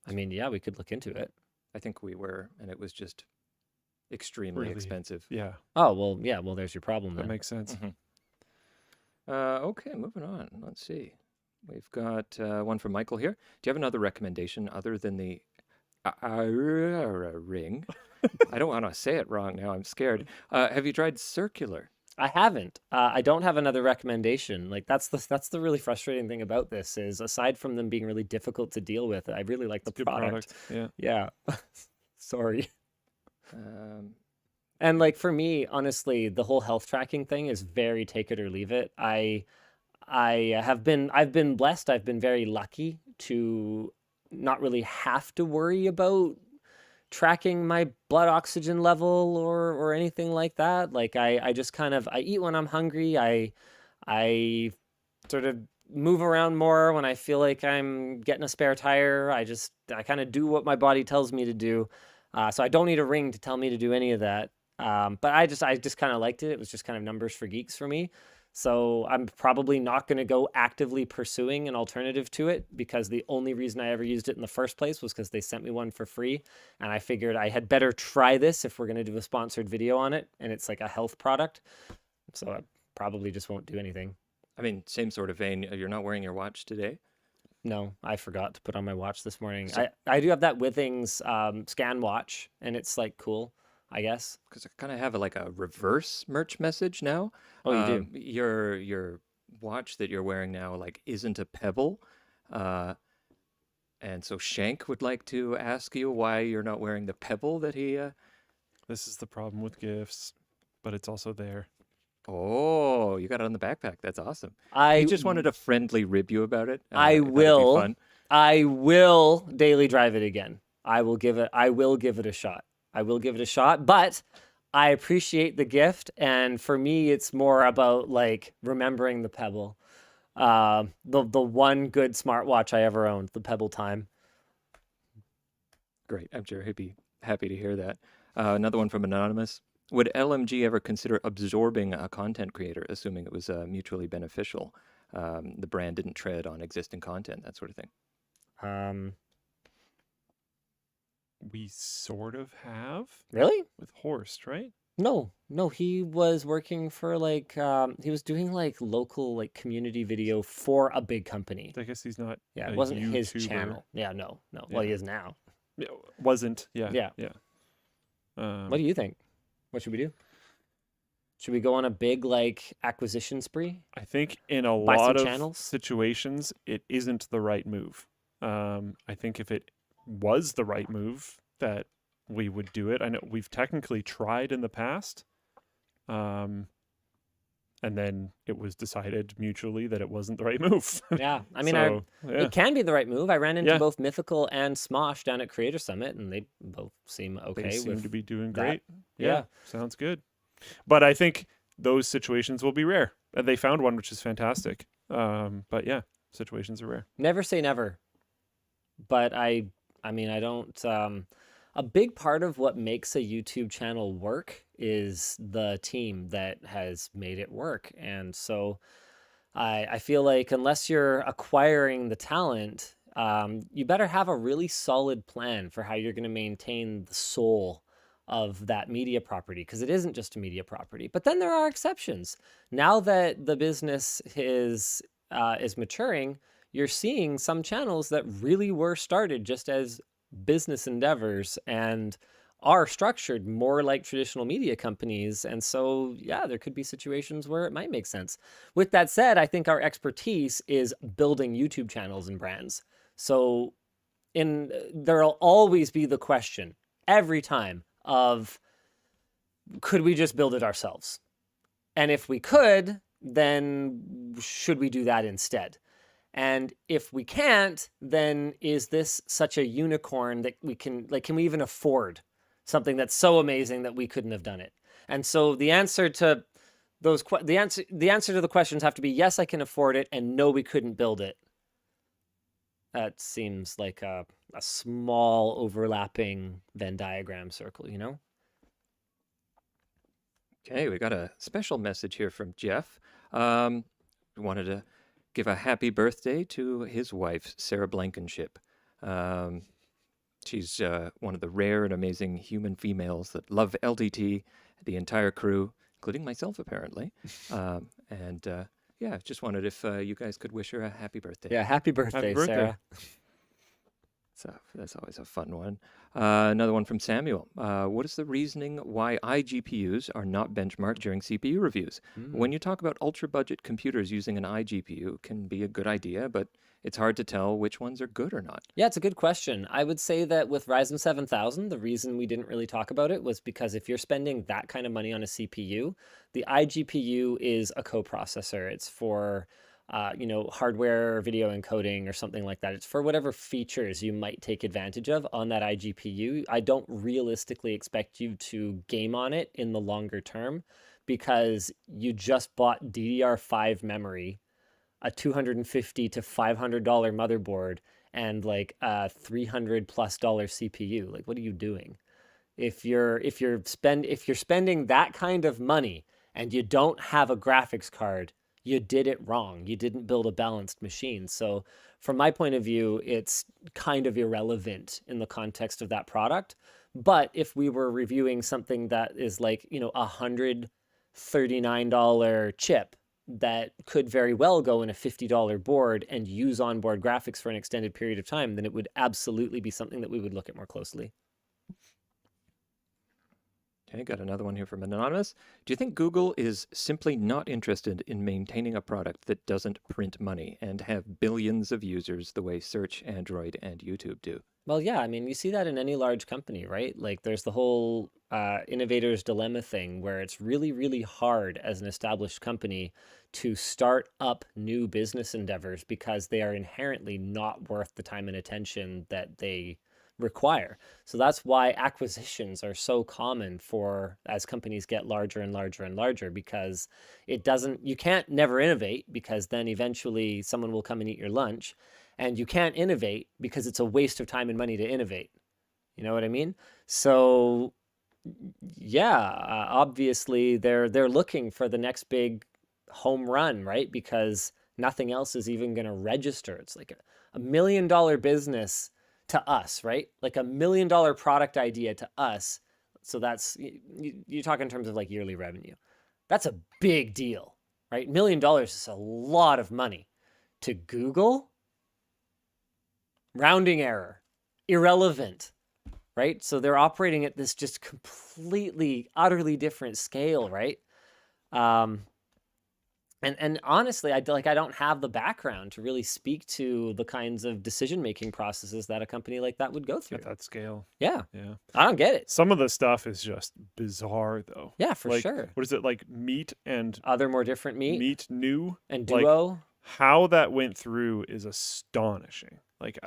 I mean, yeah, we could look into it. I think we were, and it was just extremely Really? expensive. Yeah, Oh, well, yeah. Well, there's your problem that then. makes sense. Okay, moving on. Let's see. We've got one from Michael here. Do you have another recommendation other than the Oura Ring? I don't want to say it wrong now. I'm scared. Have you tried Circular? I haven't. I don't have another recommendation. Like that's the really frustrating thing about this is aside from them being really difficult to deal with, I really like the Good product. Yeah. Yeah. Sorry. Um, And like for me, honestly, the whole health tracking thing is very take it or leave it. I've been blessed. I've been very lucky to not really have to worry about tracking my blood oxygen level or anything like that. Like I just kind of I eat when I'm hungry. I sort of move around more when I feel like I'm getting a spare tire. I kind of do what my body tells me to do. So I don't need a ring to tell me to do any of that. But I just kind of liked it. It was just kind of numbers for geeks for me. So I'm probably not going to go actively pursuing an alternative to it because the only reason I ever used it in the first place was because they sent me one for free. And I figured I had better try this if we're going to do a sponsored video on it. And it's like a health product. So I probably just won't do anything. I mean, same sort of vein. You're not wearing your watch today? No, I forgot to put on my watch this morning. So- I do have that Withings scan watch and it's like cool, I guess. Because I kind of have like a reverse merch message now. Oh, you do? Your watch that you're wearing now like isn't a Pebble, and so Shank would like to ask you why you're not wearing the Pebble that he. This is the problem with gifts, but it's also there. Oh, you got it on the backpack. That's awesome. I He just wanted to friendly rib you about it. I thought it'd be will. fun. I will daily drive it again. I will give it a shot. I will give it a shot, but I appreciate the gift. And for me, it's more about like remembering the Pebble. The one good smartwatch I ever owned, the Pebble Time. Great. I'm sure he'd be happy to hear that. Another one from Anonymous. Would LMG ever consider absorbing a content creator, assuming it was mutually beneficial? The brand didn't tread on existing content, that sort of thing. We sort of have Really? with Horst, right? No, he was working for like he was doing like local like community video for a big company. I guess he's not. Yeah, a it wasn't his YouTuber. channel. Yeah, no. Well, he Yeah. is now. Yeah, wasn't. Yeah. Yeah. Yeah. What do you think? What should we do? Should we go on a big like acquisition spree? I think in a Buy some lot of channels? situations, it isn't the right move. I think if it was the right move, that we would do it. I know we've technically tried in the past, and then it was decided mutually that it wasn't the right move. Yeah, I mean, So, yeah. it can be the right move. I ran into Yeah. both Mythical and Smosh down at Creator Summit, and they both seem okay They seem with to be doing that. great. Yeah. Sounds good. But I think those situations will be rare. And they found one, which is fantastic. But yeah, situations are rare. Never say never. But I mean, I don't. A big part of what makes a YouTube channel work is the team that has made it work. And so I feel like unless you're acquiring the talent, you better have a really solid plan for how you're going to maintain the soul of that media property, because it isn't just a media property. But then there are exceptions. Now that the business is maturing, you're seeing some channels that really were started just as business endeavors and are structured more like traditional media companies. And so, yeah, there could be situations where it might make sense. With that said, I think our expertise is building YouTube channels and brands. So there'll always be the question every time of, could we just build it ourselves? And if we could, then should we do that instead? And if we can't, then is this such a unicorn that we can, like, can we even afford something that's so amazing that we couldn't have done it? And so the answer to those, the answer to the questions have to be, yes, I can afford it, and no, we couldn't build it. That seems like a small overlapping Venn diagram circle, you know? Okay, we got a special message here from Jeff. Wanted to give a happy birthday to his wife, Sarah Blankenship. She's one of the rare and amazing human females that love LTT, the entire crew, including myself, apparently. Yeah, just wondered if you guys could wish her a happy birthday. Yeah, happy birthday, Sarah. So that's always a fun one. Another one from Samuel. What is the reasoning why iGPUs are not benchmarked during CPU reviews? When you talk about ultra-budget computers using an iGPU, can be a good idea, but it's hard to tell which ones are good or not. Yeah, it's a good question. I would say that with Ryzen 7000, the reason we didn't really talk about it was because if you're spending that kind of money on a CPU, the iGPU is a coprocessor. It's for hardware video encoding or something like that. It's for whatever features you might take advantage of on that iGPU. I don't realistically expect you to game on it in the longer term because you just bought DDR5 memory, a $250 to $500 motherboard, and like a $300+ CPU. Like, what are you doing? If you're spending that kind of money and you don't have a graphics card, you did it wrong. You didn't build a balanced machine. So from my point of view, it's kind of irrelevant in the context of that product. But if we were reviewing something that is like, a $139 chip that could very well go in a $50 board and use onboard graphics for an extended period of time, then it would absolutely be something that we would look at more closely. Okay, got another one here from Anonymous. Do you think Google is simply not interested in maintaining a product that doesn't print money and have billions of users the way Search, Android, and YouTube do? Well, yeah, I mean, you see that in any large company, right? Like there's the whole innovator's dilemma thing where it's really, really hard as an established company to start up new business endeavors because they are inherently not worth the time and attention that they require. So that's why acquisitions are so common as companies get larger and larger and larger, because you can't never innovate because then eventually someone will come and eat your lunch, and you can't innovate because it's a waste of time and money to innovate. You know what I mean? So yeah, obviously they're looking for the next big home run, right? Because nothing else is even going to register. It's like a $1 million business to us, right? Like $1 million product idea to us. So that's, you talk in terms of like yearly revenue. That's a big deal, right? $1 million is a lot of money. To Google, rounding error, irrelevant, right? So they're operating at this just completely, utterly different scale, right? And honestly, I don't have the background to really speak to the kinds of decision-making processes that a company like that would go through. At that scale. Yeah. Yeah. I don't get it. Some of the stuff is just bizarre, though. Yeah, for like, sure. What is it, like Meet and Other more different Meet New? and Like, Duo. how that went through is astonishing. Like,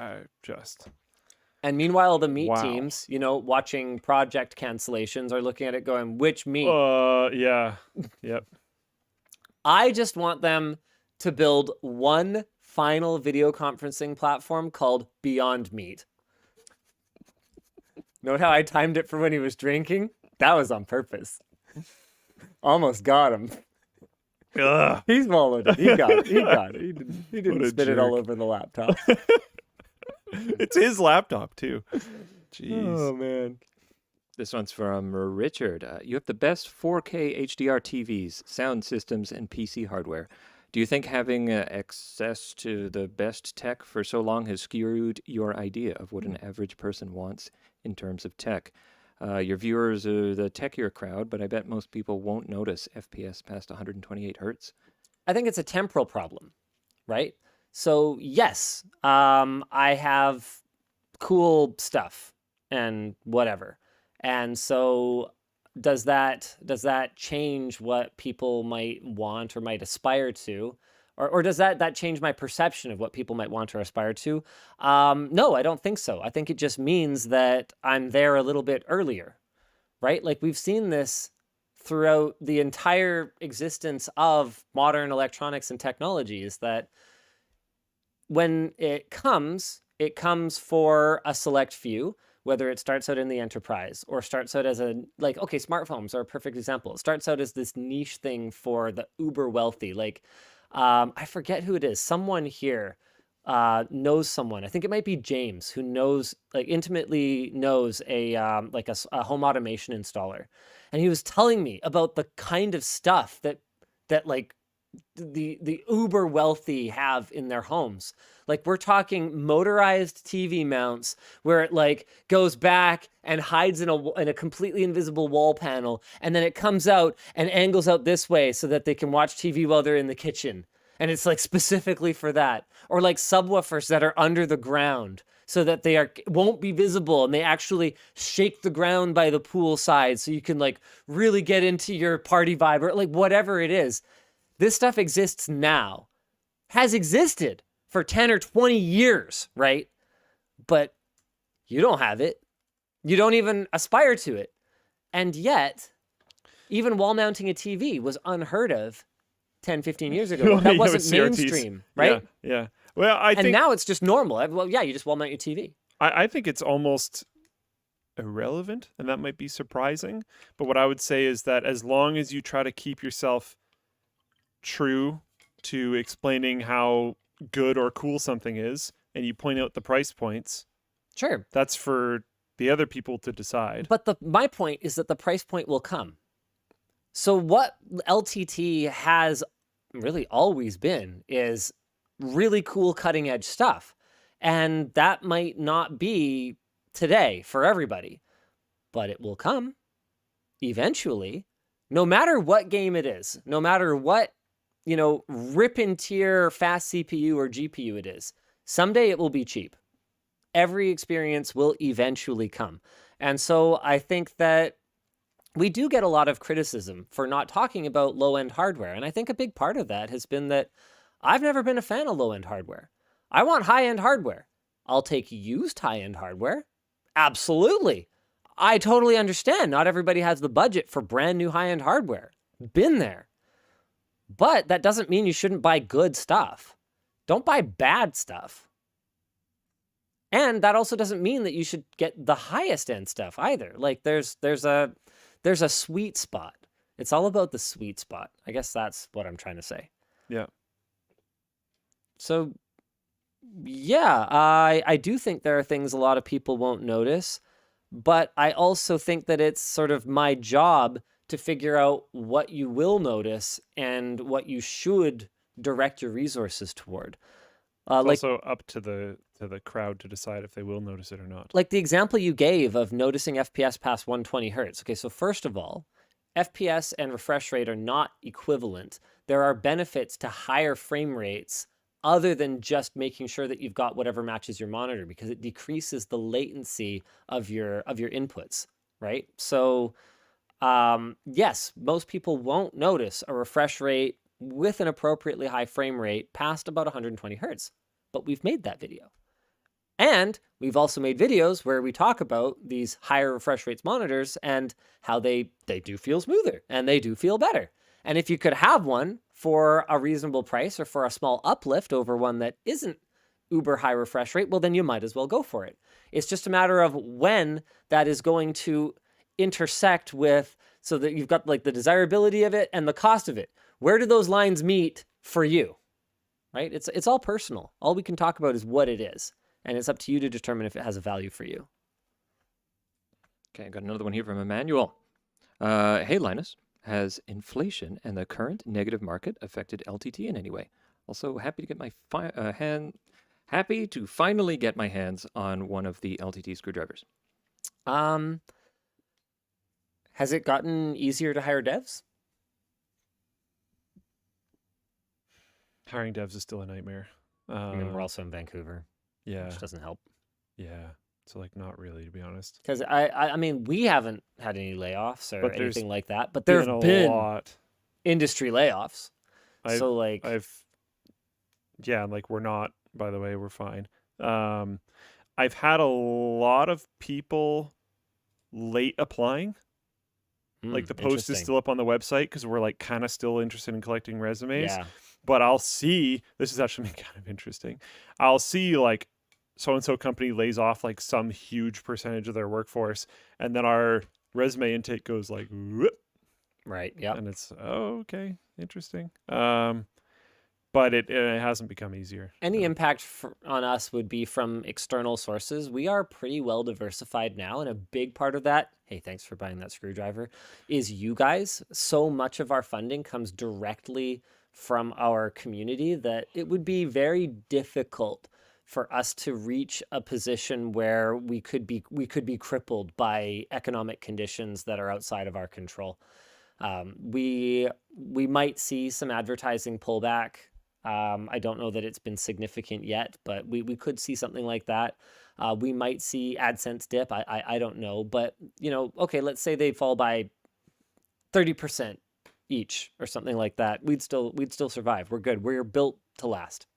And meanwhile, the Meet Wow. teams, watching project cancellations are looking at it going, which Meet? Yeah. Yep. I just want them to build one final video conferencing platform called Beyond Meat. Note how I timed it for when he was drinking? That was on purpose. Almost got him. Ugh. He swallowed it. He got it. He got it. He didn't a spit it all jerk. over the laptop. It's his laptop, too. Jeez. Oh, man. This one's from Richard. You have the best 4K HDR TVs, sound systems, and PC hardware. Do you think having access to the best tech for so long has skewed your idea of what an average person wants in terms of tech? Your viewers are the techier crowd, but I bet most people won't notice FPS past 128 hertz. I think it's a temporal problem, right? So yes, I have cool stuff and whatever. And so does that change what people might want or might aspire to? Or does that change my perception of what people might want or aspire to? No, I don't think so. I think it just means that I'm there a little bit earlier, right? Like we've seen this throughout the entire existence of modern electronics and technology, is that when it comes for a select few, whether it starts out in the enterprise or starts out as okay, smartphones are a perfect example. It starts out as this niche thing for the uber wealthy. Like, I forget who it is. Someone here knows someone. I think it might be James, who knows, intimately knows a home automation installer. And he was telling me about the kind of stuff that like the uber wealthy have in their homes. Like we're talking motorized TV mounts where it like goes back and hides in a completely invisible wall panel, and then it comes out and angles out this way so that they can watch TV while they're in the kitchen. And it's like specifically for that. Or like subwoofers that are under the ground so that they won't be visible, and they actually shake the ground by the pool side so you can like really get into your party vibe, or like whatever it is. This stuff exists now, has existed for 10 or 20 years, right? But you don't have it. You don't even aspire to it. And yet, even wall mounting a TV was unheard of 10, 15 years ago. That wasn't mainstream, right? Yeah. Well, I think now it's just normal. Well, yeah, you just wall mount your TV. I think it's almost irrelevant, and that might be surprising. But what I would say is that as long as you try to keep yourself true to explaining how good or cool something is, and you point out the price points, sure, that's for the other people to decide. But my point is that the price point will come. So what LTT has really always been is really cool cutting edge stuff. And that might not be today for everybody, but it will come eventually, no matter what game it is, no matter what, rip-in tier fast CPU or GPU it is. Someday it will be cheap. Every experience will eventually come. And so I think that we do get a lot of criticism for not talking about low-end hardware. And I think a big part of that has been that I've never been a fan of low-end hardware. I want high-end hardware. I'll take used high-end hardware. Absolutely. I totally understand. Not everybody has the budget for brand new high-end hardware. Been there. But that doesn't mean you shouldn't buy good stuff. Don't buy bad stuff. And that also doesn't mean that you should get the highest end stuff either. Like there's a sweet spot. It's all about the sweet spot. I guess that's what I'm trying to say. Yeah. So yeah, I do think there are things a lot of people won't notice, but I also think that it's sort of my job to figure out what you will notice and what you should direct your resources toward. It's also up to the crowd to decide if they will notice it or not. Like the example you gave of noticing FPS past 120 hertz. Okay, so first of all, FPS and refresh rate are not equivalent. There are benefits to higher frame rates other than just making sure that you've got whatever matches your monitor, because it decreases the latency of your inputs, right? So yes, most people won't notice a refresh rate with an appropriately high frame rate past about 120 hertz, but we've made that video. And we've also made videos where we talk about these higher refresh rates monitors and how they do feel smoother and they do feel better. And if you could have one for a reasonable price or for a small uplift over one that isn't uber high refresh rate, well, then you might as well go for it. It's just a matter of when that is going to intersect with, so that you've got like the desirability of it and the cost of it. Where do those lines meet for you, right? It's all personal. All we can talk about is what it is. And it's up to you to determine if it has a value for you. Okay, I got another one here from Emmanuel. Hey, Linus, has inflation and the current negative market affected LTT in any way? Also, happy to get my happy to finally get my hands on one of the LTT screwdrivers. Has it gotten easier to hire devs? Hiring devs is still a nightmare. I mean, we're also in Vancouver. Yeah. Which doesn't help. Yeah. So like not really, to be honest. Because I mean, we haven't had any layoffs or But there's anything like that, but there have a been lot. industry layoffs. So like, yeah, like we're not, by the way, we're fine. I've had a lot of people late applying. Like the post is interesting. still up on the website because we're like kind of still interested in collecting resumes. Yeah. But I'll see, this is actually kind of interesting. I'll see like so-and-so company lays off like some huge percentage of their workforce. And then our resume intake goes like, whoop, Right. Yeah. and it's, oh, okay, interesting. But it hasn't become easier. Any impact on us would be from external sources. We are pretty well diversified now, and a big part of that, hey, thanks for buying that screwdriver, is you guys. So much of our funding comes directly from our community that it would be very difficult for us to reach a position where we could be crippled by economic conditions that are outside of our control. We might see some advertising pullback. I don't know that it's been significant yet, but we could see something like that. We might see AdSense dip. I don't know, but you know, okay, let's say they fall by 30% each or something like that. We'd still survive. We're good. We're built to last.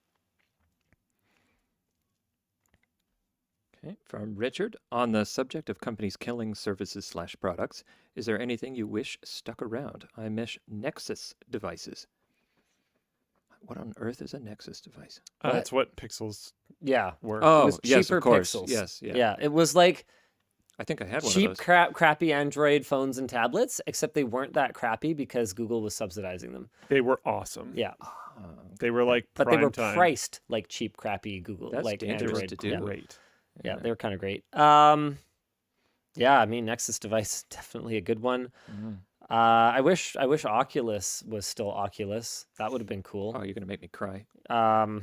Okay, from Richard, on the subject of companies killing services / products, is there anything you wish stuck around? I miss Nexus devices. What on earth is a Nexus device? That's what Pixels Yeah. were. Oh, It was yes, cheaper of course. Pixels. Yes, yeah. Yeah. It was like I think I had one cheap, of those. crappy Android phones and tablets, except they weren't that crappy because Google was subsidizing them. They were awesome. Yeah. They were like But they were prime time. priced like cheap, crappy Google, That's like dangerous Android. to do. Yeah. Great. Yeah, they were kind of great. Yeah, I mean, Nexus device is definitely a good one. Mhm. I wish Oculus was still Oculus. That would have been cool. Oh, you're gonna make me cry. that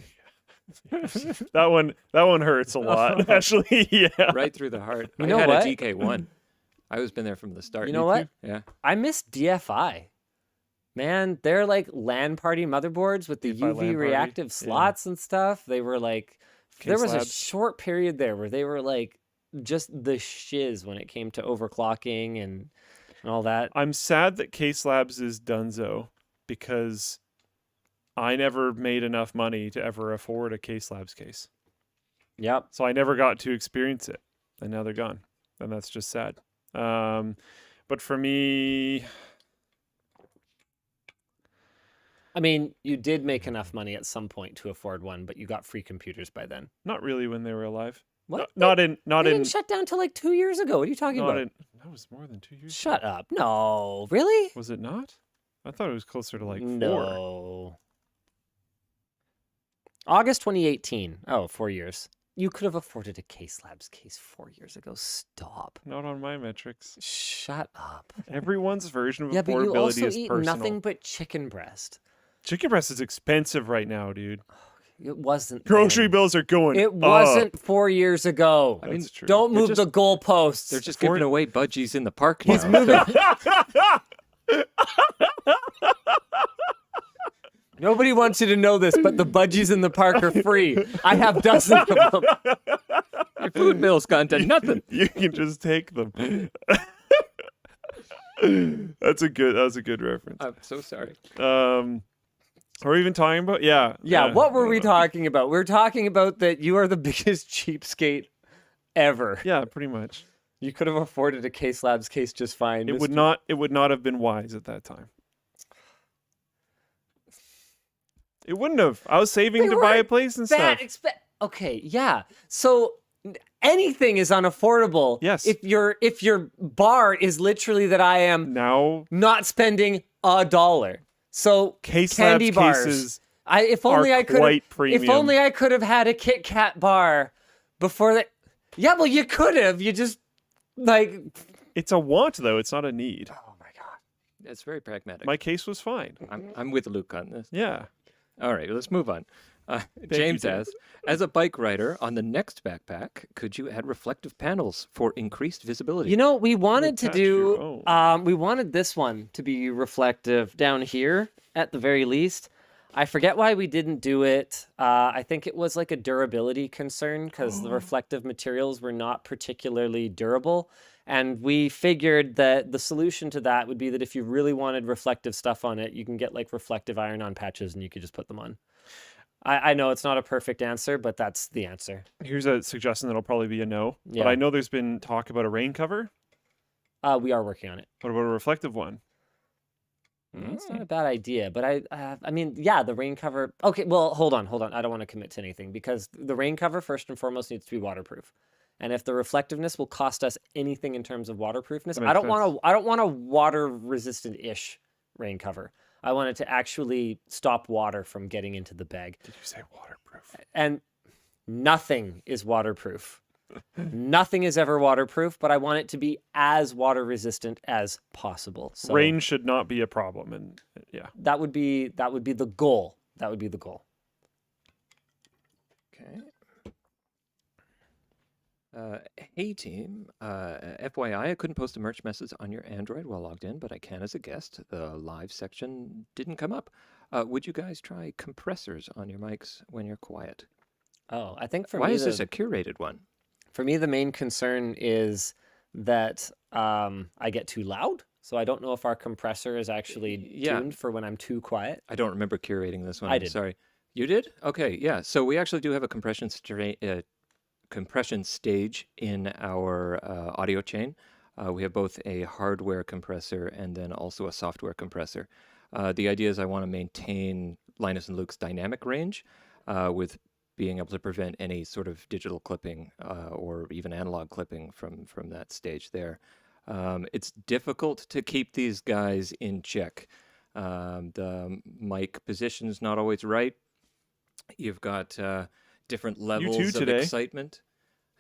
one hurts a lot. Actually, yeah. Right through the heart. You I know had what? a DK1. I was been there from the start. You know what? Yeah. I miss DFI. Man, they're like LAN party motherboards with the DFI LAN UV party, reactive yeah. slots and stuff. They were like, there was a Labs. short period there where they were like just the shiz when it came to overclocking and all that. I'm sad that Case Labs is donezo because I never made enough money to ever afford a Case Labs case. Yep. So I never got to experience it. And now they're gone. And that's just sad. But for me, I mean, you did make enough money at some point to afford one, but you got free computers by then. not really when they were alive. What? Not They in didn't shut down till like 2 years ago. What are you talking not about? in that was more than 2 years Shut ago. up. No. Really? Was it not? I thought it was closer to like 4. No. August 2018. Oh, 4 years. You could have afforded a Case Labs case 4 years ago. Stop. Not on my metrics. Shut up. Everyone's version of Yeah, but you affordability also is eat personal. nothing but chicken breast. Chicken breast is expensive right now, dude. It wasn't. Grocery then. bills are going It up. wasn't 4 years ago. I mean, That's true. Don't They're move just- the goalposts. They're just giving away budgies in the park now. He's moving. Nobody wants you to know this, but the budgies in the park are free. I have dozens of them. Your food bill's gone to nothing. You can just take them. That was a good reference. I'm so sorry. Are we even talking about? Yeah. Yeah, what were I we don't know. talking about? We're talking about that you are the biggest cheapskate ever. Yeah, pretty much. You could have afforded a Case Labs case just fine. It would Mr. not have been wise at that time. It wouldn't have. I was saving They to buy a weren't place and that stuff. Okay, yeah. So anything is unaffordable. Yes. If your bar is literally that I am Now not spending $1. So Case candy Labs bars. cases If only are I could. quite If premium. only I could have had a Kit Kat bar before that. Yeah, well, you could have. You just like. It's a want though. It's not a need. Oh my god. That's very pragmatic. My case was fine. I'm with Luke on this. Yeah. All right, let's move on. James Dave. asks, as a bike rider on the next backpack, could you add reflective panels for increased visibility? You know, we wanted to Attach your do. own. We wanted this one to be reflective down here at the very least. I forget why we didn't do it. I think it was like a durability concern because the reflective materials were not particularly durable. And we figured that the solution to that would be that if you really wanted reflective stuff on it, you can get like reflective iron-on patches and you could just put them on. I know it's not a perfect answer, but that's the answer. Here's a suggestion that'll probably be a no. Yeah. But I know there's been talk about a rain cover. We are working on it. What about a reflective one? It's not a bad idea, but I mean, yeah, the rain cover. Okay, well, hold on. I don't want to commit to anything because the rain cover first and foremost needs to be waterproof. And if the reflectiveness will cost us anything in terms of waterproofness, I don't want a water resistant-ish rain cover. I want it to actually stop water from getting into the bag. Did you say waterproof? And nothing is waterproof. Nothing is ever waterproof, but I want it to be as water resistant as possible. So Rain should not be a problem, and yeah, that would be the goal. That would be the goal. Okay. Hey team, FYI, I couldn't post a merch message on your Android while logged in, but I can as a guest. The live section didn't come up. Would you guys try compressors on your mics when you're quiet? Oh, I think for Why me, is this a curated one? For me, the main concern is that I get too loud. So I don't know if our compressor is actually tuned for when I'm too quiet. I don't remember curating this one. I did. Sorry. You did? Okay, yeah. So we actually do have a compression stage in our audio chain. We have both a hardware compressor and then also a software compressor. The idea is I want to maintain Linus and Luke's dynamic range with being able to prevent any sort of digital clipping or even analog clipping from that stage there. It's difficult to keep these guys in check. The mic position's not always right. You've got different levels of excitement,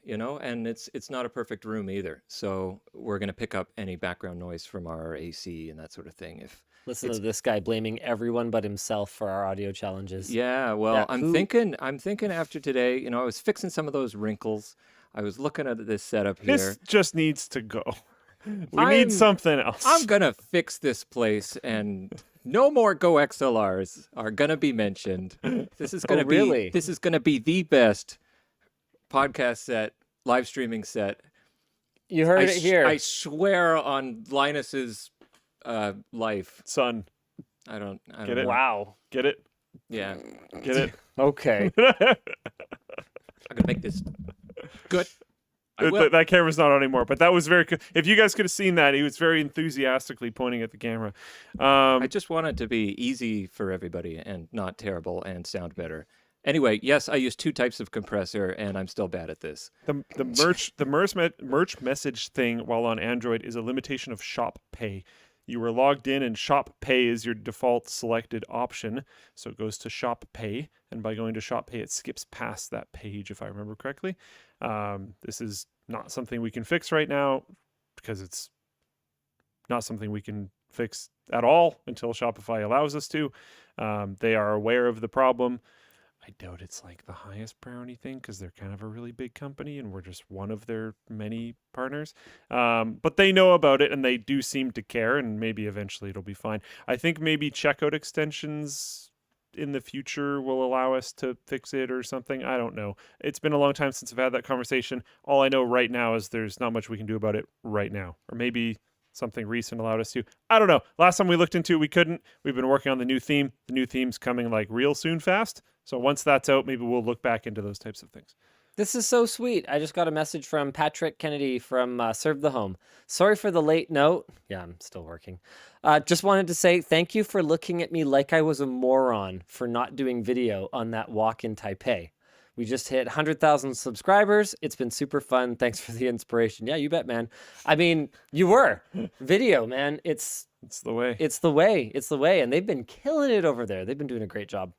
you know, and it's not a perfect room either. So we're going to pick up any background noise from our AC and that sort of thing. Listen to this guy blaming everyone but himself for our audio challenges. Yeah, well, I'm thinking after today, you know, I was fixing some of those wrinkles. I was looking at this setup here. This just needs to go. We need something else. I'm going to fix this place and no more Go XLRs are going to be mentioned. This is going to this is going to be the best podcast set, live streaming set. You heard it here. I swear on Linus's life. Son. I don't Get it? know. Wow. Get it? Yeah. Get it? Okay. I'm going to make this good. That camera's not on anymore, but that was very good. If you guys could have seen that, he was very enthusiastically pointing at the camera. I just want it to be easy for everybody and not terrible and sound better. Anyway, yes, I use 2 types of compressor, and I'm still bad at this. The merch message thing while on Android is a limitation of shop pay. You were logged in, and shop pay is your default selected option, so it goes to shop pay, and by going to shop pay, it skips past that page, if I remember correctly. This is not something we can fix right now because it's not something we can fix at all until Shopify allows us to. They are aware of the problem. I doubt it's like the highest priority thing because they're kind of a really big company and we're just one of their many partners. But they know about it and they do seem to care, and maybe eventually it'll be fine. I think maybe checkout extensions in the future will allow us to fix it or something. I don't know. It's been a long time since I've had that conversation. All I know right now is there's not much we can do about it right now. Or maybe something recent allowed us to. I don't know. Last time we looked into it, we couldn't. We've been working on the new theme. The new theme's coming like real soon fast. So once that's out, maybe we'll look back into those types of things. This is so sweet. I just got a message from Patrick Kennedy from Serve the Home. Sorry for the late note. Yeah, I'm still working. Just wanted to say thank you for looking at me like I was a moron for not doing video on that walk in Taipei. We just hit 100,000 subscribers. It's been super fun. Thanks for the inspiration. Yeah, you bet, man. I mean, you were. Video, man. It's the way. It's the way. It's the way. And they've been killing it over there. They've been doing a great job.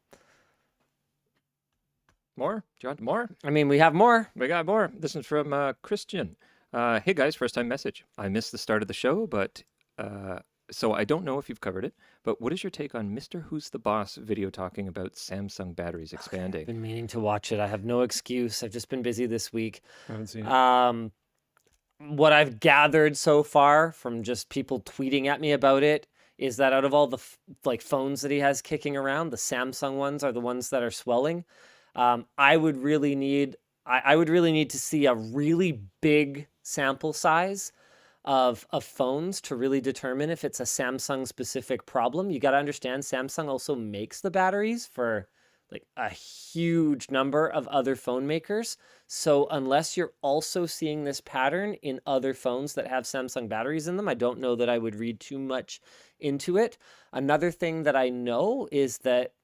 More? Do you want more? I mean, we have more. We got more. This is from Christian. Hey guys, first time message. I missed the start of the show, but so I don't know if you've covered it, but what is your take on Mr. Who's the Boss video talking about Samsung batteries expanding? I've been meaning to watch it. I have no excuse. I've just been busy this week. I haven't seen it. What I've gathered so far from just people tweeting at me about it is that out of all the phones that he has kicking around, the Samsung ones are the ones that are swelling. I would really need to see a really big sample size of phones to really determine if it's a Samsung specific problem. You got to understand Samsung also makes the batteries for like a huge number of other phone makers. So unless you're also seeing this pattern in other phones that have Samsung batteries in them, I don't know that I would read too much into it. Another thing that I know is that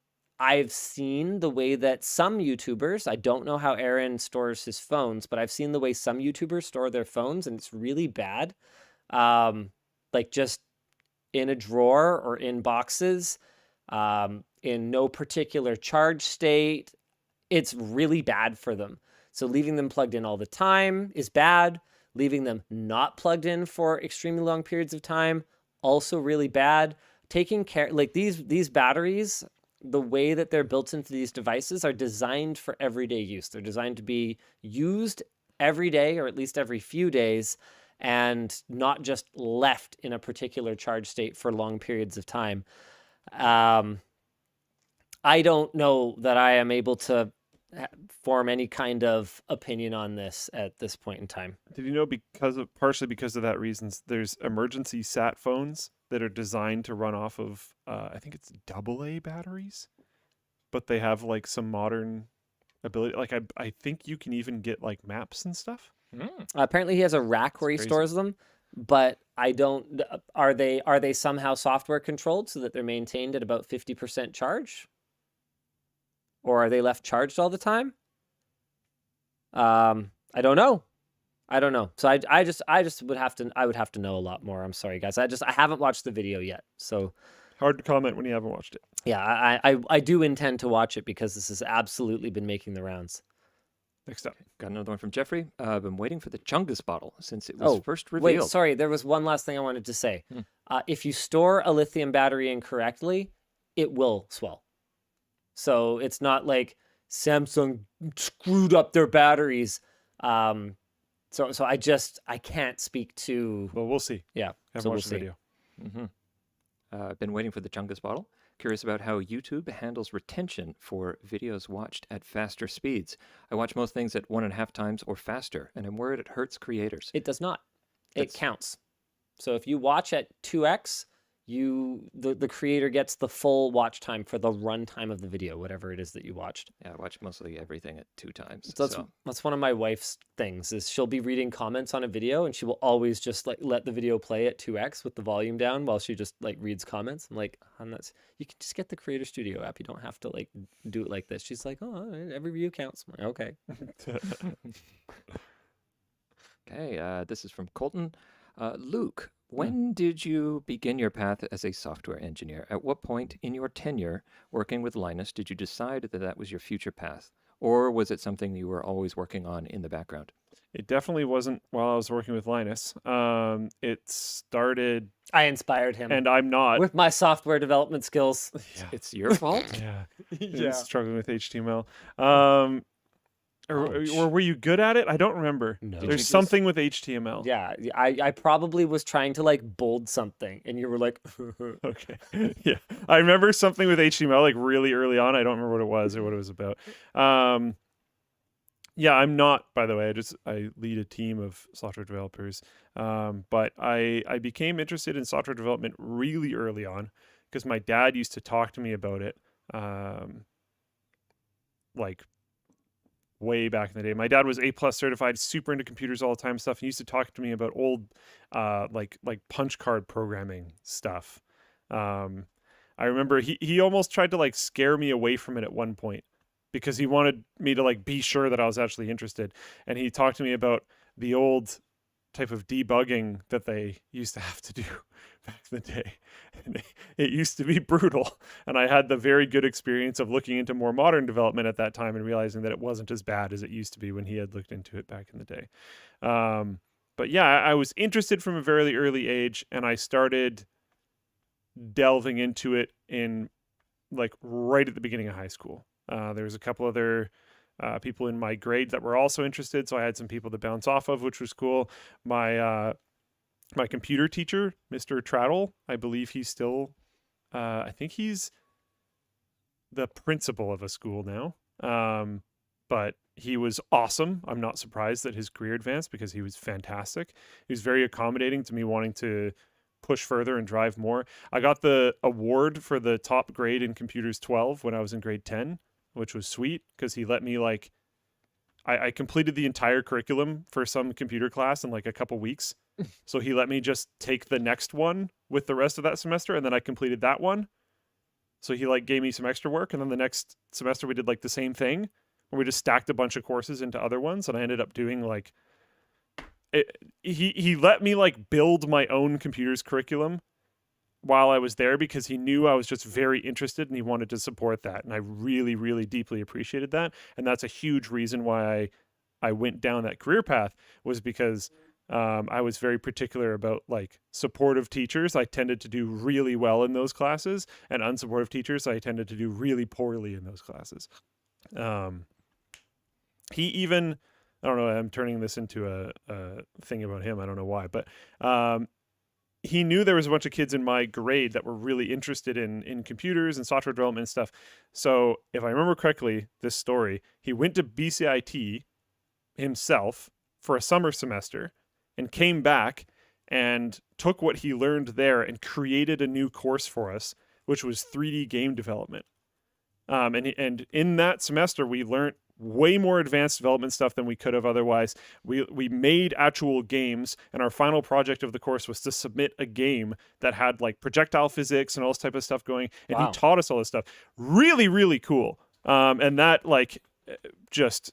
I've seen the way that some YouTubers, I don't know how Aaron stores his phones, but I've seen the way some YouTubers store their phones, and it's really bad. Like just in a drawer or in boxes, in no particular charge state. It's really bad for them. So leaving them plugged in all the time is bad. Leaving them not plugged in for extremely long periods of time, also really bad. Taking care, like these batteries, the way that they're built into these devices are designed for everyday use. They're designed to be used every day or at least every few days and not just left in a particular charge state for long periods of time. I don't know that I am able to form any kind of opinion on this at this point in time. Did you know partially because of that reasons, there's emergency sat phones that are designed to run off of, I think it's AA batteries, but they have like some modern ability. Like I think you can even get like maps and stuff. Apparently he has a rack where he stores them, but I don't, are they somehow software controlled so that they're maintained at about 50% charge? Or are they left charged all the time? I don't know. So I just would have to know a lot more. I'm sorry, guys. I haven't watched the video yet. So hard to comment when you haven't watched it. Yeah, I do intend to watch it because this has absolutely been making the rounds. Next up. Got another one from Jeffrey. I've been waiting for the Chungus bottle since it was first revealed. Wait, sorry. There was one last thing I wanted to say. If you store a lithium battery incorrectly, it will swell. So it's not like Samsung screwed up their batteries. So I can't speak to. Well, we'll see. Yeah. So we'll see. The video. I've been waiting for the Chungus bottle. Curious about how YouTube handles retention for videos watched at faster speeds. I watch most things at 1.5 times or faster, and I'm worried it hurts creators. It does not. It counts. So if you watch at 2x, the creator gets the full watch time for the runtime of the video, whatever it is that you watched. Yeah, I watch mostly everything at 2 times. So that's one of my wife's things is she'll be reading comments on a video and she will always just like let the video play at 2x with the volume down while she just like reads comments. I'm like, you can just get the Creator Studio app. You don't have to like do it like this. She's like, oh, every view counts. I'm like, okay. Okay, this is from Colton. Luke, when did you begin your path as a software engineer? At what point in your tenure working with Linus did you decide that that was your future path? Or was it something you were always working on in the background? It definitely wasn't while I was working with Linus. It started... I inspired him. And I'm not. With my software development skills. Yeah. It's your fault? Yeah. Struggling with HTML. Or were you good at it? I don't remember. No. There's something with HTML. Yeah, I probably was trying to like bold something, and you were like, okay. Yeah, I remember something with HTML like really early on. I don't remember what it was or what it was about. Yeah, I'm not, by the way. I lead a team of software developers. But I became interested in software development really early on because my dad used to talk to me about it. Like way back in the day. My dad was A+ certified, super into computers all the time stuff. He used to talk to me about old like punch card programming stuff. I remember he almost tried to like scare me away from it at one point because he wanted me to like be sure that I was actually interested. And he talked to me about the old type of debugging that they used to have to do back in the day. And it used to be brutal. And I had the very good experience of looking into more modern development at that time and realizing that it wasn't as bad as it used to be when he had looked into it back in the day. But yeah, I was interested from a very early age, and I started delving into it in like right at the beginning of high school. There was a couple other people in my grade that were also interested, so I had some people to bounce off of, which was cool. My my computer teacher, Mr. Traddle, I believe he's still, I think he's the principal of a school now. But he was awesome. I'm not surprised that his career advanced because he was fantastic. He was very accommodating to me wanting to push further and drive more. I got the award for the top grade in computers 12 when I was in grade 10, which was sweet because he let me like, I completed the entire curriculum for some computer class in like a couple weeks. So he let me just take the next one with the rest of that semester, and then I completed that one. So he like gave me some extra work, and then the next semester we did like the same thing, where we just stacked a bunch of courses into other ones, and I ended up doing like he let me like build my own computers curriculum while I was there because he knew I was just very interested and he wanted to support that, and I really, really deeply appreciated that. And that's a huge reason why I went down that career path, was because I was very particular about like supportive teachers. I tended to do really well in those classes, and unsupportive teachers I tended to do really poorly in those classes. He even, I don't know, I'm turning this into a thing about him. I don't know why, but he knew there was a bunch of kids in my grade that were really interested in computers and software development and stuff. So if I remember correctly, this story, he went to BCIT himself for a summer semester and came back and took what he learned there and created a new course for us, which was 3D game development. And in that semester, we learned way more advanced development stuff than we could have otherwise. We made actual games, and our final project of the course was to submit a game that had like projectile physics and all this type of stuff going. And Wow. he taught us all this stuff. Really, really cool. And that like just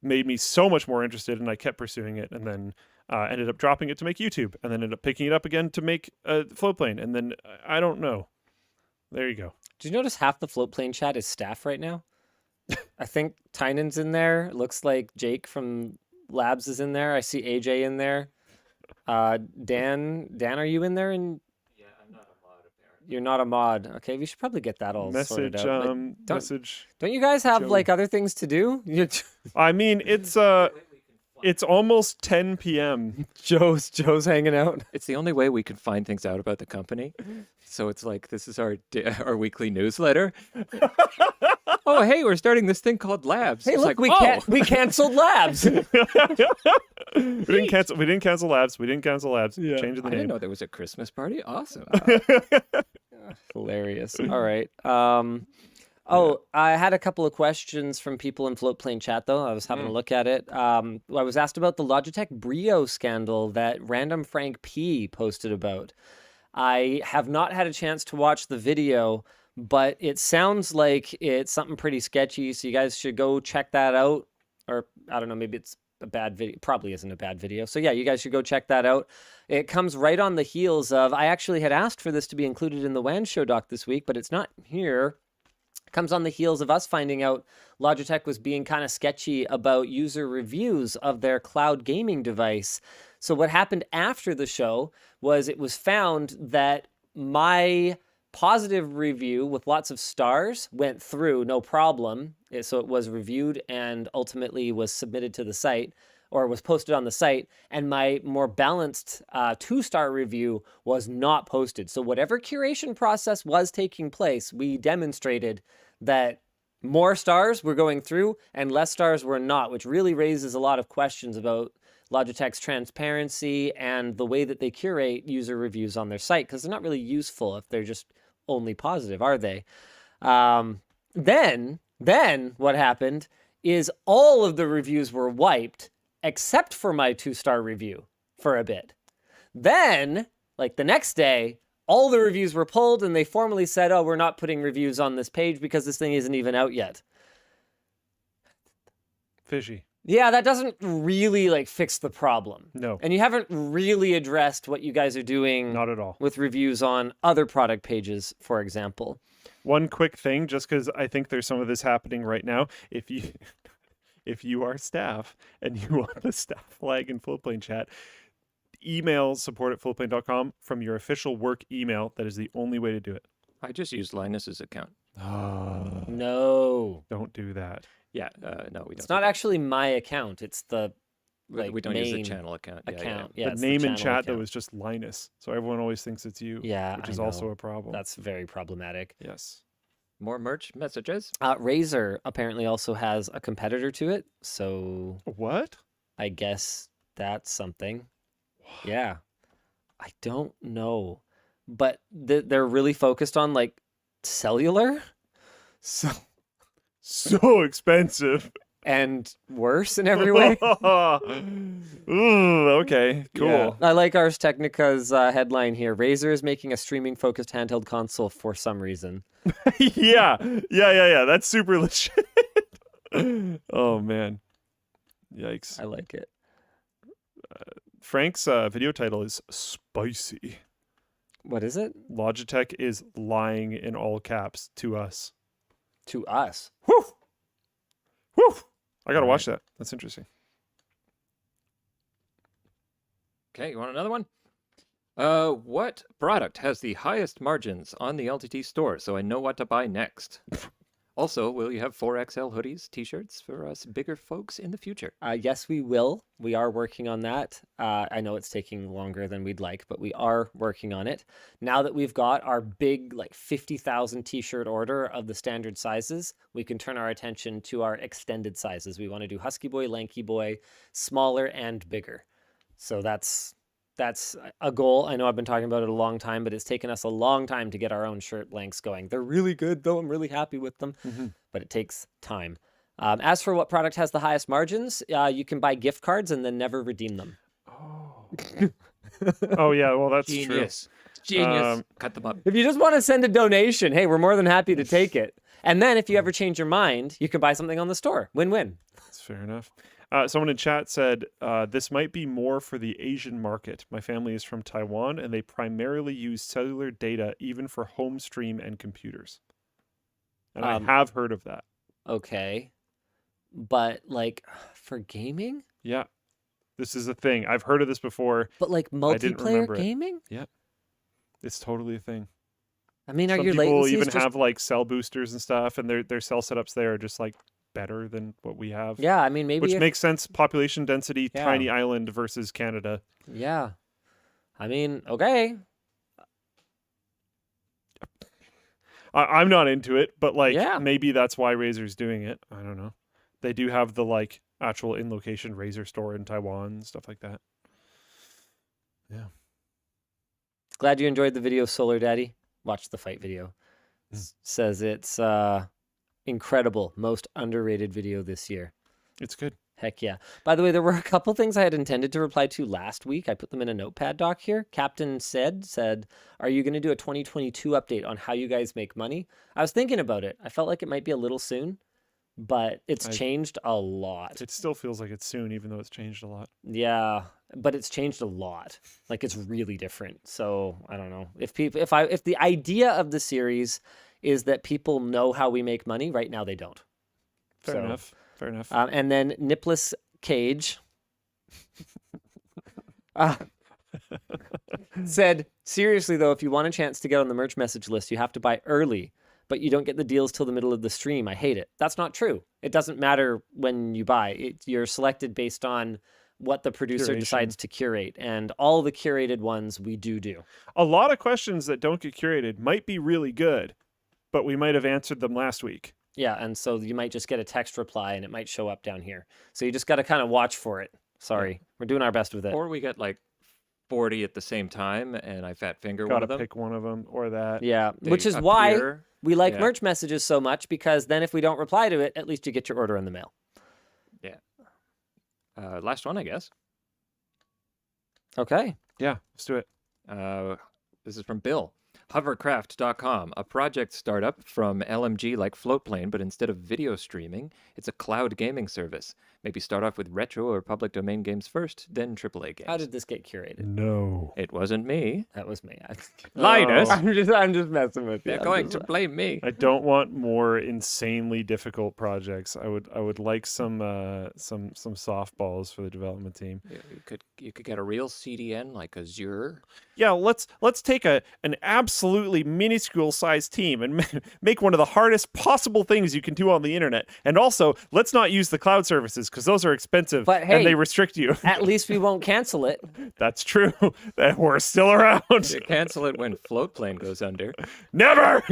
made me so much more interested, and I kept pursuing it, and then ended up dropping it to make YouTube, and then ended up picking it up again to make a float plane, and then I don't know. There you go. Did you notice half the float plane chat is staff right now? I think Tynan's in there. It looks like Jake from Labs is in there. I see AJ in there. Dan, are you in there? And Yeah, I'm not a mod apparently. you're not a mod. Okay, we should probably get that all sorted Message, out. But message. don't you guys have Joey. like other things to do? I mean, it's almost 10 p.m. Joe's hanging out. It's the only way we can find things out about the company. So it's like, this is our weekly newsletter. Oh, hey, we're starting this thing called Labs. Hey, It's look, like, we canceled Labs. We didn't cancel labs. Yeah. Changing the I didn't name. know there was a Christmas party. Awesome. Hilarious. All right. I had a couple of questions from people in Floatplane chat, though. I was having a look at it. I was asked about the Logitech Brio scandal that Random Frank P posted about. I have not had a chance to watch the video, but it sounds like it's something pretty sketchy, so you guys should go check that out. Or, I don't know, maybe it's a bad video. Probably isn't a bad video. So yeah, you guys should go check that out. It comes right on the heels of, I actually had asked for this to be included in the WAN show doc this week, but it's not here. Comes on the heels of us finding out Logitech was being kind of sketchy about user reviews of their cloud gaming device. So what happened after the show was it was found that my positive review with lots of stars went through no problem. So it was reviewed and ultimately was submitted to the site, or was posted on the site, and my more balanced 2-star review was not posted. So whatever curation process was taking place, we demonstrated that more stars were going through and less stars were not, which really raises a lot of questions about Logitech's transparency and the way that they curate user reviews on their site, because they're not really useful if they're just only positive, are they? Then what happened is all of the reviews were wiped except for my 2-star review for a bit. Then, like the next day, all the reviews were pulled and they formally said, oh, we're not putting reviews on this page because this thing isn't even out yet. Fishy. Yeah, that doesn't really like fix the problem. No. And you haven't really addressed what you guys are doing Not at all. with reviews on other product pages, for example. One quick thing, just because I think there's some of this happening right now. If you are staff and you want the staff flag in Floatplane chat, email support@floatplane.com from your official work email. That is the only way to do it. I just used Linus's account. No. Don't do that. Yeah, no, we don't. It's not actually my account. It's the like we don't main use the channel account. Yeah, account. The it's name in channel chat though account. is just Linus, so everyone always thinks it's you. Yeah, which I is also know. a problem. That's very problematic. Yes. More merch messages. Razer apparently also has a competitor to it, so What? I guess that's something. Yeah, I don't know, but they're really focused on like cellular, so So expensive. and worse in every way. Ooh, okay, cool. Yeah. I like Ars Technica's headline here. Razer is making a streaming-focused handheld console for some reason. Yeah. That's super legit. Oh man. Yikes. I like it. Frank's video title is spicy. What is it? Logitech is lying in all caps to us. To us. Whew. Whew. I gotta All watch that. That's interesting. Okay, you want another one? What product has the highest margins on the LTT store so I know what to buy next? Also, will you have 4XL hoodies, t-shirts for us bigger folks in the future? Yes, we will. We are working on that. I know it's taking longer than we'd like, but we are working on it. Now that we've got our big, like 50,000 t-shirt order of the standard sizes, we can turn our attention to our extended sizes. We want to do Husky Boy, Lanky Boy, smaller and bigger. So that's a goal. I know I've been talking about it a long time, but it's taken us a long time to get our own shirt blanks going. They're really good, though. I'm really happy with them, but it takes time. As for what product has the highest margins, you can buy gift cards and then never redeem them. Oh yeah, well that's Genius. Genius. Cut them up. If you just want to send a donation, hey, we're more than happy to take it. And then if you ever change your mind, you can buy something on the store. Win-win. That's fair enough. Someone in chat said, this might be more for the Asian market. My family is from Taiwan, and they primarily use cellular data even for home stream and computers. And I have heard of that. Okay. But, like, for gaming? Yeah. This is a thing. I've heard of this before. But, like, didn't multiplayer remember it. gaming? Yeah. It's totally a thing. I mean, are Some your people latencies even just... have, like, cell boosters and stuff, and their cell setups there are just, like, better than what we have. Yeah, I mean, maybe... Which if... makes sense. Population density, Yeah. tiny island versus Canada. Yeah. I mean, okay. I'm not into it, but like Yeah. maybe that's why Razer's doing it. I don't know. They do have the like actual in-location Razer store in Taiwan and stuff like that. Yeah. Glad you enjoyed the video, Solar Daddy. Watch the fight video. Says it's incredible, most underrated video this year. It's good. Heck yeah. By the way, there were a couple things I had intended to reply to last week. I put them in a notepad doc here. Captain said, are you going to do a 2022 update on how you guys make money? I was thinking about it. I felt like it might be a little soon, but it's changed a lot. It still feels like it's soon, even though it's changed a lot. Yeah, but it's changed a lot. Like it's really different. So I don't know. If the idea of the series is that people know how we make money, right now they don't. Fair enough. Fair enough. And then Nipless Cage said, seriously though, if you want a chance to get on the merch message list, you have to buy early, but you don't get the deals till the middle of the stream. I hate it. That's not true. It doesn't matter when you buy. You're selected based on what the producer decides to curate, and all the curated ones we do. A lot of questions that don't get curated might be really good, but we might have answered them last week. Yeah, and so you might just get a text reply and it might show up down here. So you just got to kind of watch for it. Sorry. We're doing our best with it. Or we get like 40 at the same time and I fat finger one Gotta of them. pick one of them or that. Yeah, They which is why appear. we like Yeah. merch messages so much, because then if we don't reply to it, at least you get your order in the mail. Yeah. Last one, I guess. Okay. Yeah, let's do it. This is from Bill. Hovercraft.com, a project startup from LMG like Floatplane, but instead of video streaming, it's a cloud gaming service. Maybe start off with retro or public domain games first, then AAA games. How did this get curated? No. It wasn't me. That was me. Linus! I'm just messing with you. They're going to blame me. I don't want more insanely difficult projects. I would like some softballs for the development team. You could get a real CDN like Azure. Yeah, let's take an absolute absolutely minuscule sized team and make one of the hardest possible things you can do on the internet. And also, let's not use the cloud services because those are expensive But hey, and they restrict you. At least we won't cancel it. That's true. That we're still around. You cancel it when Floatplane goes under. Never.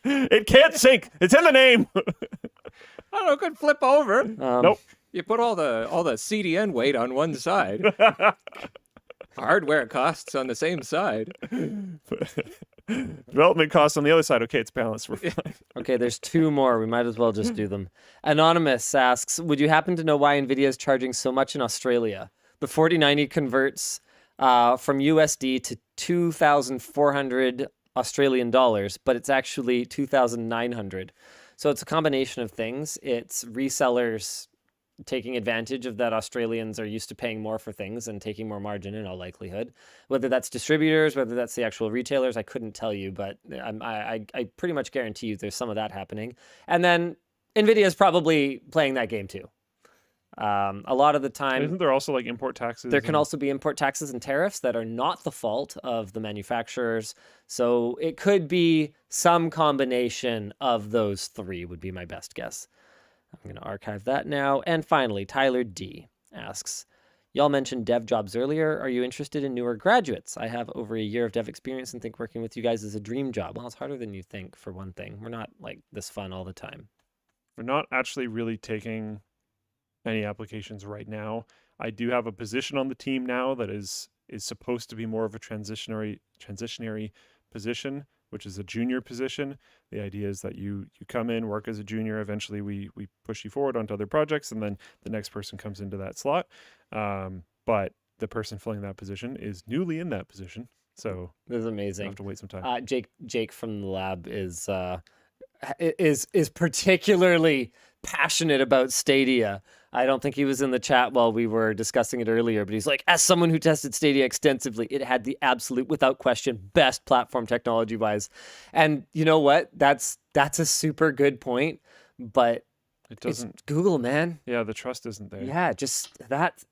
It can't sink. It's in the name. I don't know, it could flip over. Nope. You put all the CDN weight on one side. Hardware costs on the same side. Development costs on the other side. Okay, it's balanced. We're fine. Okay, there's 2 more. We might as well just do them. Anonymous asks, would you happen to know why NVIDIA is charging so much in Australia? The 4090 converts from USD to 2,400 Australian dollars, but it's actually 2,900. So it's a combination of things. It's resellers taking advantage of that Australians are used to paying more for things and taking more margin in all likelihood. Whether that's distributors, whether that's the actual retailers, I couldn't tell you, but I pretty much guarantee you there's some of that happening. And then NVIDIA is probably playing that game too. A lot of the time... Isn't there also like import taxes? There can also be import taxes and tariffs that are not the fault of the manufacturers. So it could be some combination of those 3 would be my best guess. I'm going to archive that now. And finally, Tyler D asks, y'all mentioned dev jobs earlier. Are you interested in newer graduates? I have over a year of dev experience and think working with you guys is a dream job. Well, it's harder than you think, for one thing. We're not like this fun all the time. We're not actually really taking any applications right now. I do have a position on the team now that is supposed to be more of a transitionary position, which is a junior position. The idea is that you come in, work as a junior. Eventually, we push you forward onto other projects, and then the next person comes into that slot. But the person filling that position is newly in that position, so this is amazing. You have to wait some time. Jake from the lab is particularly passionate about Stadia. I don't think he was in the chat while we were discussing it earlier, but he's like, as someone who tested Stadia extensively, it had the absolute, without question, best platform technology-wise. And you know what? That's a super good point, but it doesn't. It's Google, man. Yeah, the trust isn't there. Yeah, just that.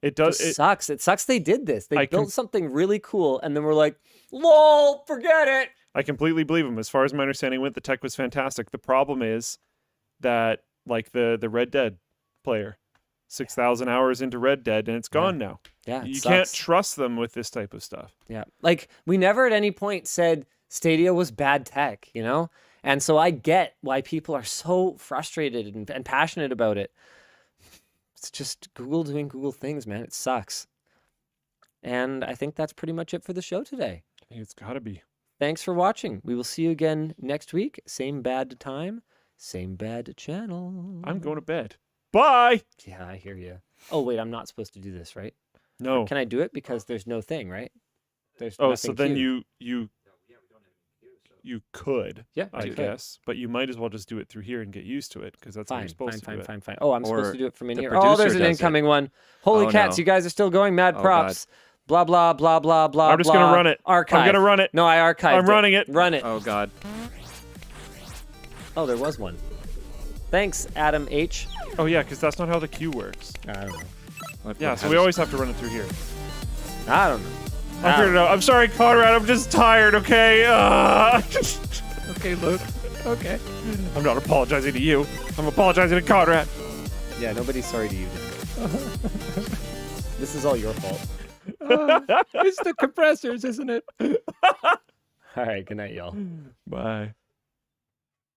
It does. It sucks. It sucks they did this. They built something really cool, and then we're like, lol, forget it. I completely believe him. As far as my understanding went, the tech was fantastic. The problem is that, like the Red Dead player, 6,000 hours into Red Dead, and it's gone now. Yeah, you can't trust them with this type of stuff. Yeah, like we never at any point said Stadia was bad tech, you know? And so I get why people are so frustrated and passionate about it. It's just Google doing Google things, man. It sucks. And I think that's pretty much it for the show today. I think it's got to be. Thanks for watching. We will see you again next week. Same bad time, same bad channel. I'm going to bed. Bye. Yeah, I hear you. Oh, wait, I'm not supposed to do this, right? No. Can I do it? Because there's no thing, right? There's so then you could, yeah, I guess, but you might as well just do it through here and get used to it because that's how you're supposed to do it. Fine. Oh, I'm supposed to do it from in the here. Oh, there's an producer incoming one. Holy cats, no. you guys are still going. Mad props. Blah, blah, blah, blah, blah, I'm just going to run it. Archive. I'm going to run it. No, I archived I'm running it. Run it. Oh, God. Oh, there was one. Thanks, Adam H. Oh, yeah, because that's not how the queue works. I don't know. Yeah, so we always have to run it through here. I don't know. I figured it out. I'm sorry, Conrad. I'm just tired, okay? Okay, Luke. Okay. I'm not apologizing to you. I'm apologizing to Conrad. Yeah, nobody's sorry to you. This is all your fault. It's the compressors, isn't it? All right, good night, y'all. Bye.